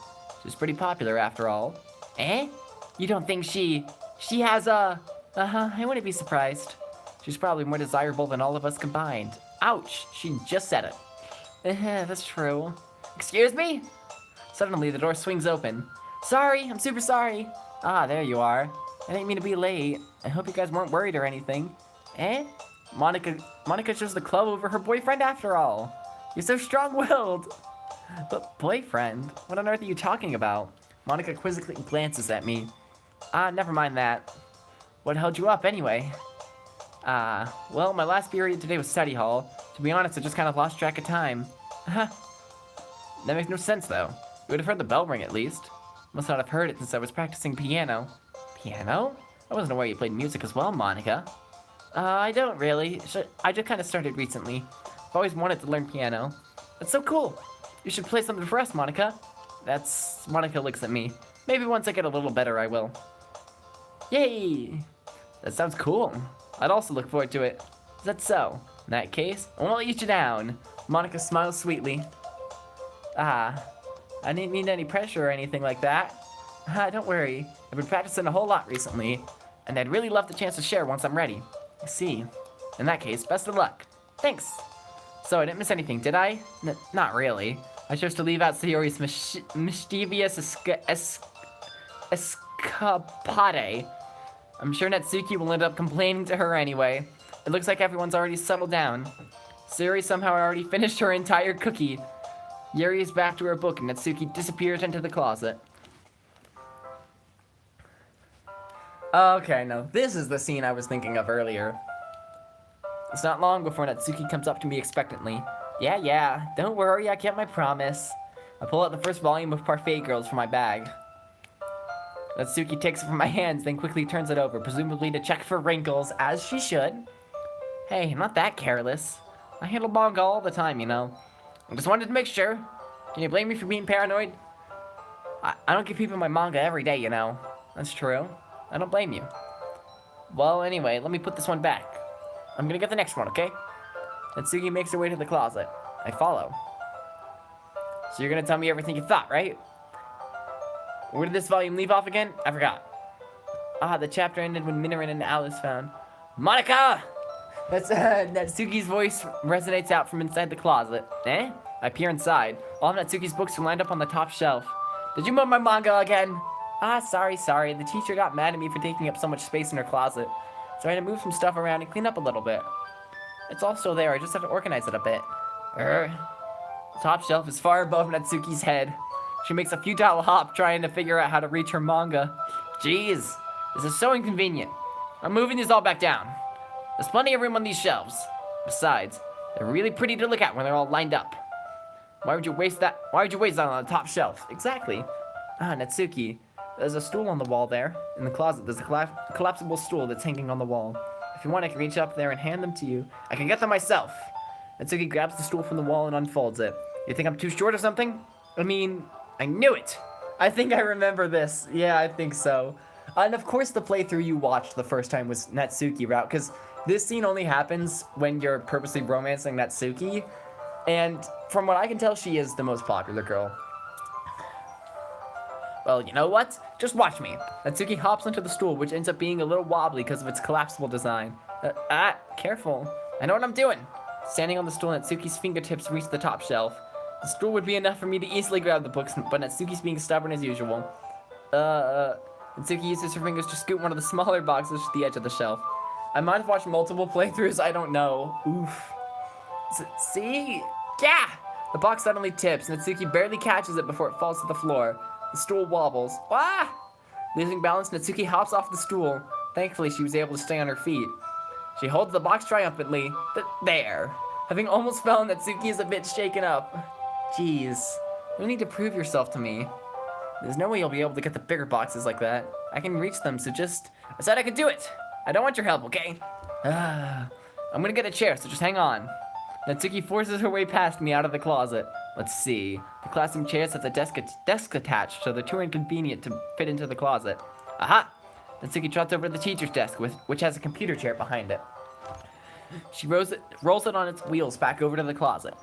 She's pretty popular after all. You don't think she has a... I wouldn't be surprised. She's probably more desirable than all of us combined. Ouch, she just said it. That's true. Excuse me? Suddenly, the door swings open. Sorry, I'm super sorry. Ah, there you are. I didn't mean to be late. I hope you guys weren't worried or anything. Monika chose the club over her boyfriend after all. You're so strong-willed. But boyfriend? What on earth are you talking about? Monika quizzically glances at me. Never mind that. What held you up anyway? Well, my last period today was study hall. To be honest, I just kind of lost track of time. That makes no sense, though. You would have heard the bell ring, at least. Must not have heard it since I was practicing piano. Piano? I wasn't aware you played music as well, Monika. I don't really. I just kind of started recently. I've always wanted to learn piano. That's so cool. You should play something for us, Monika. Monika looks at me. Maybe once I get a little better, I will. Yay! That sounds cool. I'd also look forward to it. Is that so? In that case, I won't let you down. Monika smiles sweetly. I didn't mean any pressure or anything like that. Don't worry. I've been practicing a whole lot recently. and I'd really love the chance to share once I'm ready. I see. In that case, best of luck. Thanks. So, I didn't miss anything, did I? Not really. I chose to leave out Sayori's mischievous escapade. I'm sure Natsuki will end up complaining to her anyway. It looks like everyone's already settled down. Sayori somehow already finished her entire cookie. Yuri is back to her book and Natsuki disappears into the closet. Okay, no, this is the scene I was thinking of earlier. It's not long before Natsuki comes up to me expectantly. Yeah, don't worry, I kept my promise. I pull out the first volume of Parfait Girls from my bag. Natsuki takes it from my hands, then quickly turns it over, presumably to check for wrinkles, as she should. Hey, I'm not that careless. I handle manga all the time, you know. I just wanted to make sure. Can you blame me for being paranoid? I don't give people my manga every day, you know. That's true. I don't blame you. Well, anyway, let me put this one back. I'm gonna get the next one, okay? Natsuki makes her way to the closet. I follow. So you're gonna tell me everything you thought, right? Where did this volume leave off again? I forgot. The chapter ended when Minoran and Alice found Monika! That's Natsuki's voice resonates out from inside the closet. Eh? I peer inside. All of Natsuki's books are lined up on the top shelf. Did you move my manga again? Sorry. The teacher got mad at me for taking up so much space in her closet. So I had to move some stuff around and clean up a little bit. It's all still there, I just have to organize it a bit. The top shelf is far above Natsuki's head. She makes a futile hop trying to figure out how to reach her manga. Jeez, this is so inconvenient. I'm moving these all back down. There's plenty of room on these shelves. Besides, they're really pretty to look at when they're all lined up. Why would you waste that on the top shelf? Exactly. Natsuki, there's a stool on the wall there. In the closet, there's a collapsible stool that's hanging on the wall. If you want, I can reach up there and hand them to you. I can get them myself. Natsuki grabs the stool from the wall and unfolds it. You think I'm too short or something? I mean, I knew it. I think I remember this. Yeah, I think so. And of course the playthrough you watched the first time was Natsuki route, because this scene only happens when you're purposely romancing Natsuki. And from what I can tell, she is the most popular girl. Well, you know what? Just watch me. Natsuki hops onto the stool, which ends up being a little wobbly because of its collapsible design. Careful. I know what I'm doing. Standing on the stool, Natsuki's fingertips reach the top shelf. The stool would be enough for me to easily grab the books, but Natsuki's being stubborn as usual. Natsuki uses her fingers to scoot one of the smaller boxes to the edge of the shelf. I might have watched multiple playthroughs, I don't know. Oof. See? Yeah! The box suddenly tips. Natsuki barely catches it before it falls to the floor. The stool wobbles. Losing balance, Natsuki hops off the stool. Thankfully, she was able to stay on her feet. She holds the box triumphantly. There. Having almost fell, Natsuki is a bit shaken up. Jeez. You need to prove yourself to me. There's no way you'll be able to get the bigger boxes like that. I can reach them, so I said I could do it. I don't want your help, okay? I'm gonna get a chair, so just hang on. Natsuki forces her way past me out of the closet. Let's see. The classroom chairs has a desk attached, so they're too inconvenient to fit into the closet. Aha! Natsuki trots over to the teacher's desk, which has a computer chair behind it. She rolls it on its wheels back over to the closet.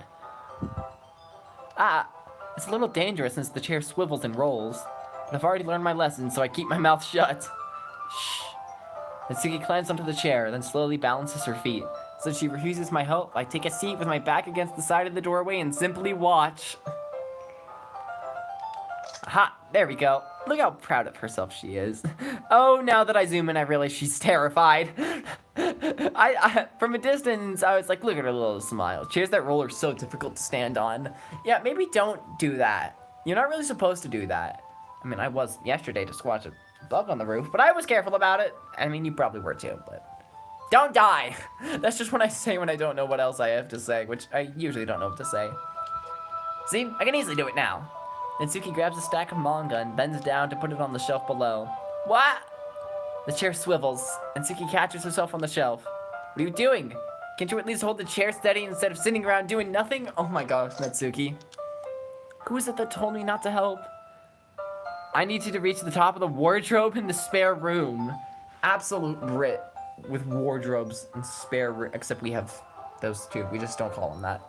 It's a little dangerous since the chair swivels and rolls. But I've already learned my lesson, so I keep my mouth shut. Shh. Natsuki climbs onto the chair, then slowly balances her feet. Since she refuses my help, I take a seat with my back against the side of the doorway and simply watch. Aha, there we go. Look how proud of herself she is. Oh, now that I zoom in, I realize she's terrified. From a distance, I was like, look at her little smile. Chairs that roll are so difficult to stand on. Yeah, maybe don't do that. You're not really supposed to do that. I mean, I was yesterday to squash a bug on the roof, but I was careful about it. I mean, you probably were too, but... Don't die! That's just what I say when I don't know what else I have to say, which I usually don't know what to say. See? I can easily do it now. Natsuki grabs a stack of manga and bends down to put it on the shelf below. What? The chair swivels. Natsuki catches herself on the shelf. What are you doing? Can't you at least hold the chair steady instead of sitting around doing nothing? Oh my gosh, Natsuki. Who is it that told me not to help? I need you to reach the top of the wardrobe in the spare room. Absolute Brit with wardrobes and spare room. Except we have those two. We just don't call them that.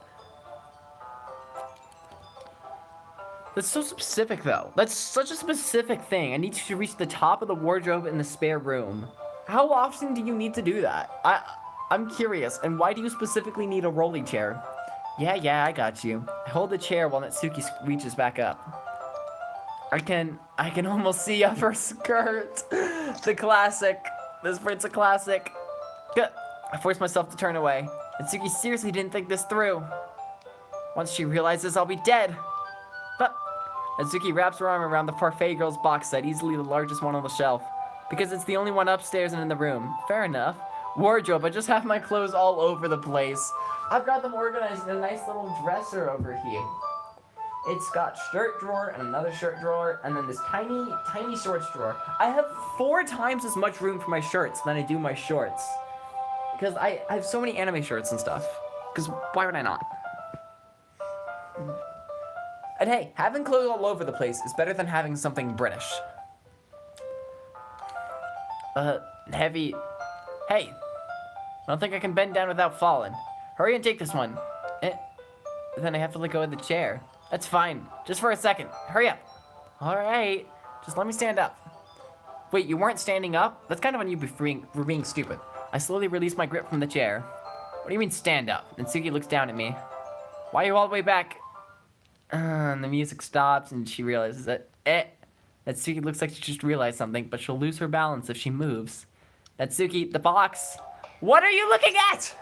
That's so specific, though. That's such a specific thing. I need you to reach the top of the wardrobe in the spare room. How often do you need to do that? I'm curious, and why do you specifically need a rolly chair? Yeah, I got you. I hold the chair while Natsuki reaches back up. I can almost see up her skirt. The classic. This prints a classic. I forced myself to turn away. Natsuki seriously didn't think this through. Once she realizes I'll be dead. But Natsuki wraps her arm around the parfait girl's box set, easily the largest one on the shelf. Because it's the only one upstairs and in the room. Fair enough. Wardrobe, I just have my clothes all over the place. I've got them organized in a nice little dresser over here. It's got shirt drawer and another shirt drawer, and then this tiny shorts drawer. I have 4 times as much room for my shirts than I do my shorts. Because I have so many anime shirts and stuff. Because why would I not? And hey, having clothes all over the place is better than having something British. Heavy. Hey, I don't think I can bend down without falling. Hurry and take this one. Then I have to let go of the chair. That's fine. Just for a second. Hurry up. Alright. Just let me stand up. Wait, you weren't standing up? That's kind of on you for being stupid. I slowly release my grip from the chair. What do you mean stand up? Natsuki looks down at me. Why are you all the way back? And the music stops and she realizes that, Natsuki looks like she just realized something, but she'll lose her balance if she moves. Natsuki, the box. What are you looking at?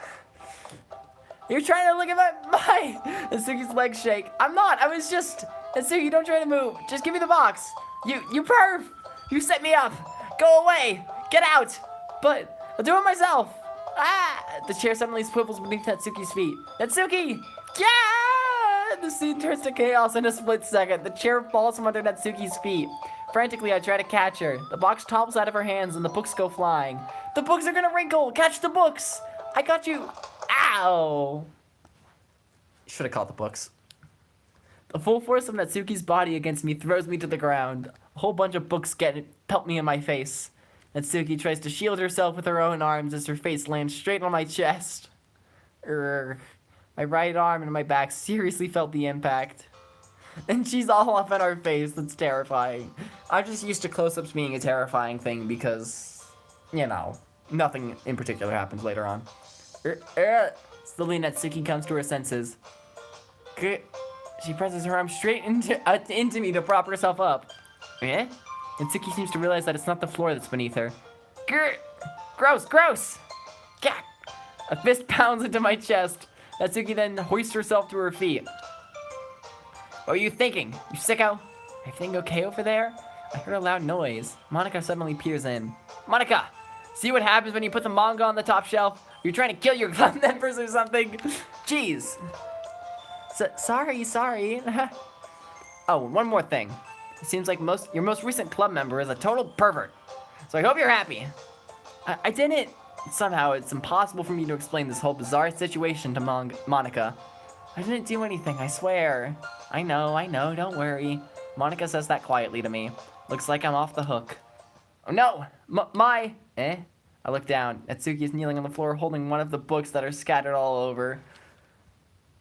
You're trying to look at my Natsuki's legs shake. I'm not. I was just. Natsuki, don't try to move. Just give me the box. You perv. You set me up. Go away. Get out. But I'll do it myself. The chair suddenly swivels beneath Natsuki's feet. Natsuki. Yeah. The scene turns to chaos in a split second. The chair falls from under Natsuki's feet. Frantically, I try to catch her. The box topples out of her hands and the books go flying. The books are gonna wrinkle. Catch the books. I got you. Ow! Should have caught the books. The full force of Natsuki's body against me throws me to the ground. A whole bunch of books pelt me in my face. Natsuki tries to shield herself with her own arms as her face lands straight on my chest. My right arm and my back seriously felt the impact. And she's all up in our face. That's terrifying. I'm just used to close-ups being a terrifying thing because, you know, nothing in particular happens later on. Slowly, Natsuki comes to her senses. She presses her arm straight into me to prop herself up. Natsuki seems to realize that it's not the floor that's beneath her. Gross! A fist pounds into my chest. Natsuki then hoists herself to her feet. What were you thinking, you sicko? Everything okay over there? I heard a loud noise. Monika suddenly peers in. Monika! See what happens when you put the manga on the top shelf? You're trying to kill your club members or something? Jeez. Sorry. Oh, one more thing. It seems like your most recent club member is a total pervert. So I hope you're happy. I didn't. Somehow, it's impossible for me to explain this whole bizarre situation to Monika. I didn't do anything, I swear. I know, don't worry. Monika says that quietly to me. Looks like I'm off the hook. Oh no! I look down. Natsuki is kneeling on the floor holding one of the books that are scattered all over.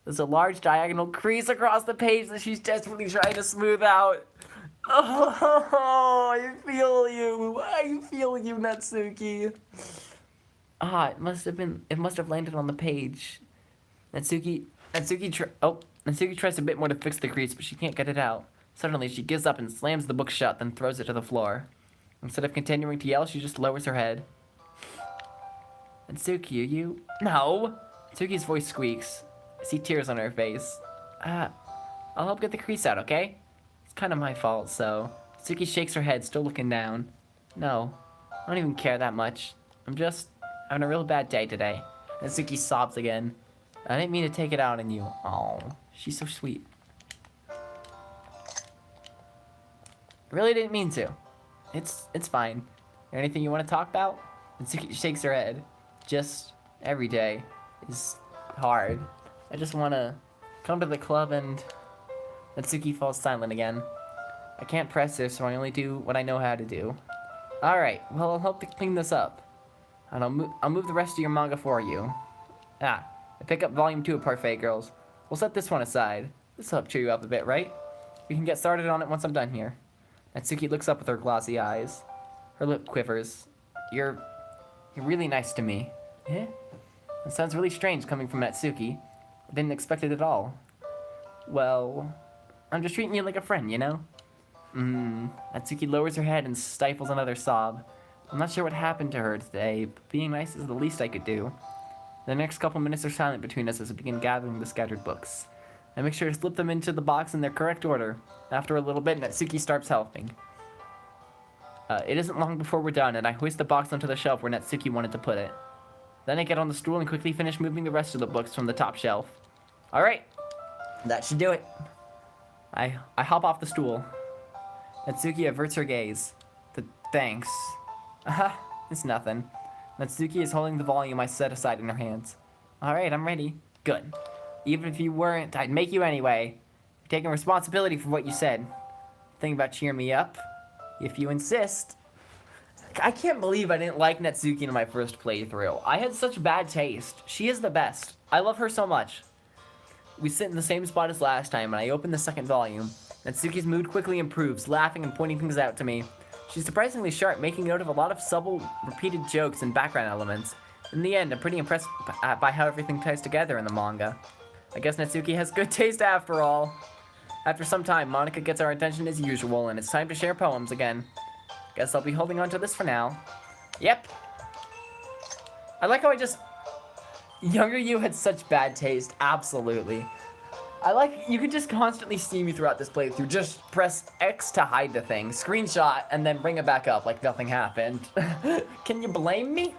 There's a large diagonal crease across the page that she's desperately trying to smooth out. Oh, I feel you, Natsuki. It must have landed on the page. Natsuki tries a bit more to fix the crease, but she can't get it out. Suddenly, she gives up and slams the book shut, then throws it to the floor. Instead of continuing to yell, she just lowers her head. Natsuki, you? No! Natsuki's voice squeaks. I see tears on her face. I'll help get the crease out, okay? It's kind of my fault, so... Natsuki shakes her head, still looking down. No, I don't even care that much. I'm just having a real bad day today. Natsuki sobs again. I didn't mean to take it out on you. Oh, she's so sweet. I really didn't mean to. It's fine. Anything you want to talk about? Natsuki shakes her head. Just every day is hard. I just want to come to the club and... Natsuki falls silent again. I can't press her, so I only do what I know how to do. Alright, well, I'll help to clean this up. And I'll move the rest of your manga for you. I pick up volume 2 of Parfait Girls. We'll set this one aside. This'll help cheer you up a bit, right? We can get started on it once I'm done here. Natsuki looks up with her glossy eyes. Her lip quivers. You're You're really nice to me. Eh? That sounds really strange coming from Natsuki. I didn't expect it at all. Well, I'm just treating you like a friend, you know? Natsuki lowers her head and stifles another sob. I'm not sure what happened to her today, but being nice is the least I could do. The next couple minutes are silent between us as we begin gathering the scattered books. I make sure to slip them into the box in their correct order. After a little bit, Natsuki starts helping. It isn't long before we're done, and I hoist the box onto the shelf where Natsuki wanted to put it. Then I get on the stool and quickly finish moving the rest of the books from the top shelf. Alright, that should do it. I hop off the stool. Natsuki averts her gaze. Thanks. It's nothing. Natsuki is holding the volume I set aside in her hands. Alright, I'm ready. Good. Even if you weren't, I'd make you anyway. You're taking responsibility for what you said. Think about cheering me up? If you insist. I can't believe I didn't like Natsuki in my first playthrough. I had such bad taste. She is the best. I love her so much. We sit in the same spot as last time, and I open the second volume. Natsuki's mood quickly improves, laughing and pointing things out to me. She's surprisingly sharp, making note of a lot of subtle, repeated jokes and background elements. In the end, I'm pretty impressed by how everything ties together in the manga. I guess Natsuki has good taste after all. After some time, Monika gets our attention as usual, and it's time to share poems again. Guess I'll be holding on to this for now. Yep. I like how younger you had such bad taste. Absolutely. You could just constantly see me throughout this playthrough. Just press X to hide the thing, screenshot, and then bring it back up like nothing happened. Can you blame me?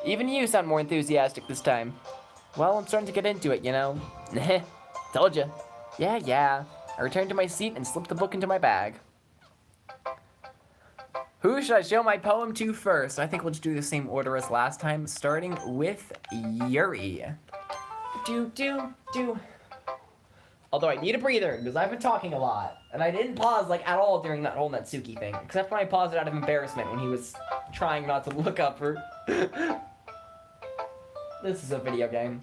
Even you sound more enthusiastic this time. Well, I'm starting to get into it, you know. Told ya. Yeah. I returned to my seat and slipped the book into my bag. Who should I show my poem to first? I think we'll just do the same order as last time, starting with Yuri. Although I need a breather, because I've been talking a lot. And I didn't pause, at all during that whole Natsuki thing. Except when I paused it out of embarrassment when he was trying not to look up her. This is a video game.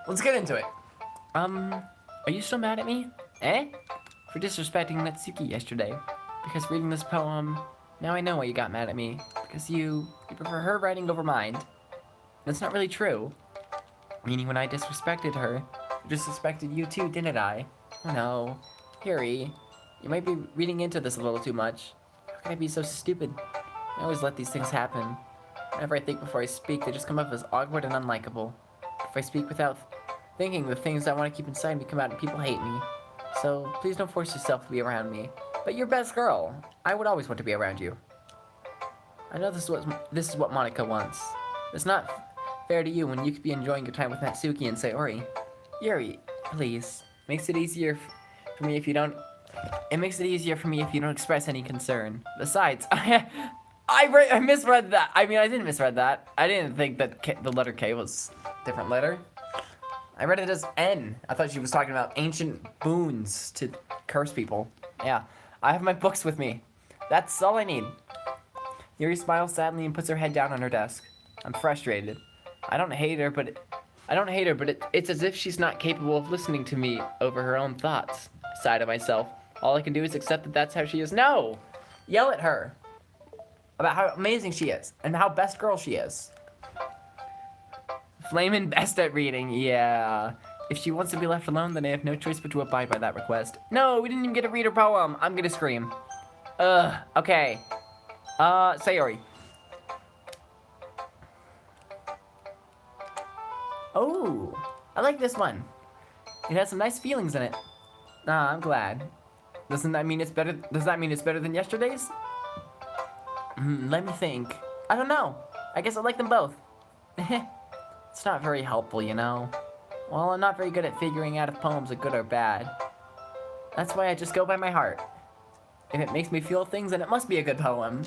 Let's get into it. Are you still mad at me? For disrespecting Natsuki yesterday. Because reading this poem, now I know why you got mad at me. Because you prefer her writing over mine. That's not really true. Meaning when I disrespected her, I disrespected you too, didn't I? Oh no. Yuri, you might be reading into this a little too much. How can I be so stupid? I always let these things happen. Whenever I think before I speak, they just come up as awkward and unlikable. If I speak without thinking, the things I want to keep inside me come out and people hate me. So, please don't force yourself to be around me. But you're best girl. I would always want to be around you. I know this is what Monika wants. It's not fair to you when you could be enjoying your time with Natsuki and Sayori. Yuri, please. Makes it easier for me if you don't... It makes it easier for me if you don't express any concern. Besides, I misread that. I mean, I didn't misread that. I didn't think that the letter K was a different letter. I read it as N. I thought she was talking about ancient boons to curse people. Yeah, I have my books with me. That's all I need. Yuri smiles sadly and puts her head down on her desk. I'm frustrated. I don't hate her, but it's as if she's not capable of listening to me over her own thoughts. I sigh to myself. All I can do is accept that that's how she is. No! Yell at her about how amazing she is and how best girl she is. Flamin' best at reading, yeah. If she wants to be left alone, then I have no choice but to abide by that request. No, we didn't even get to read her poem. I'm gonna scream. Okay. Sayori. Oh, I like this one. It has some nice feelings in it. Ah, I'm glad. Doesn't that mean it's better? Does that mean it's better than yesterday's? Let me think. I don't know. I guess I like them both. It's not very helpful, you know. Well, I'm not very good at figuring out if poems are good or bad. That's why I just go by my heart. If it makes me feel things, then it must be a good poem.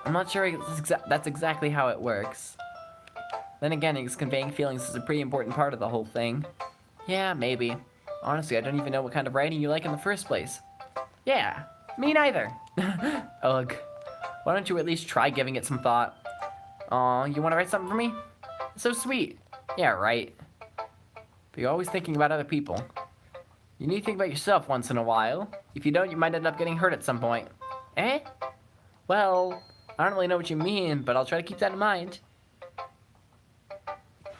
I'm not sure that's exactly how it works. Then again, it's conveying feelings is a pretty important part of the whole thing. Yeah, maybe. Honestly, I don't even know what kind of writing you like in the first place. Yeah, me neither. Ugh. Why don't you at least try giving it some thought? Aw, you want to write something for me? So sweet. Yeah, right. But you're always thinking about other people. You need to think about yourself once in a while. If you don't, you might end up getting hurt at some point. Eh? Well, I don't really know what you mean, but I'll try to keep that in mind.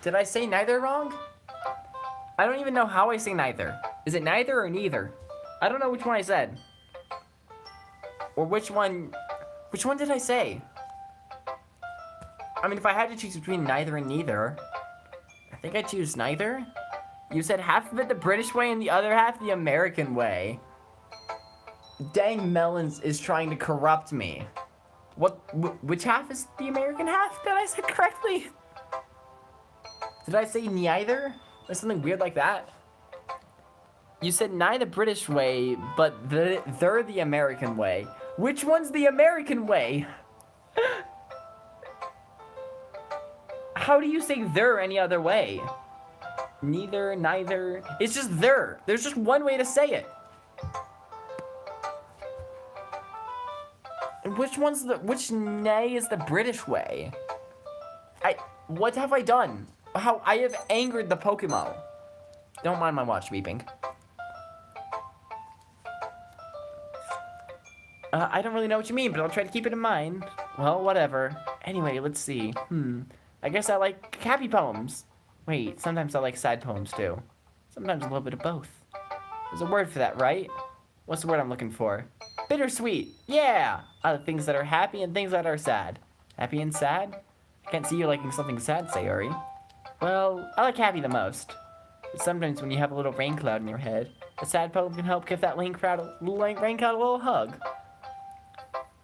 Did I say neither wrong? I don't even know how I say neither. Is it neither or neither? I don't know which one I said. Or which one did I say? I mean, if I had to choose between neither and neither, I think I'd choose neither. You said half of it the British way and the other half the American way. Dang Melons is trying to corrupt me. Which half is the American half? Did I say correctly? Did I say neither? Or something weird like that? You said neither British way, but they're the American way. Which one's the American way? How do you say they're any other way? Neither, neither. It's just there. There's just one way to say it. And which nay is the British way? What have I done? How I have angered the Pokemon. Don't mind my watch beeping. I don't really know what you mean, but I'll try to keep it in mind. Well, whatever. Anyway, let's see. I guess I like happy poems. Wait, sometimes I like sad poems too. Sometimes a little bit of both. There's a word for that, right? What's the word I'm looking for? Bittersweet. Yeah! Things that are happy and things that are sad. Happy and sad? I can't see you liking something sad, Sayori. Well, I like happy the most. But sometimes when you have a little rain cloud in your head, a sad poem can help give that rain cloud a little hug.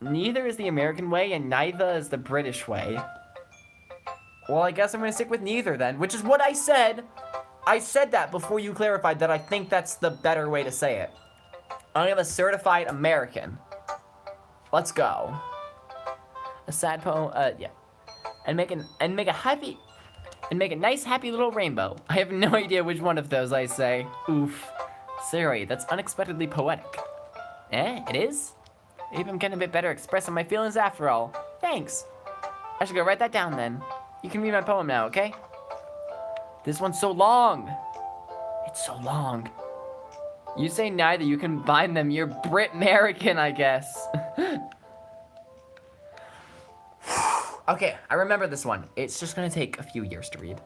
Neither is the American way and neither is the British way. Well, I guess I'm gonna stick with neither then, which is what I said. I said that before you clarified that I think that's the better way to say it. I am a certified American. Let's go. A sad poem, yeah. And make a nice happy little rainbow. I have no idea which one of those I say. Oof. Sorry, that's unexpectedly poetic. It is? Maybe I'm getting a bit better expressing my feelings after all. Thanks. I should go write that down then. You can read my poem now, okay? This one's so long. It's so long. You say neither, you combine them. You're Brit-American, I guess. Okay, I remember this one. It's just gonna take a few years to read.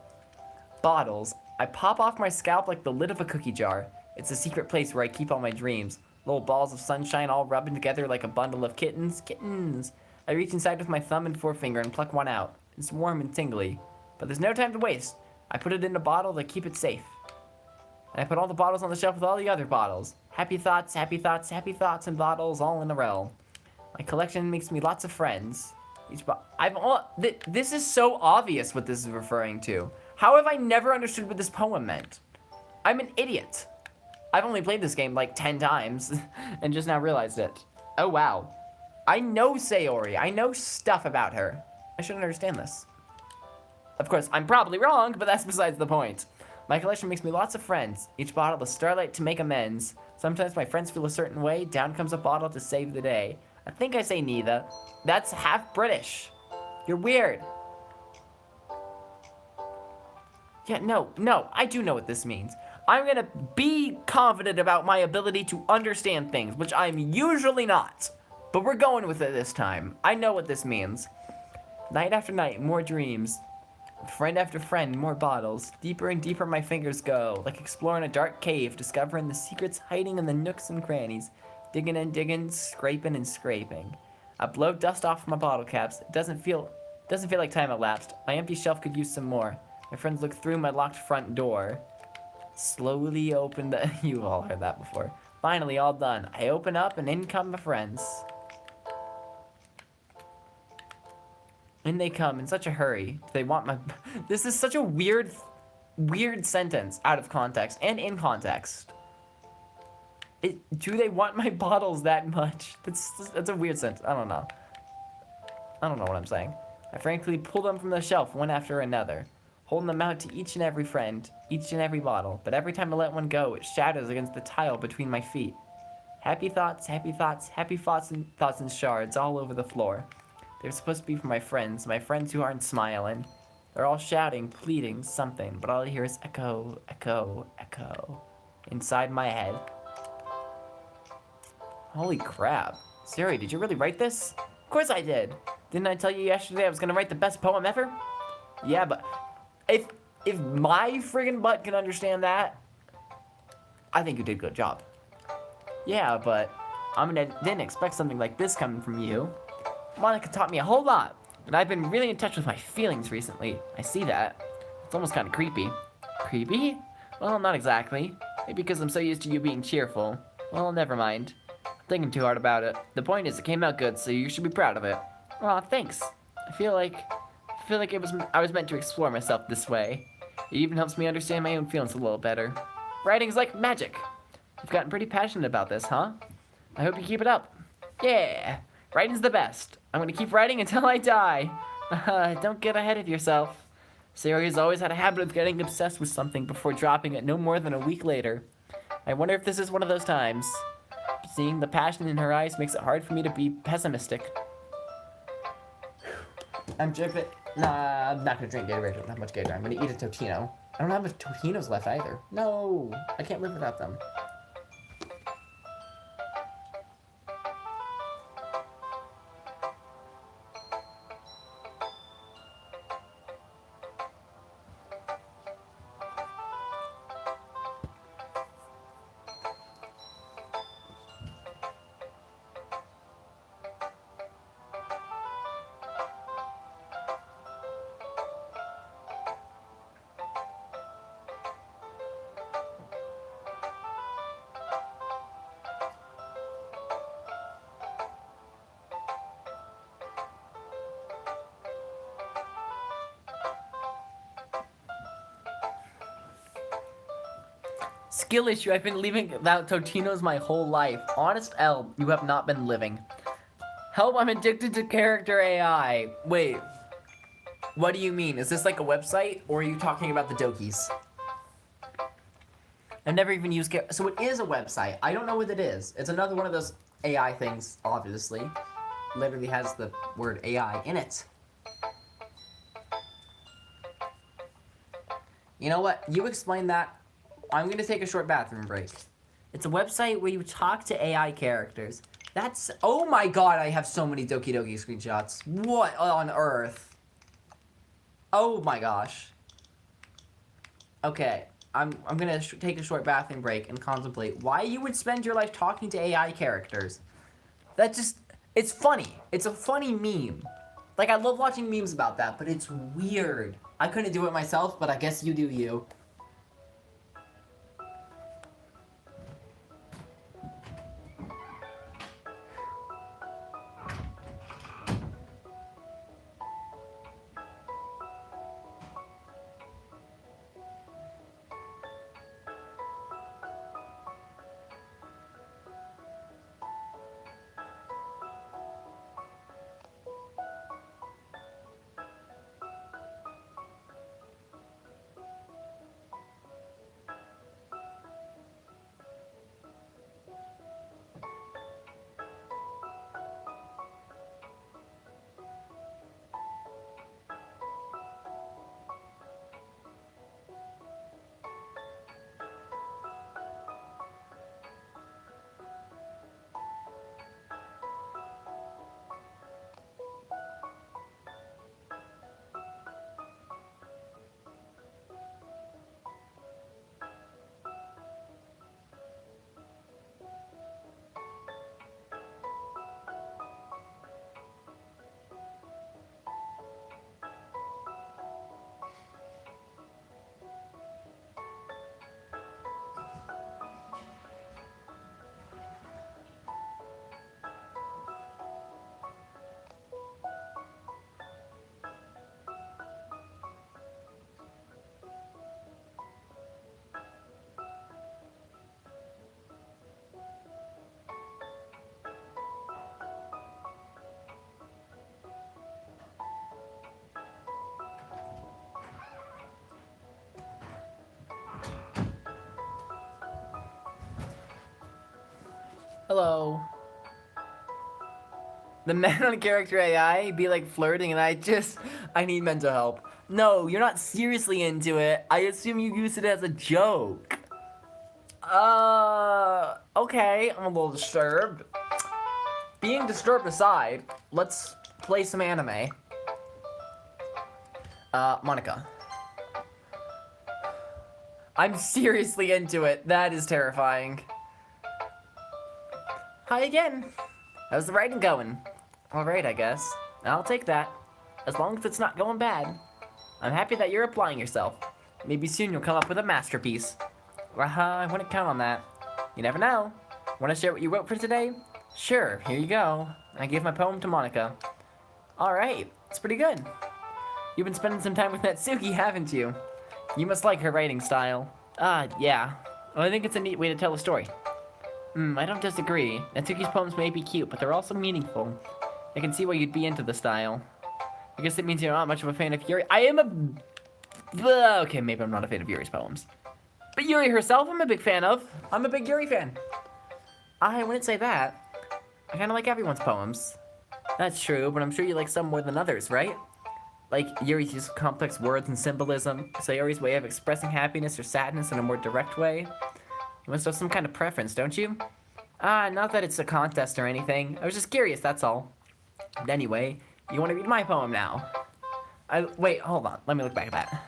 Bottles. I pop off my scalp like the lid of a cookie jar. It's a secret place where I keep all my dreams. Little balls of sunshine all rubbing together like a bundle of kittens. Kittens. I reach inside with my thumb and forefinger and pluck one out. It's warm and tingly. But there's no time to waste. I put it in a bottle to keep it safe. And I put all the bottles on the shelf with all the other bottles. Happy thoughts, happy thoughts, happy thoughts, and bottles all in a row. My collection makes me lots of friends. This is so obvious what this is referring to. How have I never understood what this poem meant? I'm an idiot. I've only played this game like 10 times and just now realized it. Oh, wow. I know Sayori. I know stuff about her. I should understand this. Of course, I'm probably wrong, but that's besides the point. My collection makes me lots of friends. Each bottle is starlight to make amends. Sometimes my friends feel a certain way. Down comes a bottle to save the day. I think I say neither. That's half British. You're weird. Yeah, no, I do know what this means. I'm gonna be confident about my ability to understand things, which I'm usually not. But we're going with it this time. I know what this means. Night after night, more dreams. Friend after friend, more bottles. Deeper and deeper my fingers go, like exploring a dark cave, discovering the secrets hiding in the nooks and crannies. Digging and digging, scraping and scraping. I blow dust off my bottle caps. It doesn't feel like time elapsed. My empty shelf could use some more. My friends look through my locked front door. Slowly open the... You've all heard that before. Finally, all done. I open up and in come my friends. In they come in such a hurry. They want my... This is such a weird sentence out of context and in context. Do they want my bottles that much? That's a weird sentence. I don't know. I don't know what I'm saying. I frankly pull them from the shelf one after another, holding them out to each and every friend, each and every bottle. But every time I let one go, it shatters against the tile between my feet. Happy thoughts, happy thoughts, happy thoughts and shards all over the floor. They're supposed to be for my friends who aren't smiling. They're all shouting, pleading, something, but all I hear is echo, echo, echo inside my head. Holy crap. Sayori, did you really write this? Of course I did. Didn't I tell you yesterday I was gonna write the best poem ever? Yeah, but if my friggin' butt can understand that, I think you did a good job. Yeah, but didn't expect something like this coming from you. Monika taught me a whole lot, and I've been really in touch with my feelings recently. I see that. It's almost kind of creepy. Creepy? Well, not exactly. Maybe because I'm so used to you being cheerful. Well, never mind. Thinking too hard about it. The point is, it came out good, so you should be proud of it. Aw, thanks. I feel like I was meant to explore myself this way. It even helps me understand my own feelings a little better. Writing's like magic. You've gotten pretty passionate about this, huh? I hope you keep it up. Yeah, writing's the best. I'm gonna keep writing until I die. Don't get ahead of yourself. Sayori's always had a habit of getting obsessed with something before dropping it no more than a week later. I wonder if this is one of those times. Seeing the passion in her eyes makes it hard for me to be pessimistic. I'm dripping. Nah, I'm not gonna drink Gatorade. I don't have much Gatorade. I'm gonna eat a Totino. I don't have much Totinos left either. No, I can't live without them. Skill issue, I've been living without Totinos my whole life. Honest L, you have not been living. Help, I'm addicted to character AI. Wait, what do you mean? Is this like a website, or are you talking about the Dokis? I've never even used so it is a website. I don't know what it is. It's another one of those AI things, obviously. Literally has the word AI in it. You know what? You explain that. I'm gonna take a short bathroom break. It's a website where you talk to AI characters. That's... Oh my god, I have so many Doki Doki screenshots. What on earth? Oh my gosh. Okay, I'm gonna take a short bathroom break and contemplate why you would spend your life talking to AI characters. That just... It's funny. It's a funny meme. Like, I love watching memes about that, but it's weird. I couldn't do it myself, but I guess you do you. Hello. The men on character AI be like flirting and I need mental help. No, you're not seriously into it. I assume you use it as a joke. Okay, I'm a little disturbed. Being disturbed aside, let's play some anime. Monika. I'm seriously into it. That is terrifying. Hi again. How's the writing going? Alright, I guess. I'll take that. As long as it's not going bad. I'm happy that you're applying yourself. Maybe soon you'll come up with a masterpiece. I wouldn't count on that. You never know. Want to share what you wrote for today? Sure, here you go. I gave my poem to Monika. Alright, it's pretty good. You've been spending some time with Natsuki, haven't you? You must like her writing style. Yeah. Well, I think it's a neat way to tell a story. I don't disagree. Natsuki's poems may be cute, but they're also meaningful. I can see why you'd be into the style. I guess it means you're not much of a fan of Yuri. Okay, maybe I'm not a fan of Yuri's poems. But Yuri herself, I'm a big fan of. I'm a big Yuri fan. I wouldn't say that. I kind of like everyone's poems. That's true, but I'm sure you like some more than others, right? Like Yuri's use of complex words and symbolism, Sayori's way of expressing happiness or sadness in a more direct way. You must have some kind of preference, don't you? Not that it's a contest or anything. I was just curious, that's all. But anyway, you want to read my poem now? Wait, hold on. Let me look back at that.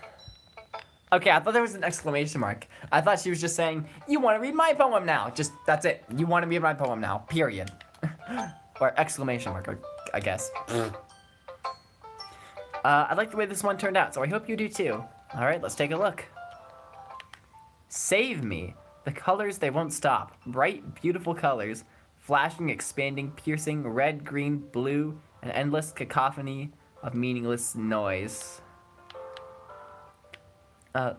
Okay, I thought there was an exclamation mark. I thought she was just saying, you want to read my poem now. Just, that's it. You want to read my poem now, period. Or exclamation mark, I guess. I like the way this one turned out, so I hope you do too. Alright, let's take a look. Save me. The colors, they won't stop. Bright, beautiful colors. Flashing, expanding, piercing, red, green, blue, an endless cacophony of meaningless noise. The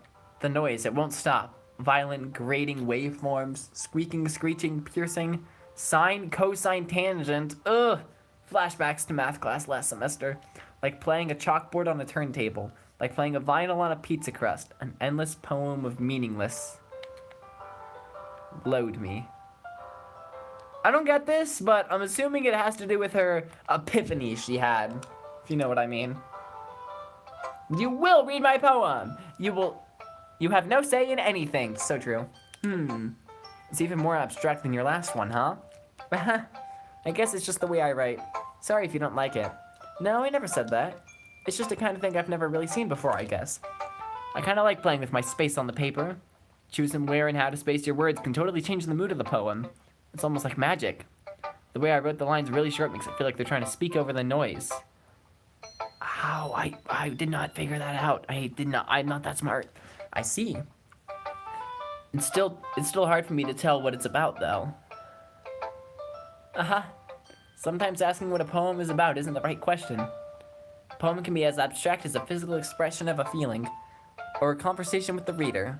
noise, it won't stop. Violent, grating waveforms, squeaking, screeching, piercing, sine, cosine, tangent. Ugh! Flashbacks to math class last semester. Like playing a chalkboard on a turntable. Like playing a vinyl on a pizza crust. An endless poem of meaningless. Load me. I don't get this, but I'm assuming it has to do with her epiphany she had. If you know what I mean. You will read my poem! You have no say in anything. So true. It's even more abstract than your last one, huh? I guess it's just the way I write. Sorry if you don't like it. No, I never said that. It's just the kind of thing I've never really seen before, I guess. I kind of like playing with my space on the paper. Choosing where and how to space your words can totally change the mood of the poem. It's almost like magic. The way I wrote the lines really short makes it feel like they're trying to speak over the noise. Ow, I did not figure that out. I'm not that smart. I see. It's still hard for me to tell what it's about, though. Sometimes asking what a poem is about isn't the right question. A poem can be as abstract as a physical expression of a feeling, or a conversation with the reader.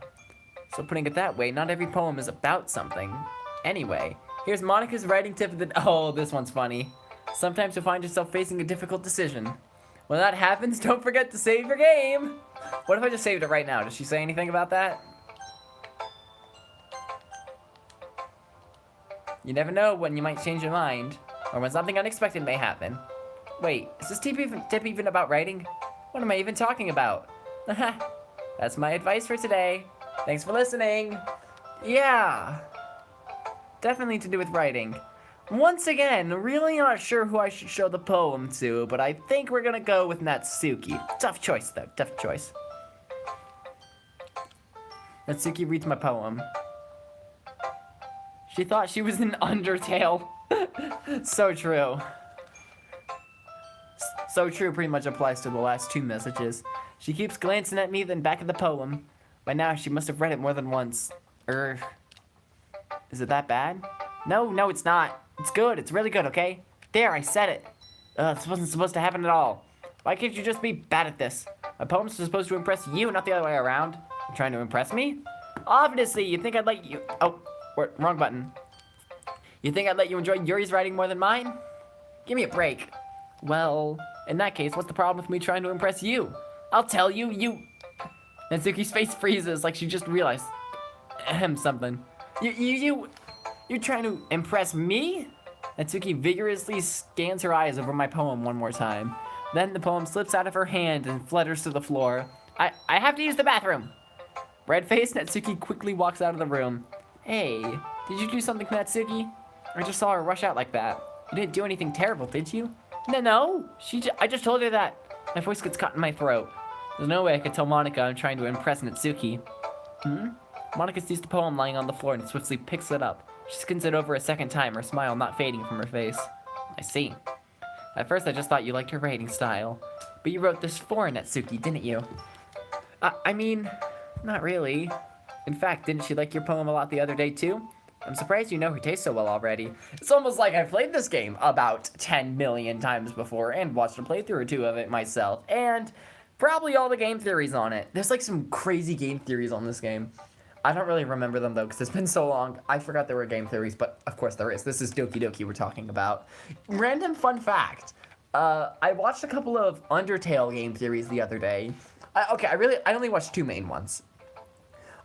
So putting it that way, not every poem is about something. Anyway, here's Monika's writing tip of the... Oh, this one's funny. Sometimes you'll find yourself facing a difficult decision. When that happens, don't forget to save your game! What if I just saved it right now? Does she say anything about that? You never know when you might change your mind, or when something unexpected may happen. Wait, is this tip even about writing? What am I even talking about? That's my advice for today. Thanks for listening. Yeah. Definitely to do with writing. Once again, really not sure who I should show the poem to, but I think we're gonna go with Natsuki. Tough choice, though. Tough choice. Natsuki reads my poem. She thought she was in Undertale. So true. So true pretty much applies to the last two messages. She keeps glancing at me, then back at the poem. By now, she must have read it more than once. Is it that bad? No, it's not. It's good. It's really good, okay? There, I said it. This wasn't supposed to happen at all. Why can't you just be bad at this? My poems are supposed to impress you, not the other way around. You're trying to impress me? Obviously, you think I'd let you... Oh, wrong button. You think I'd let you enjoy Yuri's writing more than mine? Give me a break. Well, in that case, what's the problem with me trying to impress you? I'll tell you, Natsuki's face freezes like she just realized something. You're trying to impress me? Natsuki vigorously scans her eyes over my poem one more time. Then the poem slips out of her hand and flutters to the floor. I have to use the bathroom. Red-faced, Natsuki quickly walks out of the room. Hey, did you do something, Natsuki? I just saw her rush out like that. You didn't do anything terrible, did you? No. I just told her that. My voice gets caught in my throat. There's no way I could tell Monika I'm trying to impress Natsuki. Monika sees the poem lying on the floor and swiftly picks it up. She skins it over a second time, her smile not fading from her face. I see. At first I just thought you liked her writing style. But you wrote this for Natsuki, didn't you? I mean, not really. In fact, didn't she like your poem a lot the other day too? I'm surprised you know her taste so well already. It's almost like I've played this game about 10 million times before and watched a playthrough or two of it myself. And probably all the game theories on it. There's like some crazy game theories on this game. I don't really remember them though because it's been so long. I forgot there were game theories, but of course there is. This is Doki Doki we're talking about. Random fun fact. I watched a couple of Undertale game theories the other day. I only watched two main ones.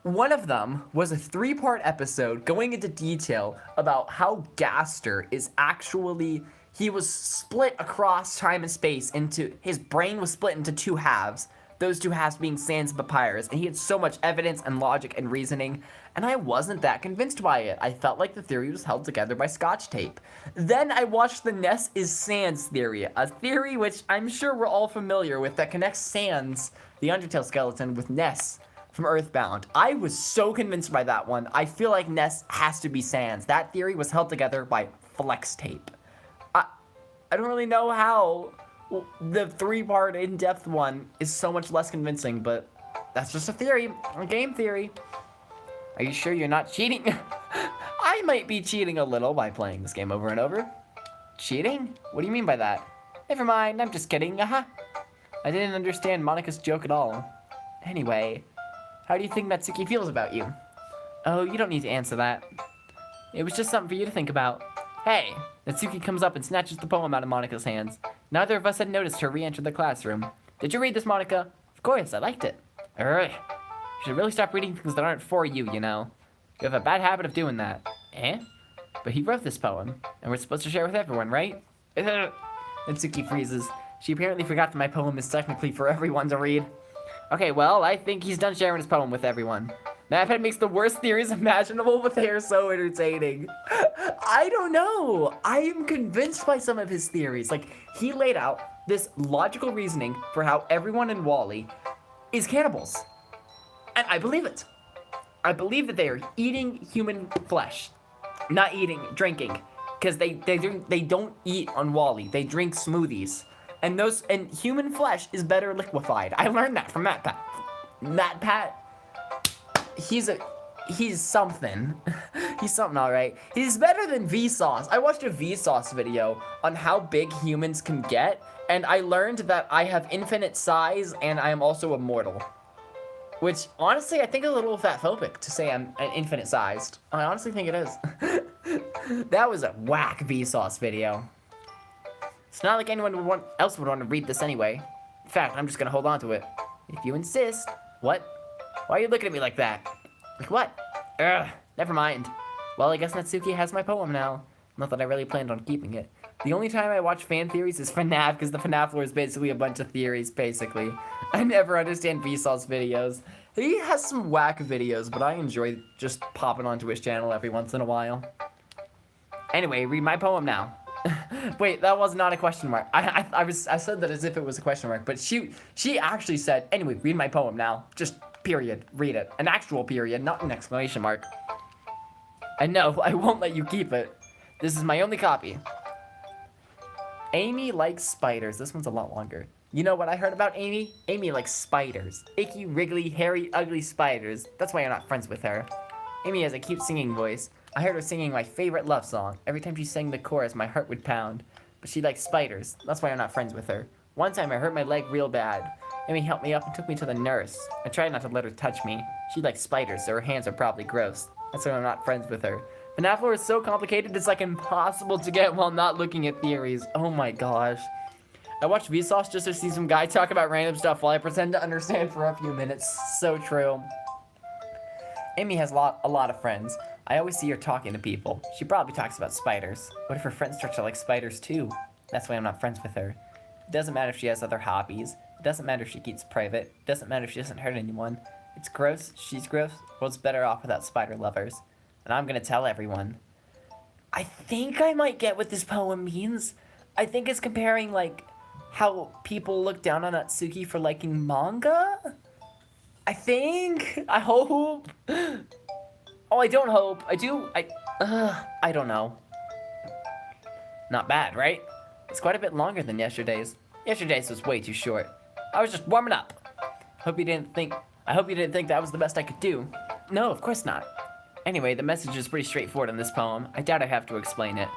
One of them was a 3-part episode going into detail about how Gaster is actually, he was split across time and space into, his brain was split into 2 halves. Those 2 halves being Sans and Papyrus, and he had so much evidence and logic and reasoning, and I wasn't that convinced by it. I felt like the theory was held together by Scotch tape. Then I watched the Ness is Sans theory, a theory which I'm sure we're all familiar with that connects Sans, the Undertale skeleton, with Ness from Earthbound. I was so convinced by that one. I feel like Ness has to be Sans. That theory was held together by flex tape. I don't really know how the 3-part in-depth one is so much less convincing, but that's just a theory, a game theory. Are you sure you're not cheating? I might be cheating a little by playing this game over and over. Cheating? What do you mean by that? Never mind, I'm just kidding, I didn't understand Monika's joke at all. Anyway, how do you think Natsuki feels about you? Oh, you don't need to answer that. It was just something for you to think about. Hey! Natsuki comes up and snatches the poem out of Monika's hands. Neither of us had noticed her re-enter the classroom. Did you read this, Monika? Of course, I liked it. You should really stop reading things that aren't for you, you know. You have a bad habit of doing that. Eh? But he wrote this poem, and we're supposed to share it with everyone, right? Natsuki freezes. She apparently forgot that my poem is technically for everyone to read. Okay, well, I think he's done sharing his poem with everyone. Maphead makes the worst theories imaginable, but they are so entertaining. I don't know. I am convinced by some of his theories. Like, he laid out this logical reasoning for how everyone in Wall-E is cannibals. And I believe it. I believe that they are eating human flesh. Not eating, drinking. Because they don't eat on Wall-E. They drink smoothies. And human flesh is better liquefied. I learned that from MatPat. MatPat, he's something. He's something, all right. He's better than Vsauce. I watched a Vsauce video on how big humans can get, and I learned that I have infinite size and I am also immortal. Which, honestly, I think is a little fatphobic to say I'm infinite sized. I honestly think it is. That was a whack Vsauce video. It's not like anyone else would want to read this anyway. In fact, I'm just gonna hold on to it. If you insist. What? Why are you looking at me like that? Like what? Never mind. Well, I guess Natsuki has my poem now. Not that I really planned on keeping it. The only time I watch fan theories is FNAF, because the FNAF lore is basically a bunch of theories, basically. I never understand Vsauce videos. He has some whack videos, but I enjoy just popping onto his channel every once in a while. Anyway, read my poem now. Wait, that was not a question mark. I said that as if it was a question mark, but she actually said, anyway, read my poem now. Just period, read it. An actual period, not an exclamation mark. And no, I won't let you keep it. This is my only copy. Amy likes spiders. This one's a lot longer. You know what I heard about Amy? Amy likes spiders. Icky, wriggly, hairy, ugly spiders. That's why I'm not friends with her. Amy has a cute singing voice. I heard her singing my favorite love song. Every time she sang the chorus, my heart would pound. But she likes spiders. That's why I'm not friends with her. One time I hurt my leg real bad. Amy helped me up and took me to the nurse. I tried not to let her touch me. She likes spiders, so her hands are probably gross. That's why I'm not friends with her. FNAF lore is so complicated, it's like impossible to get while not looking at theories. Oh my gosh. I watched Vsauce just to see some guy talk about random stuff while I pretend to understand for a few minutes. So true. Amy has a lot of friends. I always see her talking to people. She probably talks about spiders. What if her friends start to like spiders too? That's why I'm not friends with her. It doesn't matter if she has other hobbies. It doesn't matter if she keeps private. It doesn't matter if she doesn't hurt anyone. It's gross, she's gross, world's better off without spider lovers. And I'm gonna tell everyone. I think I might get what this poem means. I think it's comparing, like, how people look down on Natsuki for liking manga? I think? I hope? Oh, I don't hope. I do. I don't know. Not bad, right? It's quite a bit longer than yesterday's. Yesterday's was way too short. I was just warming up. I hope you didn't think that was the best I could do. No, of course not. Anyway, the message is pretty straightforward in this poem. I doubt I have to explain it.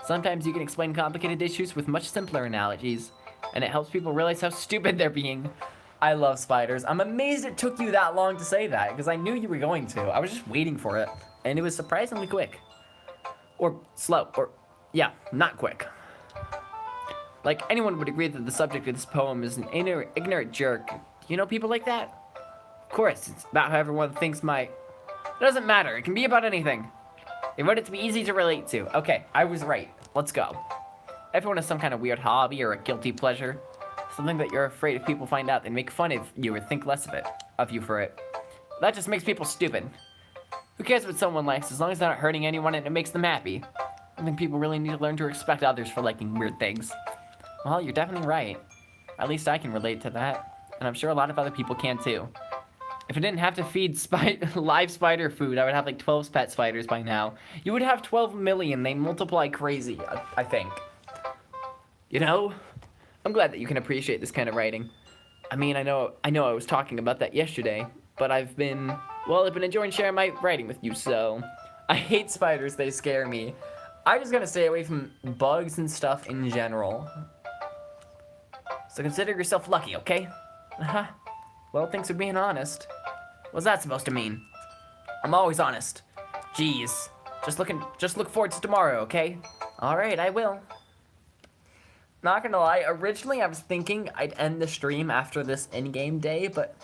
Sometimes you can explain complicated issues with much simpler analogies, and it helps people realize how stupid they're being. I love spiders. I'm amazed it took you that long to say that, because I knew you were going to. I was just waiting for it, and it was surprisingly quick. Or slow, or, yeah, not quick. Like, anyone would agree that the subject of this poem is an ignorant jerk. You know people like that? Of course, it's about how everyone thinks It doesn't matter, it can be about anything. They wrote it to be easy to relate to. Okay, I was right. Let's go. Everyone has some kind of weird hobby or a guilty pleasure. Something that you're afraid if people find out, they make fun of you or think less of you for it. That just makes people stupid. Who cares what someone likes as long as they're not hurting anyone and it makes them happy? I think people really need to learn to respect others for liking weird things. Well, you're definitely right. At least I can relate to that. And I'm sure a lot of other people can too. If I didn't have to feed live spider food, I would have like 12 pet spiders by now. You would have 12 million. They multiply crazy, I think. You know? I'm glad that you can appreciate this kind of writing. I mean, I know I was talking about that yesterday, but I've been enjoying sharing my writing with you, so. I hate spiders, they scare me. I'm just gonna stay away from bugs and stuff in general. So consider yourself lucky, okay? Uh-huh. Well, thanks for being honest. What's that supposed to mean? I'm always honest. Jeez. Just look forward to tomorrow, okay? Alright, I will. Not gonna lie, originally I was thinking I'd end the stream after this in-game day, but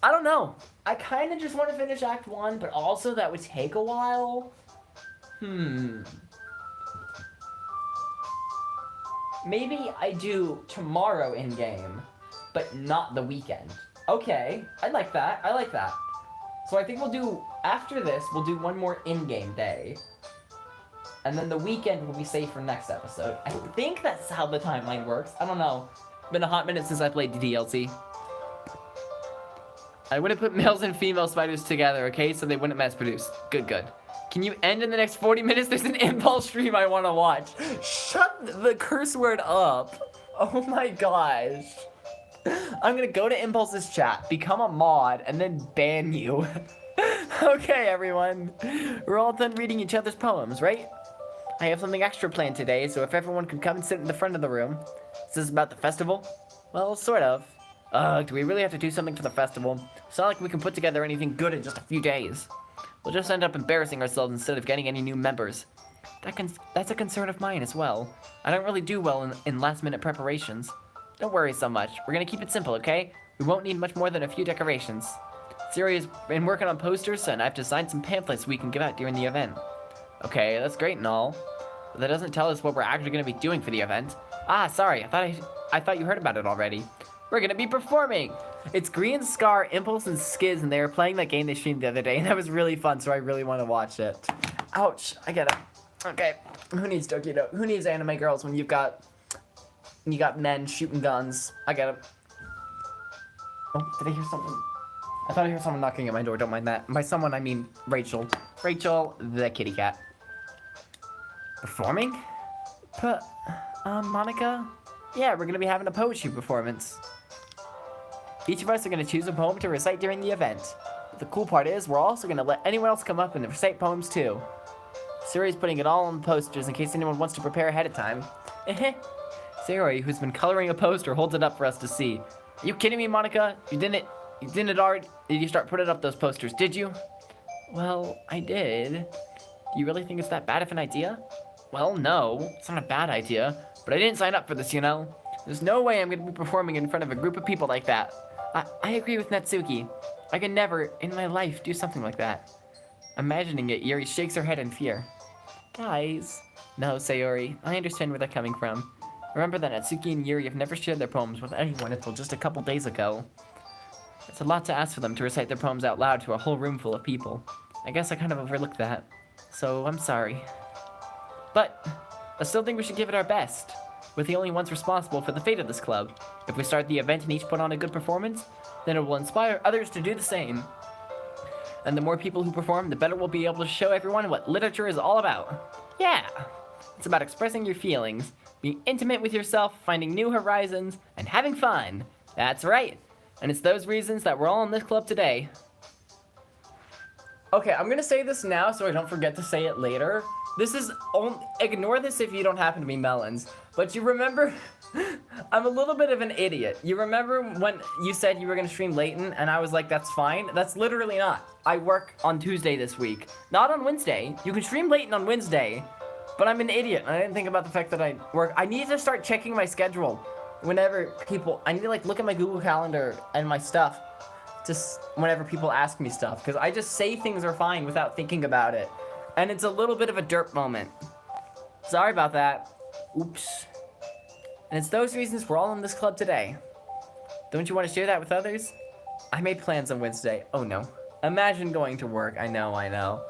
I don't know. I kinda just want to finish Act 1, but also that would take a while. Maybe I do tomorrow in-game, but not the weekend. Okay, I like that. So I think after this, we'll do one more in-game day. And then the weekend will be saved for next episode. I think that's how the timeline works. I don't know. Been a hot minute since I played the DLC. I wouldn't put males and female spiders together, okay? So they wouldn't mass produce. Good. Can you end in the next 40 minutes? There's an impulse stream I want to watch. Shut the curse word up. Oh my gosh. I'm gonna go to Impulse's chat, become a mod, and then ban you. Okay, everyone. We're all done reading each other's poems, right? I have something extra planned today, so if everyone could come and sit in the front of the room. Is this about the festival? Well, sort of. Do we really have to do something for the festival? It's not like we can put together anything good in just a few days. We'll just end up embarrassing ourselves instead of getting any new members. That's a concern of mine as well. I don't really do well in last-minute preparations. Don't worry so much. We're gonna keep it simple, okay? We won't need much more than a few decorations. Sayori has been working on posters, and I have designed some pamphlets we can give out during the event. Okay, that's great and all, but that doesn't tell us what we're actually gonna be doing for the event. Ah, sorry, I thought you heard about it already. We're gonna be performing! It's Green, Scar, Impulse, and Skiz, and they were playing that game they streamed the other day, and that was really fun, so I really want to watch it. Ouch, I get it. Okay, who needs Doki Doki? Who needs anime girls when you got men shooting guns? I get it. Oh, did I hear something? I thought I heard someone knocking at my door, don't mind that. By someone, I mean Rachel. Rachel, the kitty cat. Performing? Monika? Yeah, we're gonna be having a poetry performance. Each of us are gonna choose a poem to recite during the event. But the cool part is, we're also gonna let anyone else come up and recite poems too. Sayori's putting it all on the posters in case anyone wants to prepare ahead of time. Sayori, who's been coloring a poster, holds it up for us to see. Are you kidding me, Monika? You didn't already? Did you start putting up those posters, did you? Well, I did. Do you really think it's that bad of an idea? Well, no, it's not a bad idea, but I didn't sign up for this, you know? There's no way I'm gonna be performing in front of a group of people like that. I agree with Natsuki. I could never, in my life, do something like that. Imagining it, Yuri shakes her head in fear. Guys. No, Sayori, I understand where they're coming from. Remember that Natsuki and Yuri have never shared their poems with anyone until just a couple days ago. It's a lot to ask for them to recite their poems out loud to a whole room full of people. I guess I kind of overlooked that. So, I'm sorry. But, I still think we should give it our best. We're the only ones responsible for the fate of this club. If we start the event and each put on a good performance, then it will inspire others to do the same. And the more people who perform, the better we'll be able to show everyone what literature is all about. Yeah! It's about expressing your feelings, being intimate with yourself, finding new horizons, and having fun. That's right. And it's those reasons that we're all in this club today. Okay, I'm gonna say this now so I don't forget to say it later. This is ignore this if you don't happen to be melons. But you remember, I'm a little bit of an idiot. You remember when you said you were gonna stream Layton and I was like, that's fine? That's literally not. I work on Tuesday this week, not on Wednesday. You can stream Layton on Wednesday, but I'm an idiot. I didn't think about the fact that I work. I need to start checking my schedule whenever I need to like look at my Google Calendar and my stuff just whenever people ask me stuff, because I just say things are fine without thinking about it. And it's a little bit of a derp moment. Sorry about that. Oops. And it's those reasons we're all in this club today. Don't you want to share that with others? I made plans on Wednesday. Oh no. Imagine going to work. I know.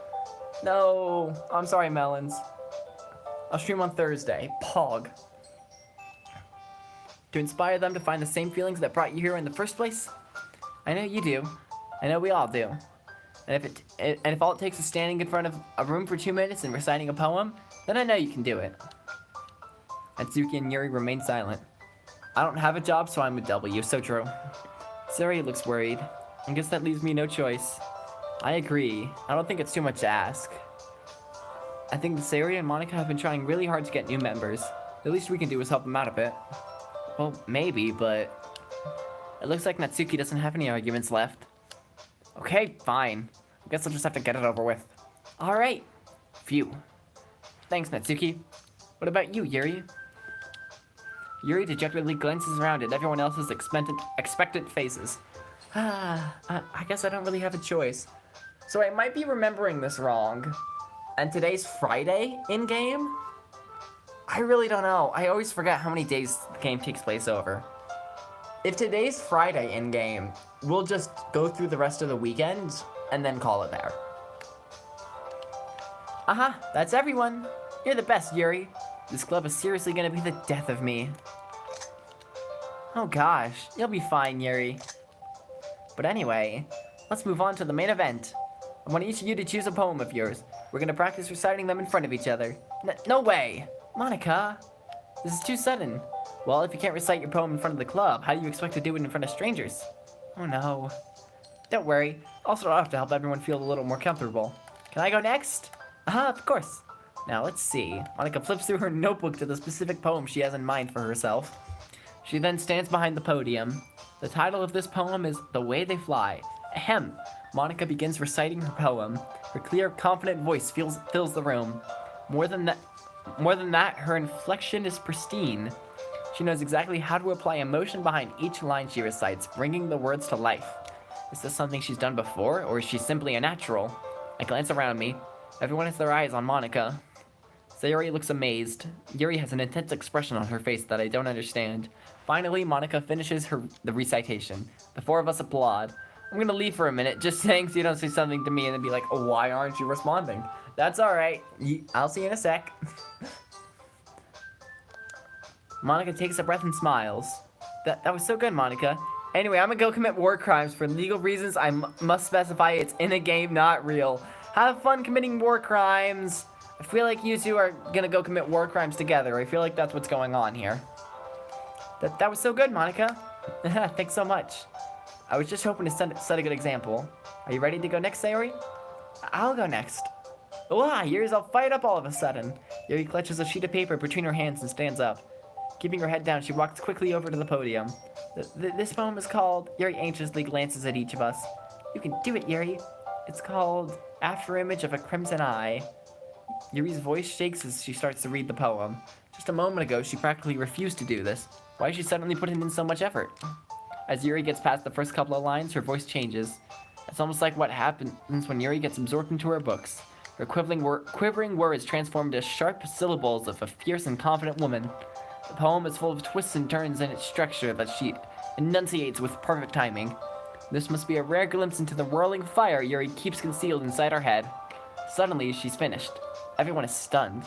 No. I'm sorry, melons. I'll stream on Thursday. Pog. To inspire them to find the same feelings that brought you here in the first place? I know you do. I know we all do. And if all it takes is standing in front of a room for 2 minutes and reciting a poem, then I know you can do it. Natsuki and Yuri remain silent. I don't have a job, so I'm with W, so true. Sayori looks worried. I guess that leaves me no choice. I agree. I don't think it's too much to ask. I think that Sayori and Monika have been trying really hard to get new members. The least we can do is help them out a bit. Well, maybe, but it looks like Natsuki doesn't have any arguments left. Okay, fine. I guess I'll just have to get it over with. Alright. Phew. Thanks, Natsuki. What about you, Yuri? Yuri dejectedly glances around at everyone else's expectant faces. I guess I don't really have a choice. So I might be remembering this wrong. And today's Friday in-game? I really don't know. I always forget how many days the game takes place over. If today's Friday in-game, we'll just go through the rest of the weekend and then call it there. Aha, that's everyone. You're the best, Yuri. This club is seriously gonna be the death of me. Oh gosh, you'll be fine, Yuri. But anyway, let's move on to the main event. I want each of you to choose a poem of yours. We're gonna practice reciting them in front of each other. No way! Monika! This is too sudden. Well, if you can't recite your poem in front of the club, how do you expect to do it in front of strangers? Oh no. Don't worry, I'll start off to help everyone feel a little more comfortable. Can I go next? Of course. Now let's see. Monika flips through her notebook to the specific poem she has in mind for herself. She then stands behind the podium. The title of this poem is The Way They Fly. Ahem. Monika begins reciting her poem. Her clear, confident voice fills the room. More than that, her inflection is pristine. She knows exactly how to apply emotion behind each line she recites, bringing the words to life. Is this something she's done before, or is she simply a natural? I glance around me. Everyone has their eyes on Monika. Sayori looks amazed. Yuri has an intense expression on her face that I don't understand. Finally, Monika finishes the recitation. The four of us applaud. I'm gonna leave for a minute, just saying so you don't say something to me and then be like, oh, why aren't you responding? That's alright. I'll see you in a sec. Monika takes a breath and smiles. That was so good, Monika. Anyway, I'm gonna go commit war crimes. For legal reasons, I must specify it's in a game, not real. Have fun committing war crimes. I feel like you two are gonna go commit war crimes together. I feel like that's what's going on here. That was so good, Monika. Thanks so much. I was just hoping to set a good example. Are you ready to go next, Sayori? I'll go next. Wow, Yuri's all fired up all of a sudden. Yuri clutches a sheet of paper between her hands and stands up. Keeping her head down, she walks quickly over to the podium. This poem is called... Yuri anxiously glances at each of us. You can do it, Yuri. It's called Afterimage of a Crimson Eye. Yuri's voice shakes as she starts to read the poem. Just a moment ago, she practically refused to do this. Why is she suddenly putting in so much effort? As Yuri gets past the first couple of lines, her voice changes. It's almost like what happens when Yuri gets absorbed into her books. Her quivering words transform into sharp syllables of a fierce and confident woman. The poem is full of twists and turns in its structure that she enunciates with perfect timing. This must be a rare glimpse into the whirling fire Yuri keeps concealed inside her head. Suddenly, she's finished. Everyone is stunned.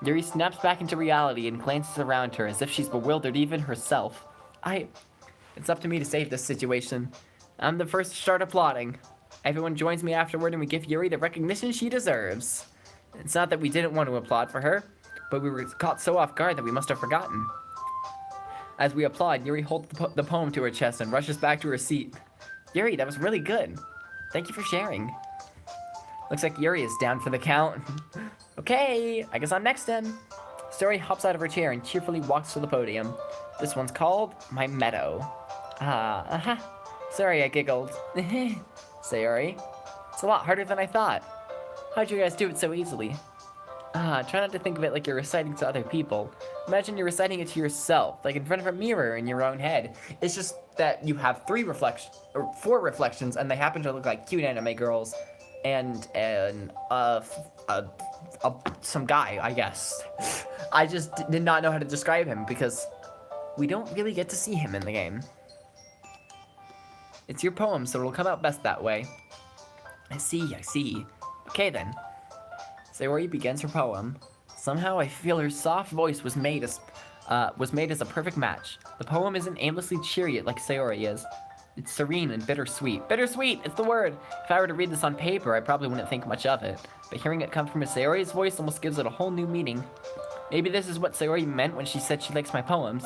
Yuri snaps back into reality and glances around her as if she's bewildered even herself. It's up to me to save this situation. I'm the first to start applauding. Everyone joins me afterward and we give Yuri the recognition she deserves. It's not that we didn't want to applaud for her, but we were caught so off guard that we must have forgotten. As we applaud, Yuri holds the poem to her chest and rushes back to her seat. Yuri, that was really good. Thank you for sharing. Looks like Yuri is down for the count. Okay, I guess I'm next then. Sayori hops out of her chair and cheerfully walks to the podium. This one's called My Meadow. Sorry, I giggled. Sayori, it's a lot harder than I thought. How'd you guys do it so easily? Try not to think of it like you're reciting to other people. Imagine you're reciting it to yourself, like in front of a mirror in your own head. It's just that you have 4 reflections, and they happen to look like cute anime girls, and some guy, I guess. I just did not know how to describe him because we don't really get to see him in the game. It's your poem, so it'll come out best that way. I see. Okay then. Sayori begins her poem. Somehow I feel her soft voice was made as a perfect match. The poem isn't aimlessly cheery like Sayori is. It's serene and bittersweet. Bittersweet! It's the word! If I were to read this on paper, I probably wouldn't think much of it. But hearing it come from Sayori's voice almost gives it a whole new meaning. Maybe this is what Sayori meant when she said she likes my poems.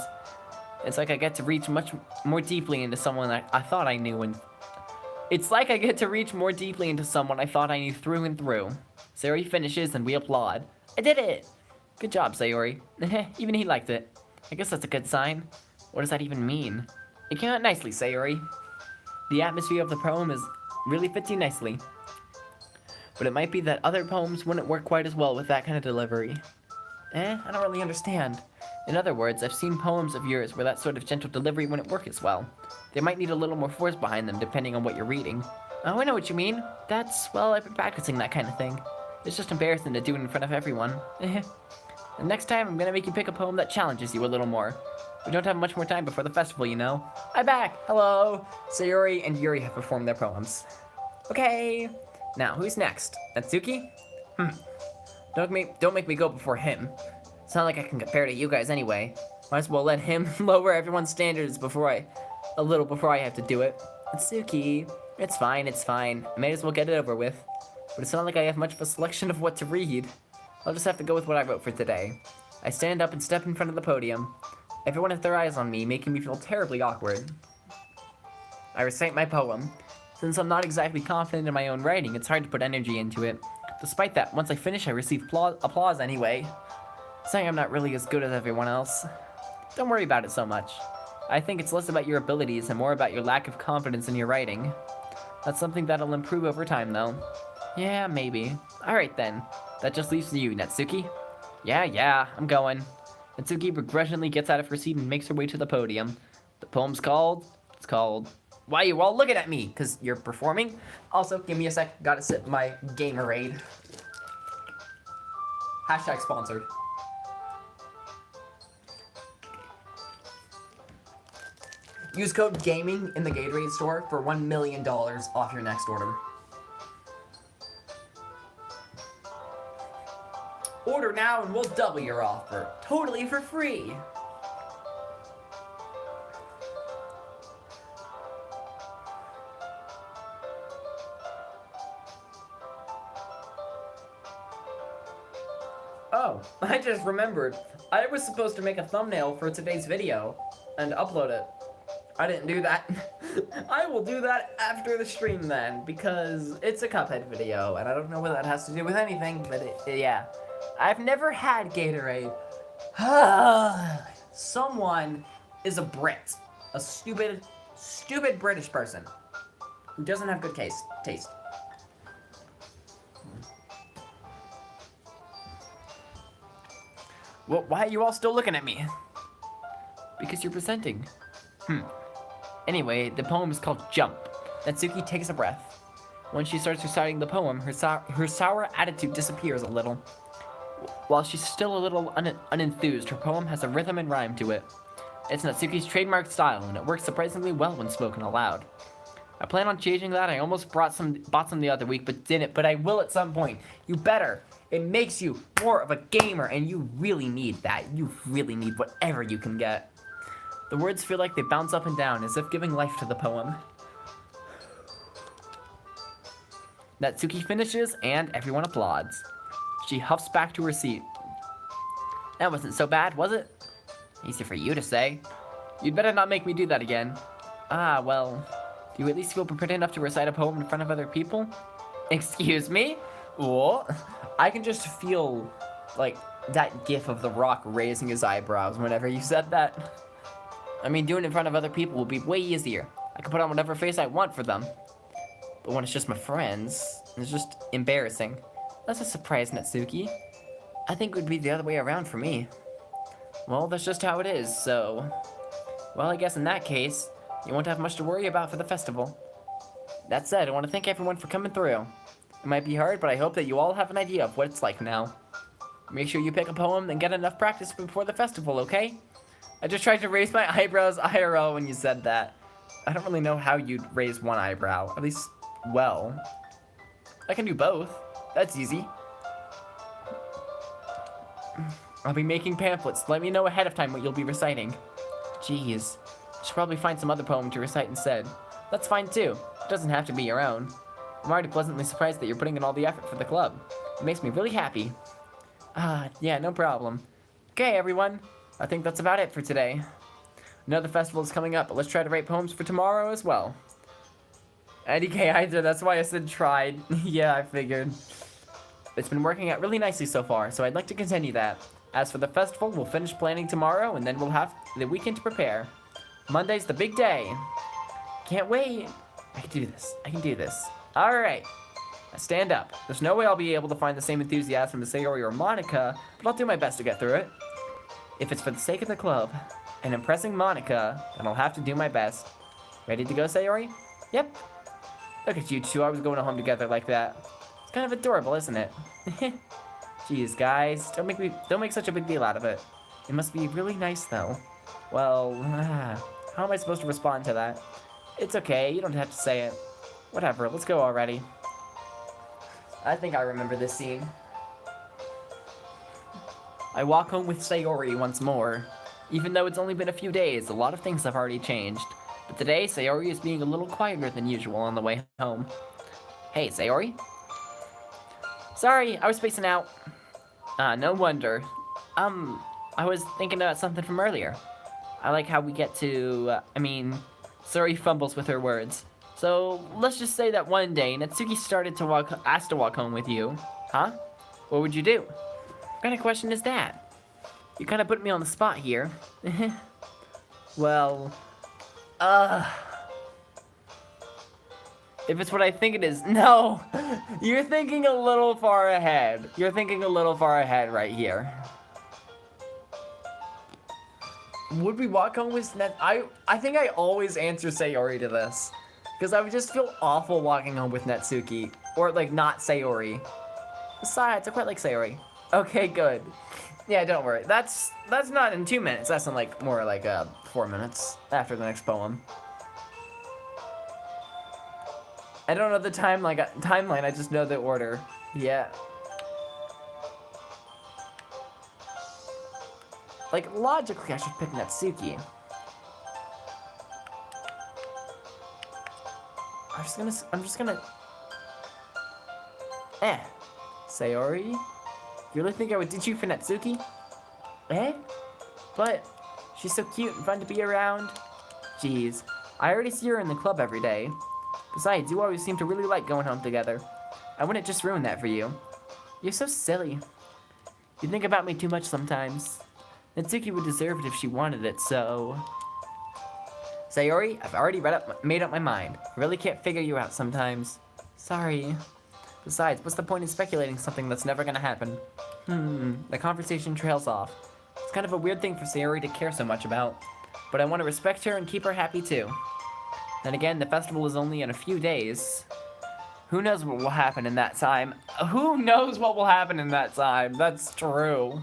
It's like I get to reach much more deeply into someone I thought I knew It's like I get to reach more deeply into someone I thought I knew through and through. Sayori finishes and we applaud. I did it! Good job, Sayori. Even he liked it. I guess that's a good sign. What does that even mean? It came out nicely, Sayori. The atmosphere of the poem really fits you nicely. But it might be that other poems wouldn't work quite as well with that kind of delivery. I don't really understand. In other words, I've seen poems of yours where that sort of gentle delivery wouldn't work as well. They might need a little more force behind them depending on what you're reading. Oh, I know what you mean. I've been practicing that kind of thing. It's just embarrassing to do it in front of everyone. The next time, I'm gonna make you pick a poem that challenges you a little more. We don't have much more time before the festival, you know. I'm back! Hello! Sayori and Yuri have performed their poems. Okay! Now, who's next? Natsuki? Don't make me go before him. It's not like I can compare to you guys anyway. Might as well let him lower everyone's standards before I have to do it. Natsuki, it's fine. I may as well get it over with. But it's not like I have much of a selection of what to read. I'll just have to go with what I wrote for today. I stand up and step in front of the podium. Everyone has their eyes on me, making me feel terribly awkward. I recite my poem. Since I'm not exactly confident in my own writing, it's hard to put energy into it. Despite that, once I finish, I receive applause anyway. Saying I'm not really as good as everyone else. Don't worry about it so much. I think it's less about your abilities and more about your lack of confidence in your writing. That's something that'll improve over time, though. Yeah, maybe. Alright then. That just leaves you, Natsuki. Yeah, I'm going. Natsuki begrudgingly gets out of her seat and makes her way to the podium. The poem's called... Why are you all looking at me? Because you're performing? Also, give me a sec. Gotta sip my Gatorade. Hashtag sponsored. Use code GAMING in the Gatorade store for $1 million off your next order. Order now and we'll double your offer. Totally for free. Oh, I just remembered. I was supposed to make a thumbnail for today's video and upload it. I didn't do that. I will do that after the stream then, because it's a Cuphead video, and I don't know what that has to do with anything, but yeah. I've never had Gatorade. Someone is a Brit. A stupid British person who doesn't have good taste. Well, why are you all still looking at me? Because you're presenting. Anyway, the poem is called Jump. Natsuki takes a breath. When she starts reciting the poem, her sour attitude disappears a little. While she's still a little unenthused, her poem has a rhythm and rhyme to it. It's Natsuki's trademark style, and it works surprisingly well when spoken aloud. I plan on changing that. I almost bought some the other week, but didn't. But I will at some point. You better. It makes you more of a gamer, and you really need that. You really need whatever you can get. The words feel like they bounce up and down, as if giving life to the poem. Natsuki finishes, and everyone applauds. She huffs back to her seat. That wasn't so bad, was it? Easy for you to say. You'd better not make me do that again. Ah, well, do you at least feel prepared enough to recite a poem in front of other people? Excuse me? What? I can just feel, like, that gif of The Rock raising his eyebrows whenever you said that. I mean, doing it in front of other people will be way easier. I can put on whatever face I want for them. But when it's just my friends, it's just embarrassing. That's a surprise, Natsuki. I think it would be the other way around for me. Well, that's just how it is, so... Well, I guess in that case, you won't have much to worry about for the festival. That said, I want to thank everyone for coming through. It might be hard, but I hope that you all have an idea of what it's like now. Make sure you pick a poem and get enough practice before the festival, okay? I just tried to raise my eyebrows IRL when you said that. I don't really know how you'd raise one eyebrow. At least, well. I can do both. That's easy. I'll be making pamphlets. Let me know ahead of time what you'll be reciting. Jeez. Should probably find some other poem to recite instead. That's fine too. It doesn't have to be your own. I'm already pleasantly surprised that you're putting in all the effort for the club. It makes me really happy. Yeah, no problem. Okay, everyone. I think that's about it for today. Another festival is coming up, but let's try to write poems for tomorrow as well. IDK either, that's why I said tried. Yeah, I figured. It's been working out really nicely so far, so I'd like to continue that. As for the festival, we'll finish planning tomorrow, and then we'll have the weekend to prepare. Monday's the big day. Can't wait. I can do this. I can do this. Alright. Stand up. There's no way I'll be able to find the same enthusiasm as Sayori or Monika, but I'll do my best to get through it. If it's for the sake of the club, and impressing Monika, then I'll have to do my best. Ready to go, Sayori? Yep. Look at you two always going home together like that. It's kind of adorable, isn't it? Jeez, guys, don't make such a big deal out of it. It must be really nice, though. Well, how am I supposed to respond to that? It's okay, you don't have to say it. Whatever, let's go already. I think I remember this scene. I walk home with Sayori once more. Even though it's only been a few days, a lot of things have already changed. But today, Sayori is being a little quieter than usual on the way home. Hey, Sayori? Sorry, I was spacing out. No wonder. I was thinking about something from earlier. I like how we get to, Sayori fumbles with her words. So, let's just say that one day, Natsuki asked to walk home with you. Huh? What would you do? What kind of question is that? You kind of put me on the spot here. Well, if it's what I think it is, no! You're thinking a little far ahead. You're thinking a little far ahead right here. Would we walk home with I think I always answer Sayori to this. Because I would just feel awful walking home with Natsuki. Or, like, not Sayori. Besides, I quite like Sayori. Okay, good. Yeah, don't worry. That's not in 2 minutes. That's in, like, more like, 4 minutes after the next poem. I don't know the timeline, I just know the order. Yeah. Like, logically, I should pick Natsuki. I'm just gonna... Sayori? You really think I would ditch you for Natsuki? But, she's so cute and fun to be around. Jeez, I already see her in the club every day. Besides, you always seem to really like going home together. I wouldn't just ruin that for you. You're so silly. You think about me too much sometimes. Natsuki would deserve it if she wanted it, so... Sayori, I've already made up my mind. I really can't figure you out sometimes. Sorry. Besides, what's the point in speculating something that's never gonna happen? The conversation trails off. It's kind of a weird thing for Sayori to care so much about. But I want to respect her and keep her happy too. Then again, the festival is only in a few days. Who knows what will happen in that time? Who knows what will happen in that time? That's true.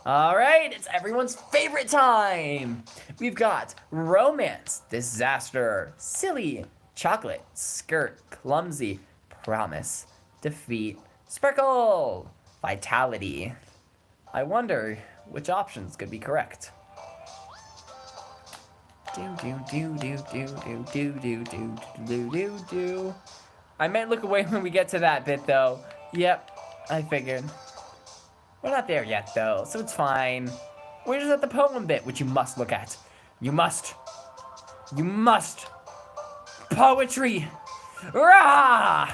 Alright, it's everyone's favorite time! We've got romance, disaster, silly, chocolate, skirt, clumsy, promise, defeat, sparkle, vitality. I wonder which options could be correct. Do. I might look away when we get to that bit though. Yep, I figured. We're not there yet though, so it's fine. We're just at the poem bit, which you must look at. You must. You must. Poetry! Rah!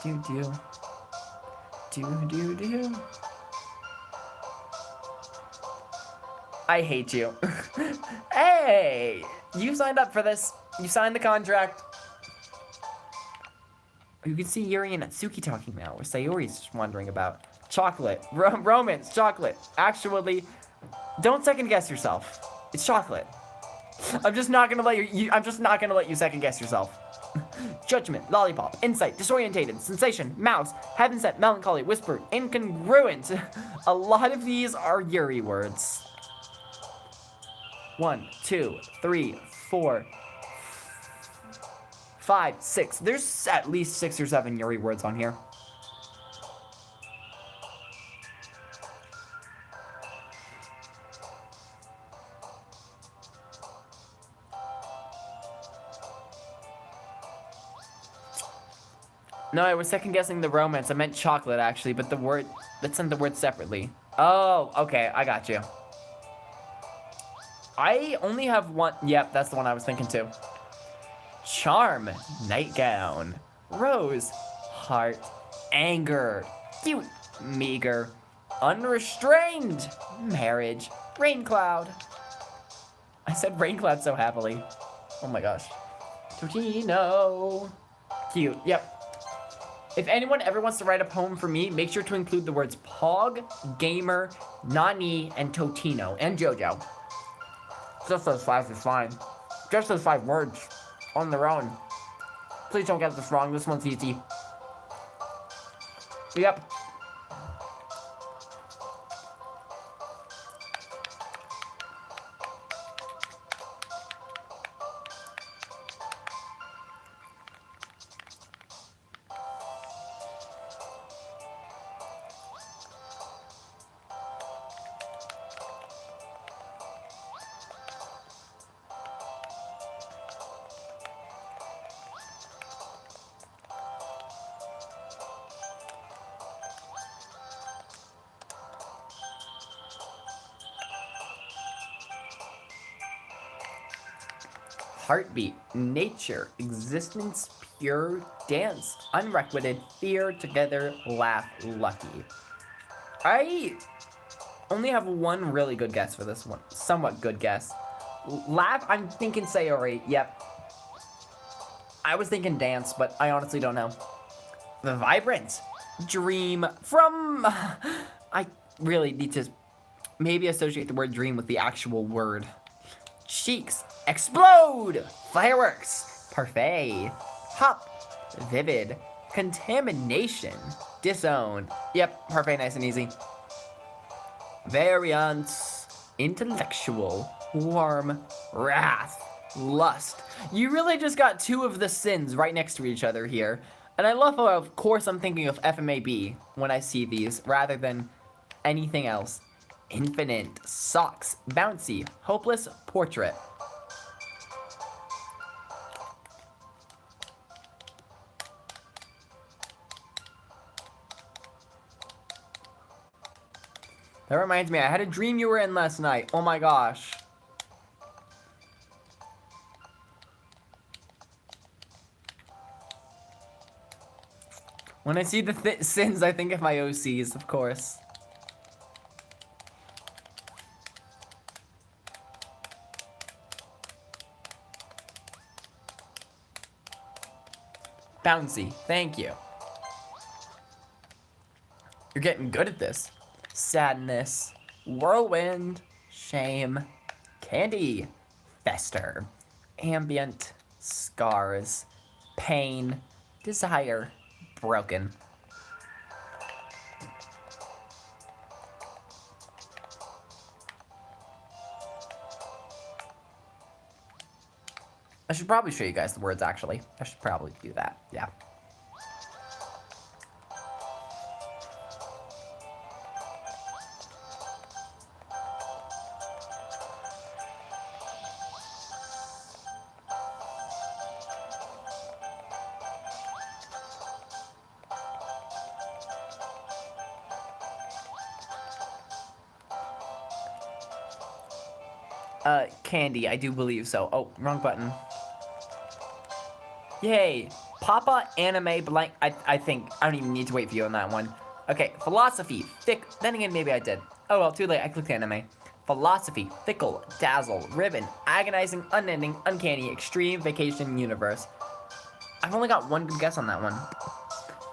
Do. I hate you. Hey! You signed up for this. You signed the contract. You can see Yuri and Natsuki talking now, or Sayori's just wondering about. Chocolate. Romance. Chocolate. Actually, don't second guess yourself. It's chocolate. I'm just not gonna let you second guess yourself. Judgment, lollipop, insight, disorientated, sensation, mouse, heaven sent, melancholy, whisper, incongruent. A lot of these are Yuri words. 1, 2, 3, 4, 5, 6. There's at least 6 or 7 Yuri words on here. No, I was second guessing the romance. I meant chocolate actually, but the word, let's send the word separately. Oh, okay, I got you. I only have one. Yep, that's the one I was thinking too. Charm, nightgown, rose, heart, anger, cute, meager, unrestrained, marriage, rain cloud. I said rain cloud so happily. Oh my gosh. Totino. Cute, yep. If anyone ever wants to write a poem for me, make sure to include the words Pog, Gamer, Nani, and Totino, and JoJo. Just those 5 is fine. Just those 5 words. On their own. Please don't get this wrong, this one's easy. Yep. Heartbeat, nature, existence, pure, dance, unrequited, fear, together, laugh, lucky. I only have one really good guess for this one. Somewhat good guess. Laugh, I'm thinking Sayori, yep. I was thinking dance, but I honestly don't know. The vibrant, dream, from... I really need to maybe associate the word dream with the actual word. Cheeks, explode, fireworks, parfait, hop, vivid, contamination, disown. Yep, parfait, nice and easy. Variance, intellectual, warm, wrath, lust. You really just got 2 of the sins right next to each other here. And I love how, of course, I'm thinking of FMAB when I see these, rather than anything else. Infinite, socks, bouncy, hopeless, portrait. That reminds me, I had a dream you were in last night. Oh my gosh. When I see the sins, I think of my OCs, of course. Bouncy, thank you. You're getting good at this. Sadness, whirlwind, shame, Candy. Fester. Ambient. Scars. Pain. Desire. Broken. I should probably show you guys the words, actually. I should probably do that, yeah. Candy, I do believe so. Oh, wrong button. Yay. Papa Anime Blank. I think. I don't even need to wait for you on that one. Okay, philosophy. Thick. Then again, maybe I did. Oh well, too late. I clicked anime. Philosophy. Fickle. Dazzle. Ribbon. Agonizing. Unending. Uncanny. Extreme. Vacation. Universe. I've only got one good guess on that one.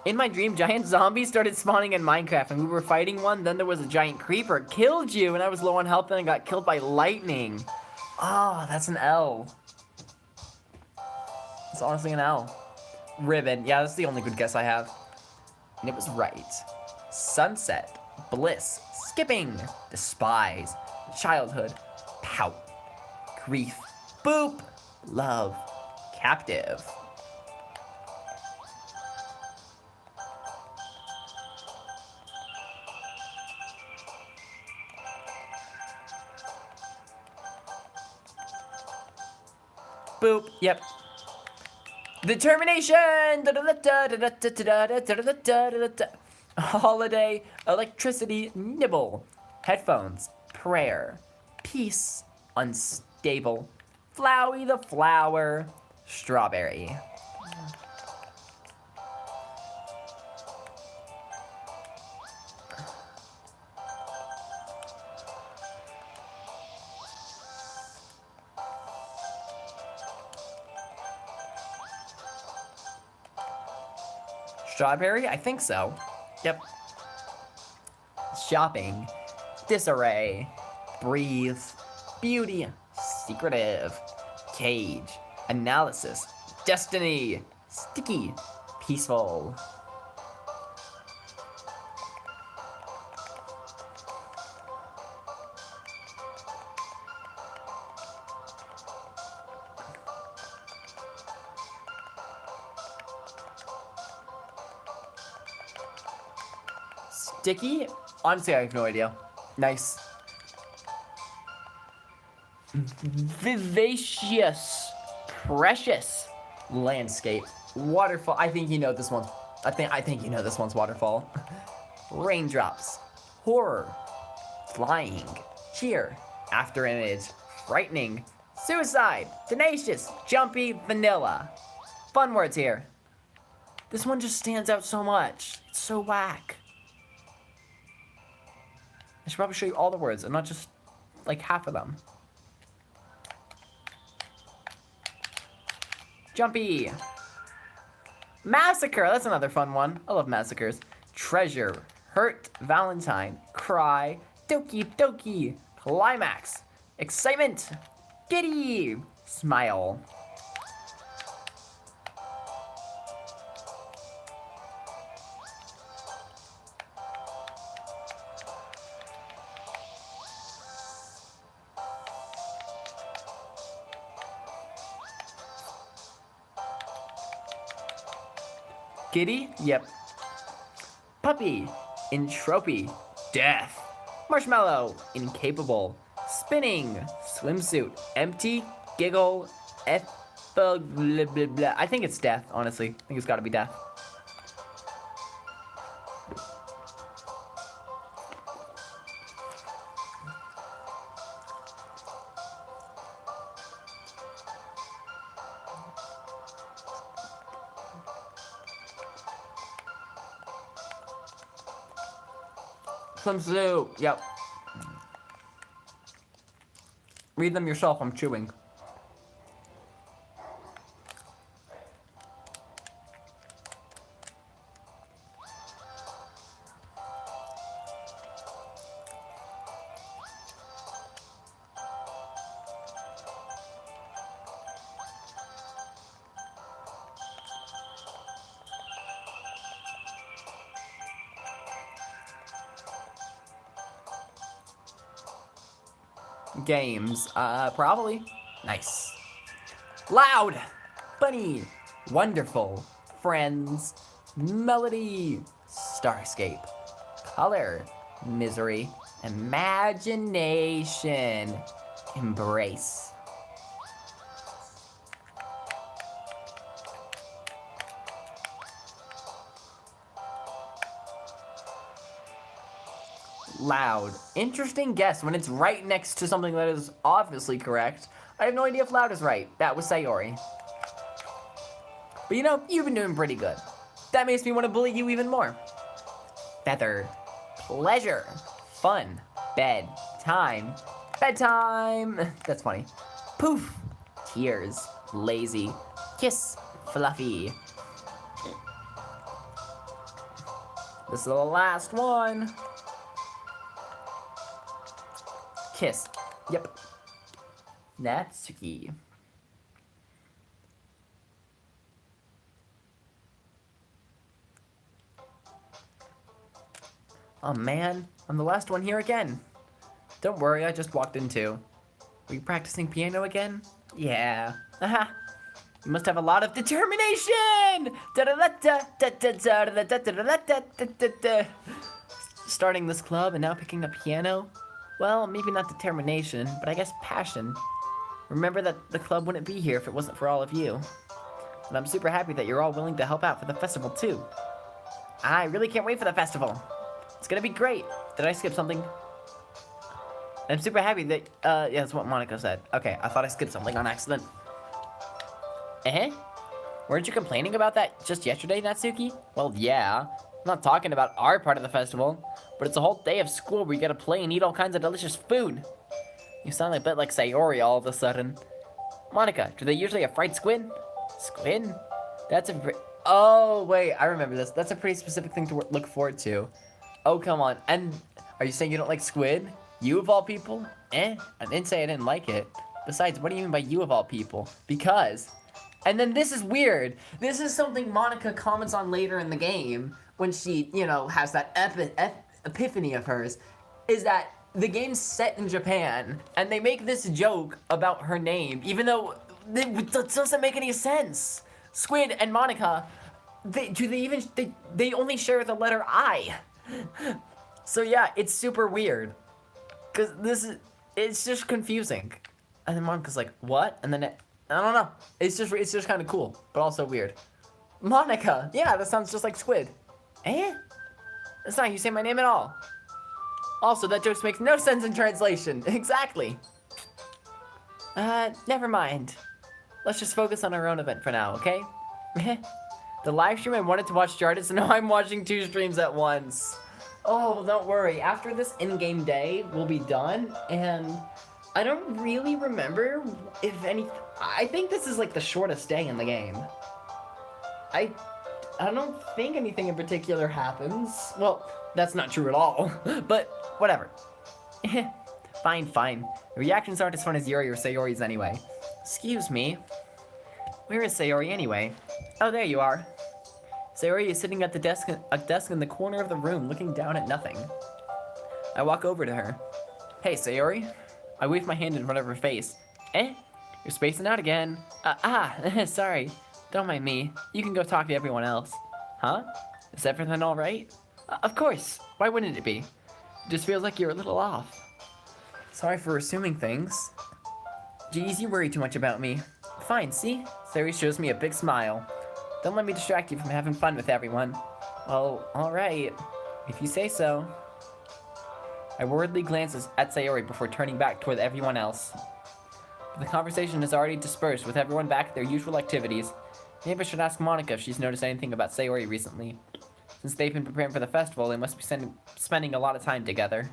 In my dream, giant zombies started spawning in Minecraft, and we were fighting one. Then there was a giant creeper. It killed you, and I was low on health, and I got killed by lightning. Ah, that's an L. It's honestly an L. Ribbon. Yeah, that's the only good guess I have. And it was right. Sunset. Bliss. Skipping. Despise. Childhood. Pout. Grief. Boop. Love. Captive. Boop. Yep. Determination! Holiday, electricity, nibble, headphones, prayer, peace, unstable, Flowey the flower, strawberry. Strawberry? I think so. Yep. Shopping. Disarray. Breathe. Beauty. Secretive. Cage. Analysis. Destiny. Sticky. Peaceful. Sticky? Honestly, I have no idea. Nice. Vivacious. Precious. Landscape. Waterfall. I think you know this one. I think you know this one's waterfall. Raindrops. Horror. Flying. Cheer. After image. Frightening. Suicide. Tenacious. Jumpy. Vanilla. Fun words here. This one just stands out so much. It's so whack. I should probably show you all the words and not just like half of them. Jumpy. Massacre. That's another fun one. I love massacres. Treasure. Hurt. Valentine. Cry. Doki Doki. Climax. Excitement. Giddy. Smile. Giddy? Yep. Puppy. Entropy. Death. Marshmallow. Incapable. Spinning. Swimsuit. Empty. Giggle. Blah, blah, blah. I think it's death, honestly. I think it's gotta be death. Swimsuit. Yep. Read them yourself. I'm chewing. Games. Probably. Nice. Loud. Bunny. Wonderful. Friends. Melody. Starscape. Color. Misery. Imagination. Embrace. Loud. Interesting guess when it's right next to something that is obviously correct. I have no idea if loud is right. That was Sayori. But you know, you've been doing pretty good. That makes me want to bully you even more. Feather. Pleasure. Fun. Bed. Time. Bedtime. That's funny. Poof. Tears. Lazy. Kiss. Fluffy. This is the last one. Kiss. Yep. Natsuki. Oh man, I'm the last one here again. Don't worry, I just walked in too. Were you practicing piano again? Yeah. Aha. You must have a lot of determination! Starting this club and now picking up piano? Well, maybe not determination, but I guess passion. Remember that the club wouldn't be here if it wasn't for all of you. And I'm super happy that you're all willing to help out for the festival too. I really can't wait for the festival. It's gonna be great. Did I skip something? I'm super happy that, yeah, that's what Monika said. Okay, I thought I skipped something on accident. Weren't you complaining about that just yesterday, Natsuki? Well, yeah. I'm not talking about our part of the festival, but it's a whole day of school where you gotta play and eat all kinds of delicious food. You sound a bit like Sayori all of a sudden. Monika, do they usually have fried squid? Squid? That's a oh, wait, I remember this. That's a pretty specific thing to look forward to. Oh, come on. And are you saying you don't like squid? You of all people? I didn't say I didn't like it. Besides, what do you mean by you of all people? Because... And then this is weird. This is something Monika comments on later in the game when she, you know, has that epiphany of hers, is that the game's set in Japan, and they make this joke about her name, even though it doesn't make any sense. Squid and Monika, they only share the letter I. So yeah, it's super weird. Cause it's just confusing. And then Monika's like, what? And then I don't know. It's just kind of cool, but also weird. Monika, yeah, that sounds just like squid. That's not how you say my name at all. Also, that joke makes no sense in translation. Exactly. Never mind. Let's just focus on our own event for now, okay? The live stream I wanted to watch started, so now I'm watching 2 streams at once. Oh, don't worry. After this in-game day, we'll be done, and I don't really remember if any... I think this is like the shortest day in the game. I don't think anything in particular happens. Well, that's not true at all, but whatever. Fine. The reactions aren't as fun as Yuri or Sayori's anyway. Excuse me. Where is Sayori anyway? Oh, there you are. Sayori is sitting at the desk in the corner of the room, looking down at nothing. I walk over to her. Hey, Sayori. I wave my hand in front of her face. You're spacing out again. Sorry. Don't mind me. You can go talk to everyone else. Huh? Is everything all right? Of course. Why wouldn't it be? It just feels like you're a little off. Sorry for assuming things. Geez, you worry too much about me. Fine, see? Sayori shows me a big smile. Don't let me distract you from having fun with everyone. Well, alright. If you say so. I worriedly glance at Sayori before turning back toward everyone else. The conversation is already dispersed with everyone back at their usual activities. Maybe I should ask Monika if she's noticed anything about Sayori recently. Since they've been preparing for the festival, they must be spending a lot of time together.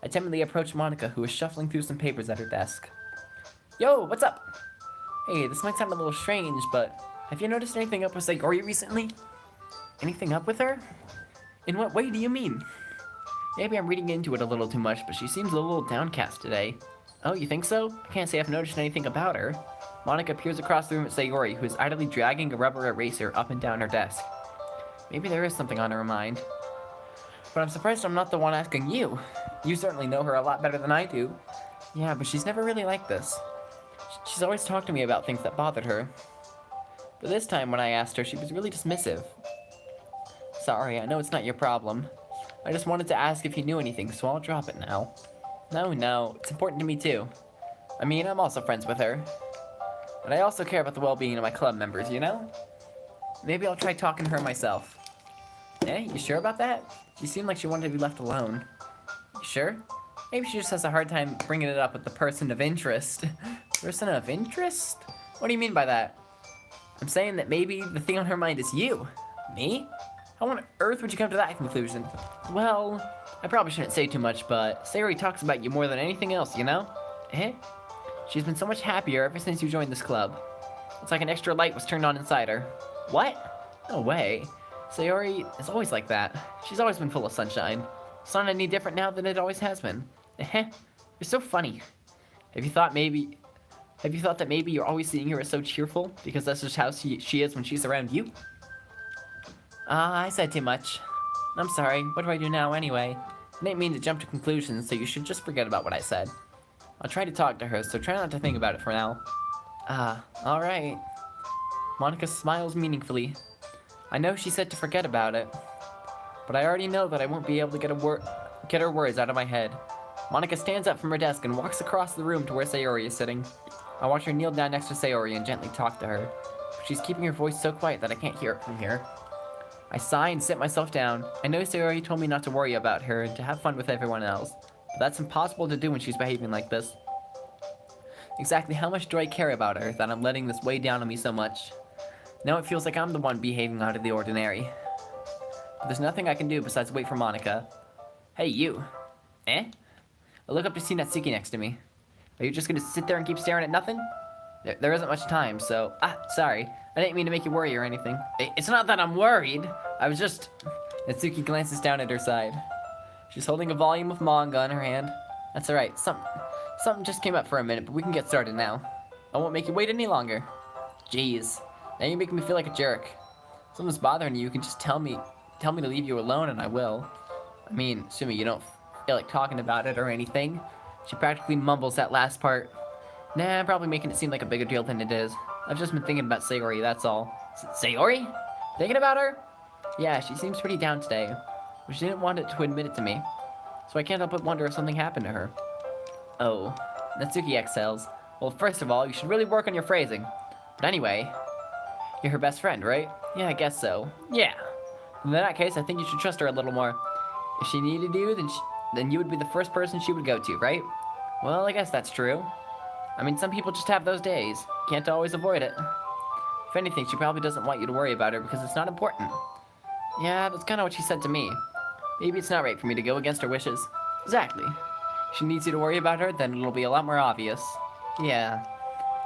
I timidly approach Monika, who is shuffling through some papers at her desk. Yo, what's up? Hey, this might sound a little strange, but have you noticed anything up with Sayori recently? Anything up with her? In what way do you mean? Maybe I'm reading into it a little too much, but she seems a little downcast today. Oh, you think so? I can't say I've noticed anything about her. Monika peers across the room at Sayori, who is idly dragging a rubber eraser up and down her desk. Maybe there is something on her mind. But I'm surprised I'm not the one asking you. You certainly know her a lot better than I do. Yeah, but she's never really like this. She's always talked to me about things that bothered her. But this time when I asked her, she was really dismissive. Sorry, I know it's not your problem. I just wanted to ask if you knew anything, so I'll drop it now. No, it's important to me too. I mean, I'm also friends with her. But I also care about the well-being of my club members, you know? Maybe I'll try talking to her myself. Eh, you sure about that? She seemed like she wanted to be left alone. You sure? Maybe she just has a hard time bringing it up with the person of interest. Person of interest? What do you mean by that? I'm saying that maybe the thing on her mind is you. Me? How on earth would you come to that conclusion? Well, I probably shouldn't say too much, but Sayori talks about you more than anything else, you know? Eh? She's been so much happier ever since you joined this club. It's like an extra light was turned on inside her. What? No way. Sayori is always like that. She's always been full of sunshine. It's not any different now than it always has been. Eh? You're so funny. Have you thought that maybe you're always seeing her as so cheerful because that's just how she is when she's around you? I said too much. I'm sorry. What do I do now anyway? I didn't mean to jump to conclusions, so you should just forget about what I said. I'll try to talk to her, so try not to think about it for now. Alright. Monika smiles meaningfully. I know she said to forget about it, but I already know that I won't be able to get her words out of my head. Monika stands up from her desk and walks across the room to where Sayori is sitting. I watch her kneel down next to Sayori and gently talk to her. But she's keeping her voice so quiet that I can't hear it from here. I sigh and sit myself down. I know Sayori told me not to worry about her and to have fun with everyone else, but that's impossible to do when she's behaving like this. Exactly how much do I care about her that I'm letting this weigh down on me so much? Now it feels like I'm the one behaving out of the ordinary. But there's nothing I can do besides wait for Monika. Hey, you. Eh? I look up to see Natsuki next to me. Are you just gonna sit there and keep staring at nothing? There isn't much time, so... sorry. I didn't mean to make you worry or anything. It's not that I'm worried. I was just... Natsuki glances down at her side. She's holding a volume of manga in her hand. That's alright. Something just came up for a minute, but we can get started now. I won't make you wait any longer. Jeez. Now you're making me feel like a jerk. If someone's bothering you, you can just tell me to leave you alone and I will. I mean, assuming you don't feel like talking about it or anything. She practically mumbles that last part. Nah, I'm probably making it seem like a bigger deal than it is. I've just been thinking about Sayori, that's all. Sayori? Thinking about her? Yeah, she seems pretty down today. But she didn't want to admit it to me. So I can't help but wonder if something happened to her. Oh. Natsuki exhales. Well, first of all, you should really work on your phrasing. But anyway, you're her best friend, right? Yeah, I guess so. Yeah. In that case, I think you should trust her a little more. If she needed you, then you would be the first person she would go to, right? Well, I guess that's true. I mean, some people just have those days. Can't always avoid it. If anything, she probably doesn't want you to worry about her because it's not important. Yeah, that's kind of what she said to me. Maybe it's not right for me to go against her wishes. Exactly. If she needs you to worry about her, then it'll be a lot more obvious. Yeah.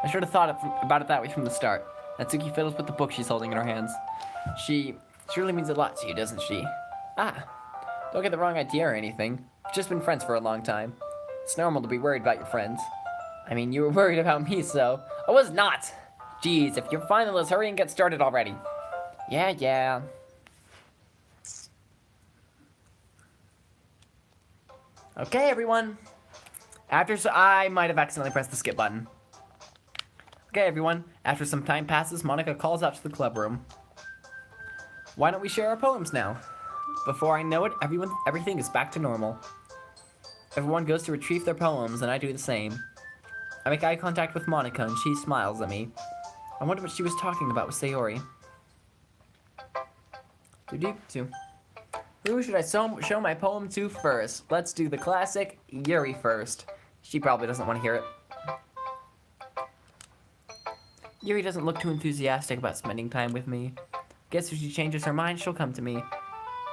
I should have thought about it that way from the start. Natsuki fiddles with the book she's holding in her hands. She really means a lot to you, doesn't she? Don't get the wrong idea or anything. We've just been friends for a long time. It's normal to be worried about your friends. I mean, you were worried about me, so... I was not! Jeez, if you're fine, then let's hurry and get started already. Yeah. Okay, everyone. I might have accidentally pressed the skip button. Okay, everyone. After some time passes, Monika calls out to the club room. Why don't we share our poems now? Before I know it, everything is back to normal. Everyone goes to retrieve their poems, and I do the same. I make eye contact with Monika, and she smiles at me. I wonder what she was talking about with Sayori. Who should I show my poem to first? Let's do the classic Yuri first. She probably doesn't want to hear it. Yuri doesn't look too enthusiastic about spending time with me. Guess if she changes her mind, she'll come to me.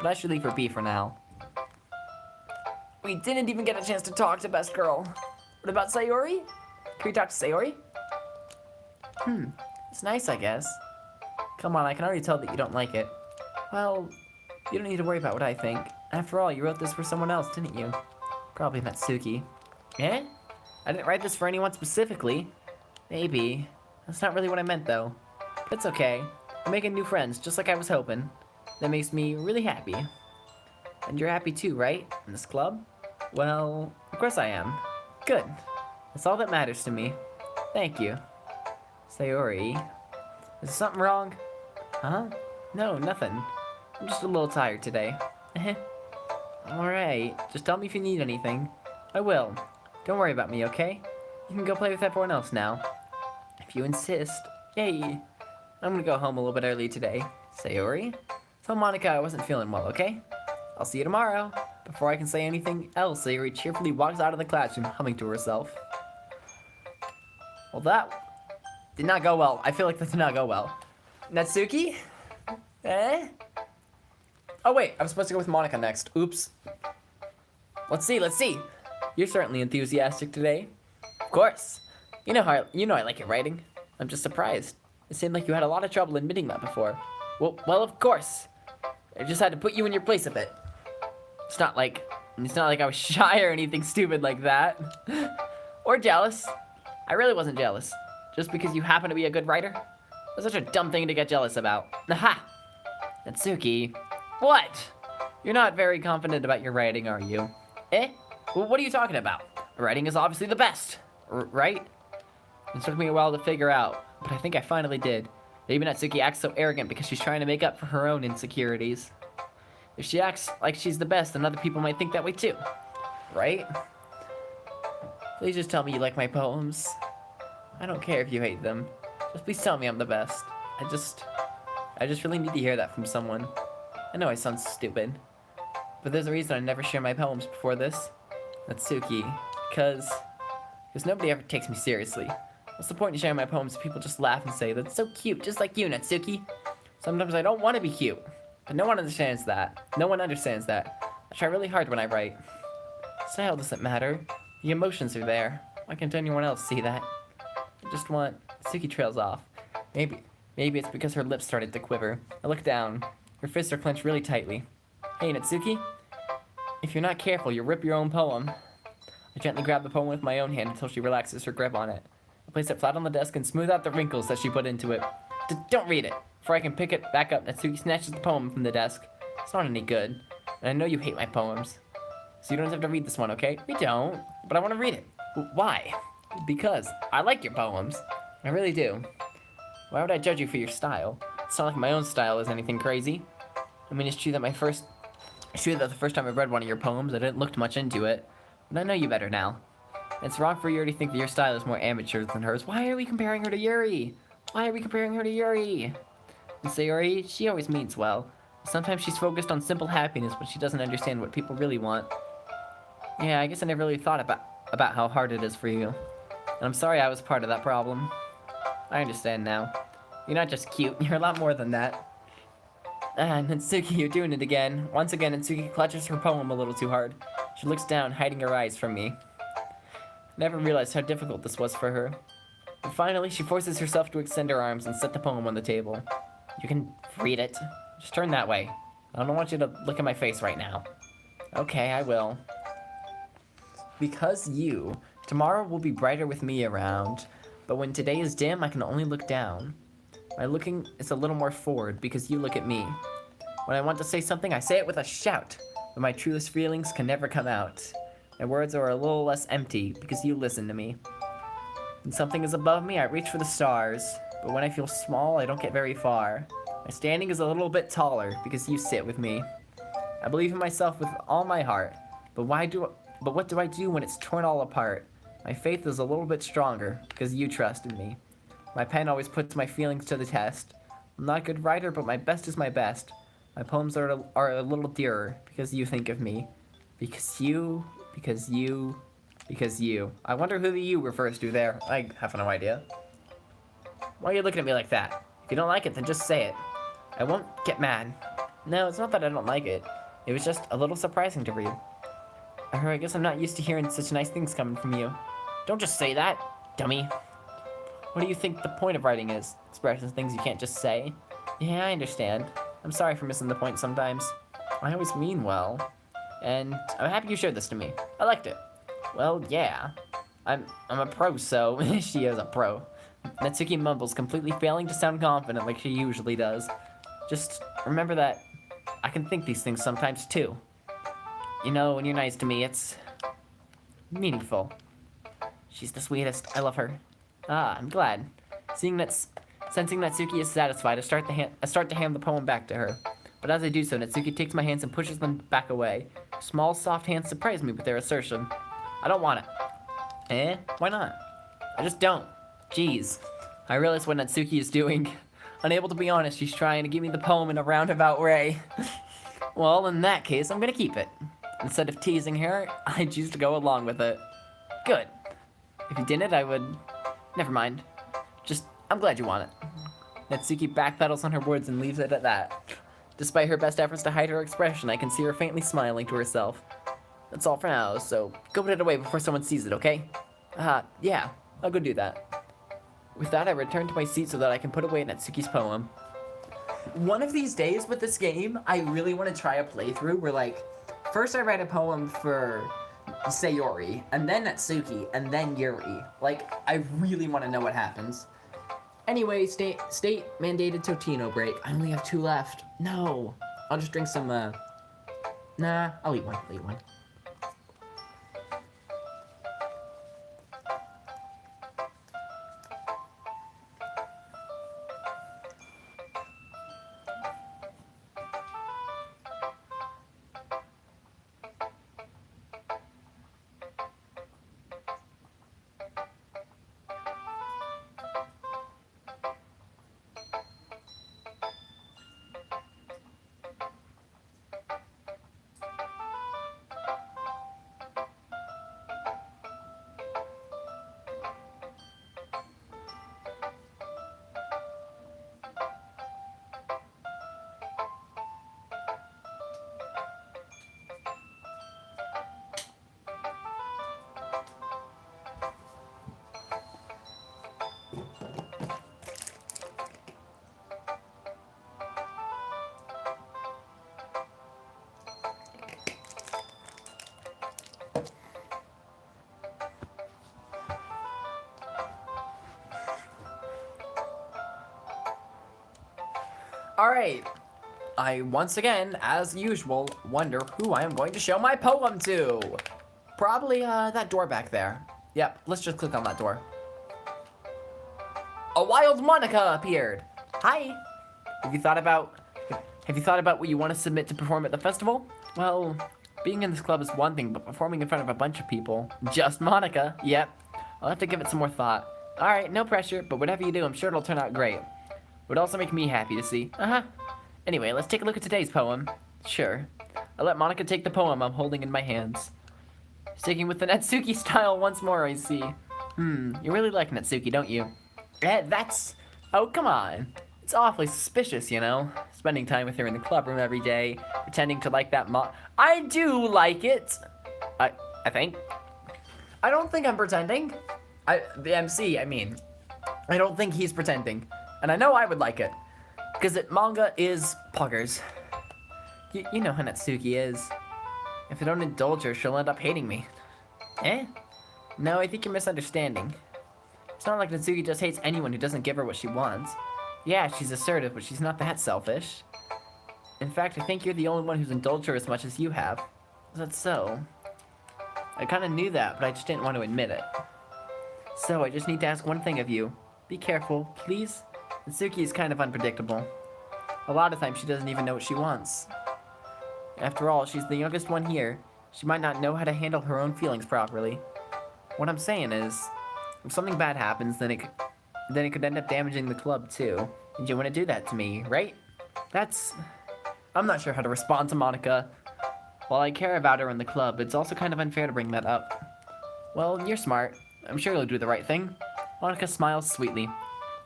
But I should leave her be for now. We didn't even get a chance to talk to Best Girl. What about Sayori? Can we talk to Sayori? It's nice, I guess. Come on, I can already tell that you don't like it. Well, you don't need to worry about what I think. After all, you wrote this for someone else, didn't you? Probably Natsuki. Eh? I didn't write this for anyone specifically. Maybe. That's not really what I meant, though. But it's okay. I'm making new friends, just like I was hoping. That makes me really happy. And you're happy too, right? In this club? Well, of course I am. Good. That's all that matters to me. Thank you. Sayori. Is there something wrong? Huh? No, nothing. I'm just a little tired today. Alright, just tell me if you need anything. I will. Don't worry about me, okay? You can go play with everyone else now. If you insist. Yay! I'm gonna go home a little bit early today. Sayori? Tell Monika I wasn't feeling well, okay? I'll see you tomorrow. Before I can say anything else, Sayori cheerfully walks out of the classroom, humming to herself. Well, that did not go well. I feel like that did not go well. Natsuki? Eh? Oh wait, I was supposed to go with Monika next. Oops. Let's see. You're certainly enthusiastic today. Of course. You know I like your writing. I'm just surprised. It seemed like you had a lot of trouble admitting that before. Well, of course. I just had to put you in your place a bit. It's not like I was shy or anything stupid like that. Or jealous. I really wasn't jealous. Just because you happen to be a good writer? That's such a dumb thing to get jealous about. Aha! Natsuki. What? You're not very confident about your writing, are you? Eh? Well, what are you talking about? Writing is obviously the best, right? It took me a while to figure out, but I think I finally did. Maybe Natsuki acts so arrogant because she's trying to make up for her own insecurities. If she acts like she's the best, then other people might think that way too. Right? Please just tell me you like my poems. I don't care if you hate them. Just please tell me I'm the best. I just really need to hear that from someone. I know I sound stupid, but there's a reason I never share my poems before this. Natsuki, because nobody ever takes me seriously. What's the point in sharing my poems if people just laugh and say, "That's so cute, just like you, Natsuki"? Sometimes I don't want to be cute, but no one understands that. No one understands that. I try really hard when I write. Style doesn't matter. The emotions are there. Why can't anyone else see that? I just want... Natsuki trails off. Maybe it's because her lips started to quiver. I look down. Her fists are clenched really tightly. Hey, Natsuki? If you're not careful, you'll rip your own poem. I gently grab the poem with my own hand until she relaxes her grip on it. I place it flat on the desk and smooth out the wrinkles that she put into it. Don't read it! Before I can pick it back up, Natsuki snatches the poem from the desk. It's not any good. And I know you hate my poems. So you don't have to read this one, okay? We don't. But I want to read it. Why? Because I like your poems. I really do. Why would I judge you for your style? It's not like my own style is anything crazy. I mean, it's true that the first time I read one of your poems, I didn't look much into it. But I know you better now. It's wrong for Yuri to think that your style is more amateur than hers. Why are we comparing her to Yuri? And Sayori, she always means well. Sometimes she's focused on simple happiness, but she doesn't understand what people really want. Yeah, I guess I never really thought about how hard it is for you. And I'm sorry I was part of that problem. I understand now. You're not just cute, you're a lot more than that. Natsuki, you're doing it again. Once again, Natsuki clutches her poem a little too hard. She looks down, hiding her eyes from me. Never realized how difficult this was for her. And finally, she forces herself to extend her arms and set the poem on the table. You can read it. Just turn that way. I don't want you to look at my face right now. Okay, I will. Because tomorrow will be brighter with me around. But when today is dim, I can only look down. My looking is a little more forward because you look at me. When I want to say something, I say it with a shout. But my truest feelings can never come out. My words are a little less empty because you listen to me. When something is above me, I reach for the stars. But when I feel small, I don't get very far. My standing is a little bit taller because you sit with me. I believe in myself with all my heart. But what do I do when it's torn all apart? My faith is a little bit stronger because you trust in me. My pen always puts my feelings to the test. I'm not a good writer, but my best is my best. My poems are a little dearer because you think of me. Because you. I wonder who the you refers to there. I have no idea. Why are you looking at me like that? If you don't like it, then just say it. I won't get mad. No, it's not that I don't like it. It was just a little surprising to read. I guess I'm not used to hearing such nice things coming from you. Don't just say that, dummy. What do you think the point of writing is? Expressing things you can't just say? Yeah, I understand. I'm sorry for missing the point sometimes. I always mean well. And I'm happy you showed this to me. I liked it. Well, yeah. I'm a pro, so she is a pro. Natsuki mumbles, completely failing to sound confident like she usually does. Just remember that I can think these things sometimes too. You know, when you're nice to me, it's meaningful. She's the sweetest. I love her. Ah, I'm glad. Sensing Natsuki is satisfied, I start to hand the poem back to her. But as I do so, Natsuki takes my hands and pushes them back away. Small, soft hands surprise me with their assertion. I don't want it. Eh? Why not? I just don't. Jeez. I realize what Natsuki is doing. Unable to be honest, she's trying to give me the poem in a roundabout way. Well, in that case, I'm gonna keep it. Instead of teasing her, I choose to go along with it. Good. If you didn't, I would... Never mind. I'm glad you want it. Natsuki backpedals on her words and leaves it at that. Despite her best efforts to hide her expression, I can see her faintly smiling to herself. That's all for now, so go put it away before someone sees it, okay? Yeah, I'll go do that. With that, I return to my seat so that I can put away Natsuki's poem. One of these days with this game, I really want to try a playthrough where, like, first I write a poem for Sayori, and then Natsuki, and then Yuri. Like, I really want to know what happens. Anyway, state mandated Totino break. I only have 2 left. No. I'll just drink some, Nah, I'll eat one. Alright, I once again, as usual, wonder who I am going to show my poem to. Probably, that door back there. Yep, let's just click on that door. A wild Monika appeared. Hi. Have you thought about what you want to submit to perform at the festival? Well, being in this club is one thing, but performing in front of a bunch of people, just Monika, yep. I'll have to give it some more thought. Alright, no pressure, but whatever you do, I'm sure it'll turn out great. Would also make me happy to see. Anyway, let's take a look at today's poem. Sure. I'll let Monika take the poem I'm holding in my hands. Sticking with the Natsuki style once more, I see. You really like Natsuki, don't you? That's... Oh, come on. It's awfully suspicious, you know? Spending time with her in the club room every day, pretending to like that I do like it! I think. I don't think I'm pretending. The MC, I mean. I don't think he's pretending. And I know I would like it. Because manga is poggers. You know how Natsuki is. If I don't indulge her, she'll end up hating me. Eh? No, I think you're misunderstanding. It's not like Natsuki just hates anyone who doesn't give her what she wants. Yeah, she's assertive, but she's not that selfish. In fact, I think you're the only one who's indulged her as much as you have. Is that so? I kinda knew that, but I just didn't want to admit it. So, I just need to ask one thing of you. Be careful, please? Natsuki is kind of unpredictable. A lot of times she doesn't even know what she wants. After all, she's the youngest one here. She might not know how to handle her own feelings properly. What I'm saying is, if something bad happens, then it could end up damaging the club too. And you want to do that to me, right? I'm not sure how to respond to Monika. While I care about her in the club, it's also kind of unfair to bring that up. Well, you're smart. I'm sure you'll do the right thing. Monika smiles sweetly.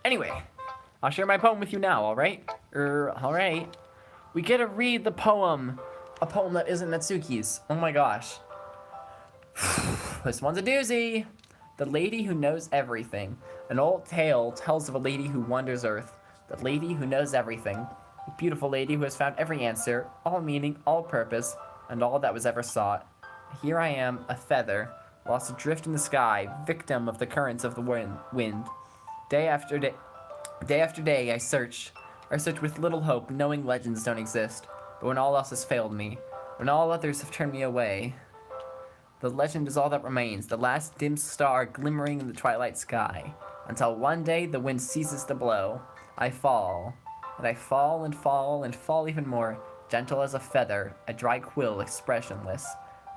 Anyway, I'll share my poem with you now, alright? Alright. We get to read the poem. A poem that isn't Natsuki's. Oh my gosh. This one's a doozy. The Lady Who Knows Everything. An old tale tells of a lady who wanders Earth. The lady who knows everything. A beautiful lady who has found every answer, all meaning, all purpose, and all that was ever sought. Here I am, a feather, lost adrift in the sky, victim of the currents of the wind. Day after day, I search with little hope, knowing legends don't exist. But when all else has failed me, when all others have turned me away, The legend is all that remains, the last dim star glimmering in the twilight sky, until one day the wind ceases to blow. I fall, and I fall and fall and fall even more, gentle as a feather, a dry quill expressionless.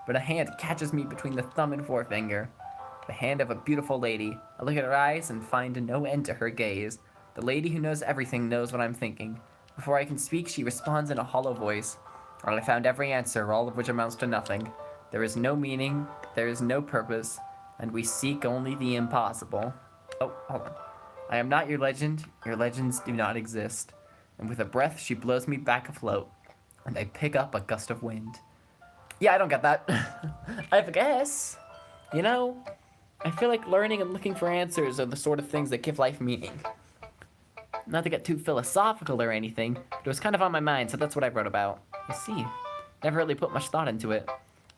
But a hand catches me between the thumb and forefinger. The hand of a beautiful lady. I look at her eyes and find no end to her gaze. The lady who knows everything knows what I'm thinking. Before I can speak, she responds in a hollow voice. I found every answer, all of which amounts to nothing. There is no meaning, there is no purpose, and we seek only the impossible. Oh, hold on. I am not your legend, your legends do not exist. And with a breath, she blows me back afloat, and I pick up a gust of wind. Yeah, I don't get that. I have a guess. You know, I feel like learning and looking for answers are the sort of things that give life meaning. Not to get too philosophical or anything, but it was kind of on my mind, so that's what I wrote about. I see. Never really put much thought into it.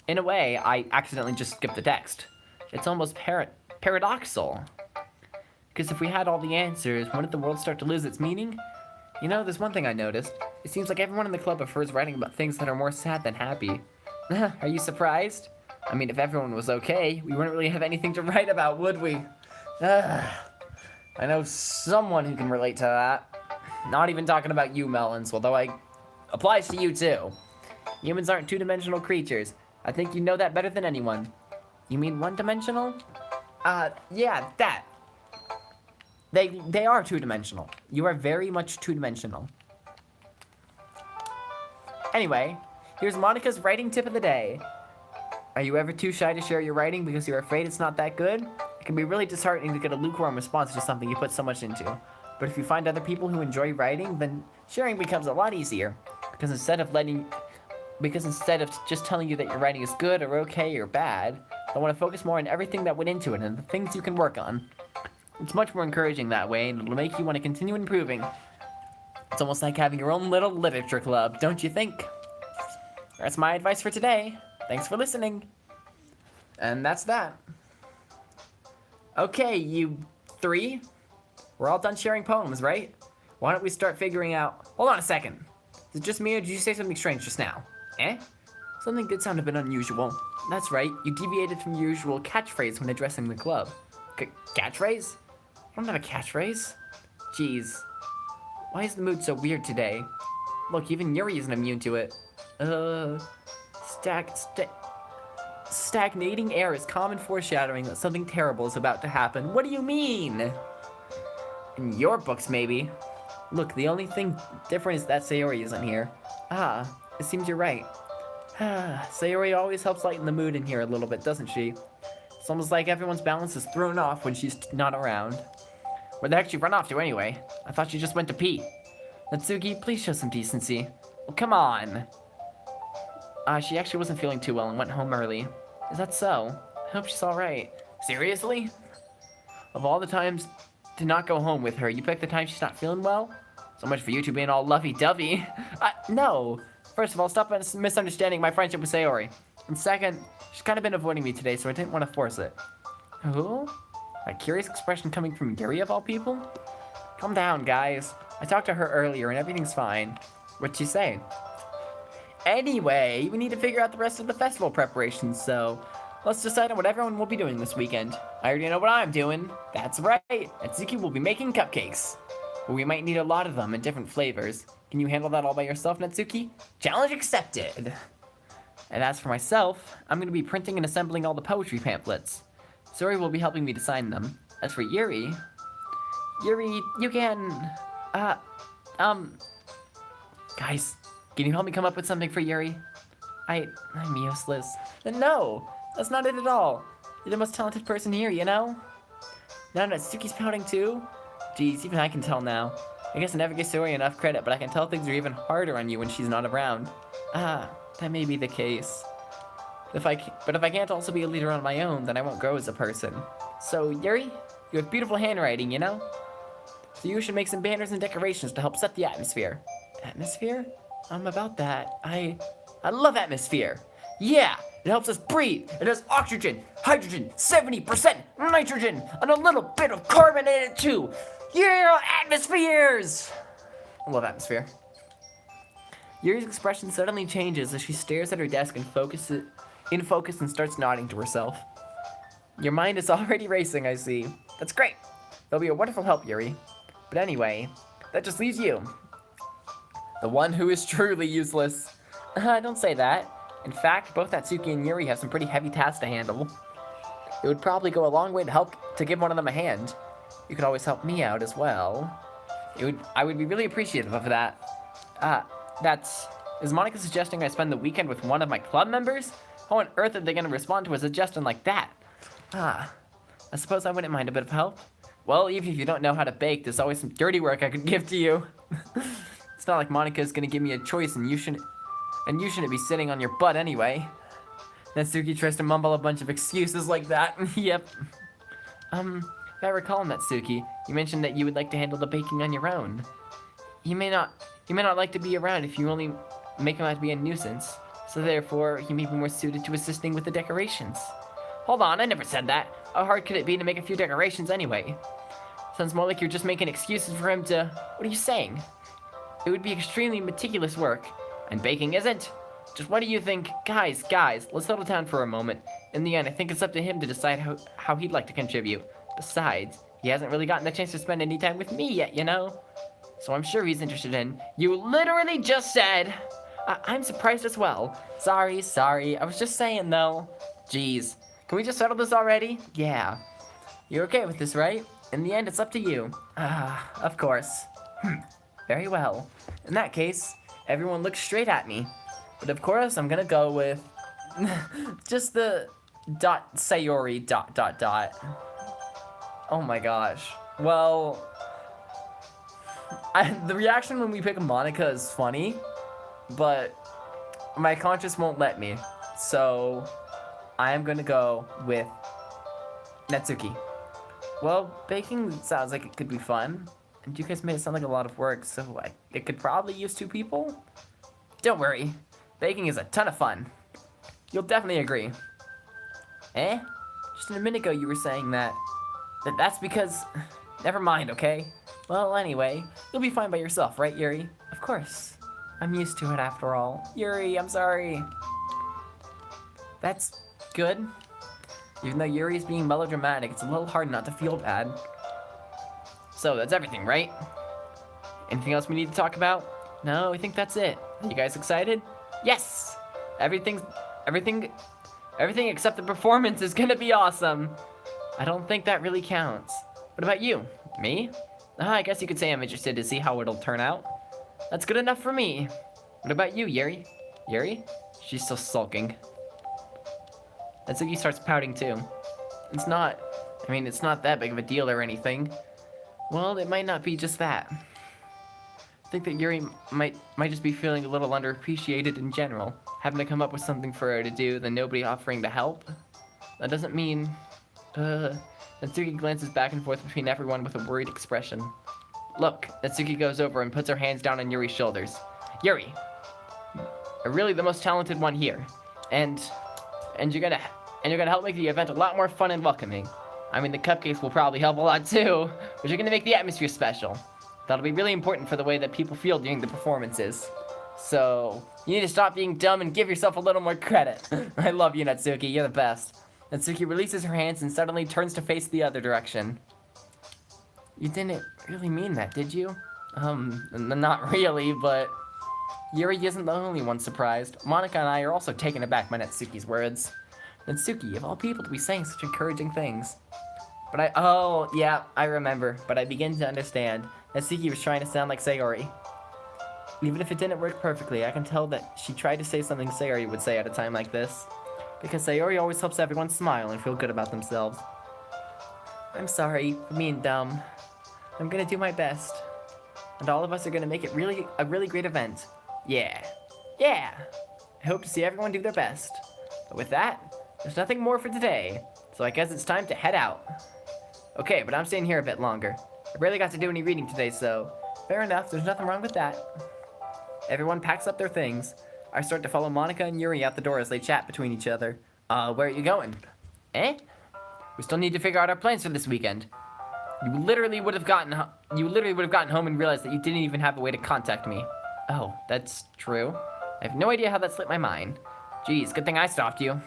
In a way, I accidentally just skipped the text. It's almost paradoxical. Because if we had all the answers, wouldn't the world start to lose its meaning? You know, there's one thing I noticed. It seems like everyone in the club prefers writing about things that are more sad than happy. Are you surprised? I mean, if everyone was okay, we wouldn't really have anything to write about, would we? I know someone who can relate to that. Not even talking about you, Melons, although I applies to you too. Humans aren't two-dimensional creatures. I think you know that better than anyone. You mean one-dimensional? Yeah, that. They are two-dimensional. You are very much two-dimensional. Anyway, here's Monika's writing tip of the day. Are you ever too shy to share your writing because you're afraid it's not that good? It can be really disheartening to get a lukewarm response to something you put so much into. But if you find other people who enjoy writing, then sharing becomes a lot easier. Because instead of just telling you that your writing is good or okay or bad, I want to focus more on everything that went into it and the things you can work on. It's much more encouraging that way, and it'll make you want to continue improving. It's almost like having your own little literature club, don't you think? That's my advice for today. Thanks for listening. And that's that. Okay, you three. We're all done sharing poems, right? Why don't we start figuring out... Hold on a second. Is it just me, or did you say something strange just now? Eh? Something did sound a bit unusual. That's right, you deviated from your usual catchphrase when addressing the club. Catchphrase? I don't have a catchphrase. Jeez. Why is the mood so weird today? Look, even Yuri isn't immune to it. Stagnating air is common foreshadowing that something terrible is about to happen. What do you mean? In your books, maybe. Look, the only thing different is that Sayori isn't here. It seems you're right. Sayori always helps lighten the mood in here a little bit, doesn't she? It's almost like everyone's balance is thrown off when she's not around. Where the heck she run off to anyway? I thought she just went to pee. Natsuki, please show some decency. Oh, come on. She actually wasn't feeling too well and went home early. Is that so? I hope she's alright. Seriously? Of all the times to not go home with her, you picked the time she's not feeling well? So much for you two being all lovey-dovey. No. First of all, stop misunderstanding my friendship with Sayori. And second, she's kind of been avoiding me today, so I didn't want to force it. Who? A curious expression coming from Yuri of all people? Calm down, guys. I talked to her earlier and everything's fine. What'd she say? Anyway, we need to figure out the rest of the festival preparations, so let's decide on what everyone will be doing this weekend. I already know what I'm doing. That's right. Natsuki will be making cupcakes. But we might need a lot of them in different flavors. Can you handle that all by yourself, Natsuki? Challenge accepted. And as for myself, I'm going to be printing and assembling all the poetry pamphlets. Sayori will be helping me to sign them. As for Yuri, you can, guys, can you help me come up with something for Yuri? I'm useless. No, that's not it at all. You're the most talented person here, you know? Now Natsuki's pouting too? Geez, even I can tell now. I guess I never give Sayori enough credit, but I can tell things are even harder on you when she's not around. That may be the case. But if I can't also be a leader on my own, then I won't grow as a person. So, Yuri, you have beautiful handwriting, you know? So you should make some banners and decorations to help set the atmosphere. Atmosphere? About that, I love atmosphere. Yeah, it helps us breathe. It has oxygen, hydrogen, 70% nitrogen, and a little bit of carbon in it too. Yeah, atmospheres! I love atmosphere. Yuri's expression suddenly changes as she stares at her desk and focuses in focus and starts nodding to herself. Your mind is already racing, I see. That's great. That'll be a wonderful help, Yuri. But anyway, that just leaves you. The one who is truly useless. Don't say that. In fact, both Natsuki and Yuri have some pretty heavy tasks to handle. It would probably go a long way to help to give one of them a hand. You could always help me out as well. I would be really appreciative of that. Is Monika suggesting I spend the weekend with one of my club members? How on earth are they going to respond to a suggestion like that? I suppose I wouldn't mind a bit of help. Well, even if you don't know how to bake, there's always some dirty work I could give to you. It's not like Monika's going to give me a choice and you shouldn't be sitting on your butt anyway. Natsuki tries to mumble a bunch of excuses like that. Yep. If I recall, Natsuki, you mentioned that you would like to handle the baking on your own. He may not like to be around if you only make him out to be a nuisance. So therefore, he may be more suited to assisting with the decorations. Hold on, I never said that. How hard could it be to make a few decorations anyway? Sounds more like you're just making excuses for him to... What are you saying? It would be extremely meticulous work. And baking isn't? Just what do you think? Guys, let's settle down for a moment. In the end, I think it's up to him to decide how he'd like to contribute. Besides, he hasn't really gotten the chance to spend any time with me yet, you know? So I'm sure he's interested in... You literally just said... I'm surprised as well. Sorry. I was just saying, though. Jeez. Can we just settle this already? Yeah. You're okay with this, right? In the end, it's up to you. Of course. Very well. In that case, everyone looks straight at me. But of course, I'm gonna go with... just the... Sayori ... Oh my gosh. Well... the reaction when we pick Monika is funny, but my conscience won't let me. So I am gonna go with Natsuki. Well, baking sounds like it could be fun, and you guys made it sound like a lot of work, so it could probably use 2 people. Don't worry, baking is a ton of fun. You'll definitely agree. Just a minute ago you were saying that's because... Never mind, okay? Well, anyway, you'll be fine by yourself, right, Yuri? Of course. I'm used to it after all. Yuri, I'm sorry. That's good. Even though Yuri is being melodramatic, it's a little hard not to feel bad. So, that's everything, right? Anything else we need to talk about? No, I think that's it. Are you guys excited? Yes! Everything except the performance is gonna be awesome. I don't think that really counts. What about you? Me? I guess you could say I'm interested to see how it'll turn out. That's good enough for me. What about you, Yuri? Yuri? She's still sulking. Natsuki starts pouting too. It's not that big of a deal or anything. Well, it might not be just that. I think that Yuri might just be feeling a little underappreciated in general. Having to come up with something for her to do, then nobody offering to help. That doesn't mean... Natsuki glances back and forth between everyone with a worried expression. Look, Natsuki goes over and puts her hands down on Yuri's shoulders. Yuri, you're really the most talented one here, and you're gonna help make the event a lot more fun and welcoming. I mean, the cupcakes will probably help a lot too, but you're gonna make the atmosphere special. That'll be really important for the way that people feel during the performances. So you need to stop being dumb and give yourself a little more credit. I love you, Natsuki. You're the best. Natsuki releases her hands and suddenly turns to face the other direction. You didn't really mean that, did you? Not really, but... Yuri isn't the only one surprised. Monika and I are also taken aback by Natsuki's words. Natsuki, of all people to be saying such encouraging things. Oh, yeah, I remember, but I begin to understand. Natsuki was trying to sound like Sayori. Even if it didn't work perfectly, I can tell that she tried to say something Sayori would say at a time like this. Because Sayori always helps everyone smile and feel good about themselves. I'm sorry for being dumb. I'm gonna do my best. And all of us are gonna make it a really great event. Yeah. I hope to see everyone do their best. But with that, there's nothing more for today. So I guess it's time to head out. Okay, but I'm staying here a bit longer. I barely got to do any reading today, so... Fair enough, there's nothing wrong with that. Everyone packs up their things. I start to follow Monika and Yuri out the door as they chat between each other. Where are you going? We still need to figure out our plans for this weekend. You literally would have gotten home and realized that you didn't even have a way to contact me. Oh, that's true. I have no idea how that slipped my mind. Geez, good thing I stopped you.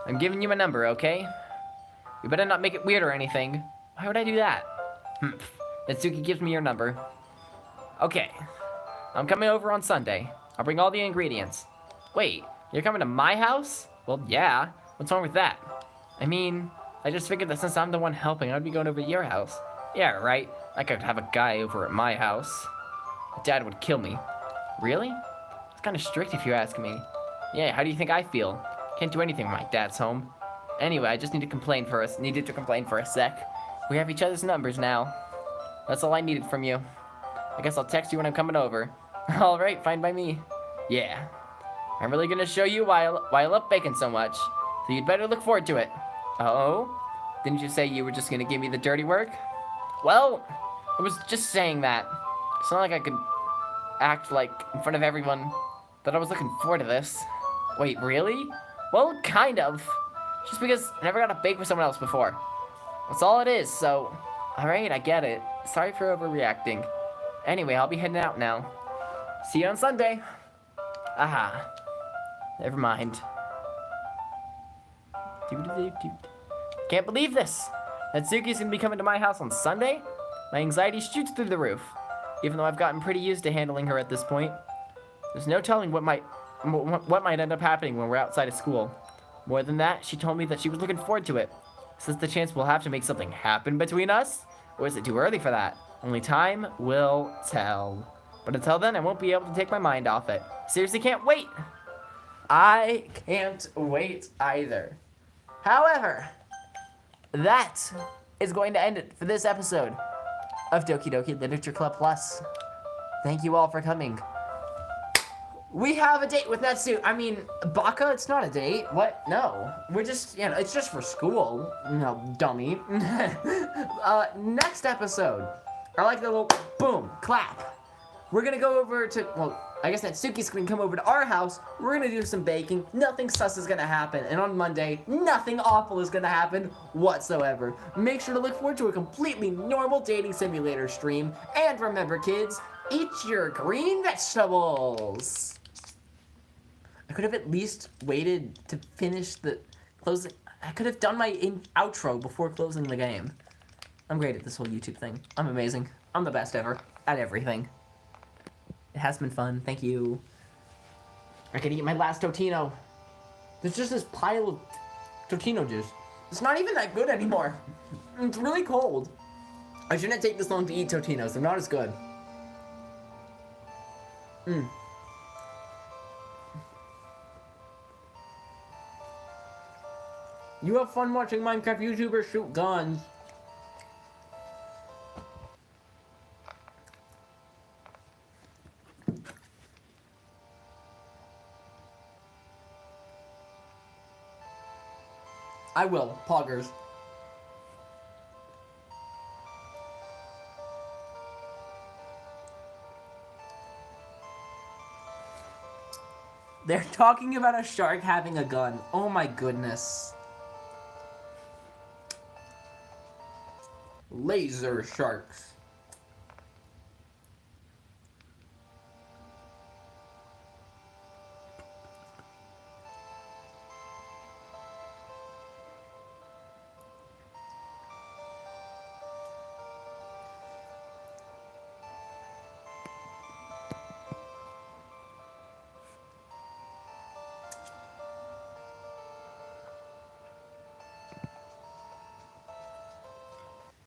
I'm giving you my number, okay? You better not make it weird or anything. Why would I do that? Natsuki gives me your number. Okay. I'm coming over on Sunday. I'll bring all the ingredients. Wait, you're coming to my house? Well, yeah. What's wrong with that? I mean, I just figured that since I'm the one helping, I'd be going over to your house. Yeah, right. I could have a guy over at my house. Dad would kill me. Really? It's kind of strict if you ask me. Yeah, how do you think I feel? Can't do anything when my dad's home. Anyway, I just needed to complain for a sec. We have each other's numbers now. That's all I needed from you. I guess I'll text you when I'm coming over. Alright, fine by me. Yeah. I'm really gonna show you why I love bacon so much. So you'd better look forward to it. Oh? Didn't you say you were just gonna give me the dirty work? Well, I was just saying that. It's not like I could act like in front of everyone that I was looking forward to this. Wait, really? Well, kind of. Just because I never got to bake with someone else before. That's all it is, so... Alright, I get it. Sorry for overreacting. Anyway, I'll be heading out now. See you on Sunday. Aha. Never mind. Can't believe this. Natsuki's gonna be coming to my house on Sunday? My anxiety shoots through the roof. Even though I've gotten pretty used to handling her at this point. There's no telling what might end up happening when we're outside of school. More than that, she told me that she was looking forward to it. Is this the chance we'll have to make something happen between us? Or is it too early for that? Only time will tell. But until then, I won't be able to take my mind off it. Seriously can't wait! I can't wait either. However, that is going to end it for this episode of Doki Doki Literature Club Plus. Thank you all for coming. We have a date with Natsu. I mean, Baka, it's not a date. What? No. We're just, it's just for school. No, dummy. Next episode, I like the little boom, clap. We're gonna go over to, well, I guess Natsuki's gonna come over to our house. We're gonna do some baking. Nothing sus is gonna happen. And on Monday, nothing awful is gonna happen whatsoever. Make sure to look forward to a completely normal dating simulator stream. And remember, kids, eat your green vegetables. I could have at least waited to finish the closing. I could have done my outro before closing the game. I'm great at this whole YouTube thing. I'm amazing. I'm the best ever at everything. It has been fun. Thank you. I can eat my last Totino. There's just this pile of Totino juice. It's not even that good anymore. It's really cold. I shouldn't take this long to eat Totinos. They're not as good. You have fun watching Minecraft YouTubers shoot guns. I will, poggers. They're talking about a shark having a gun. Oh my goodness. Laser sharks.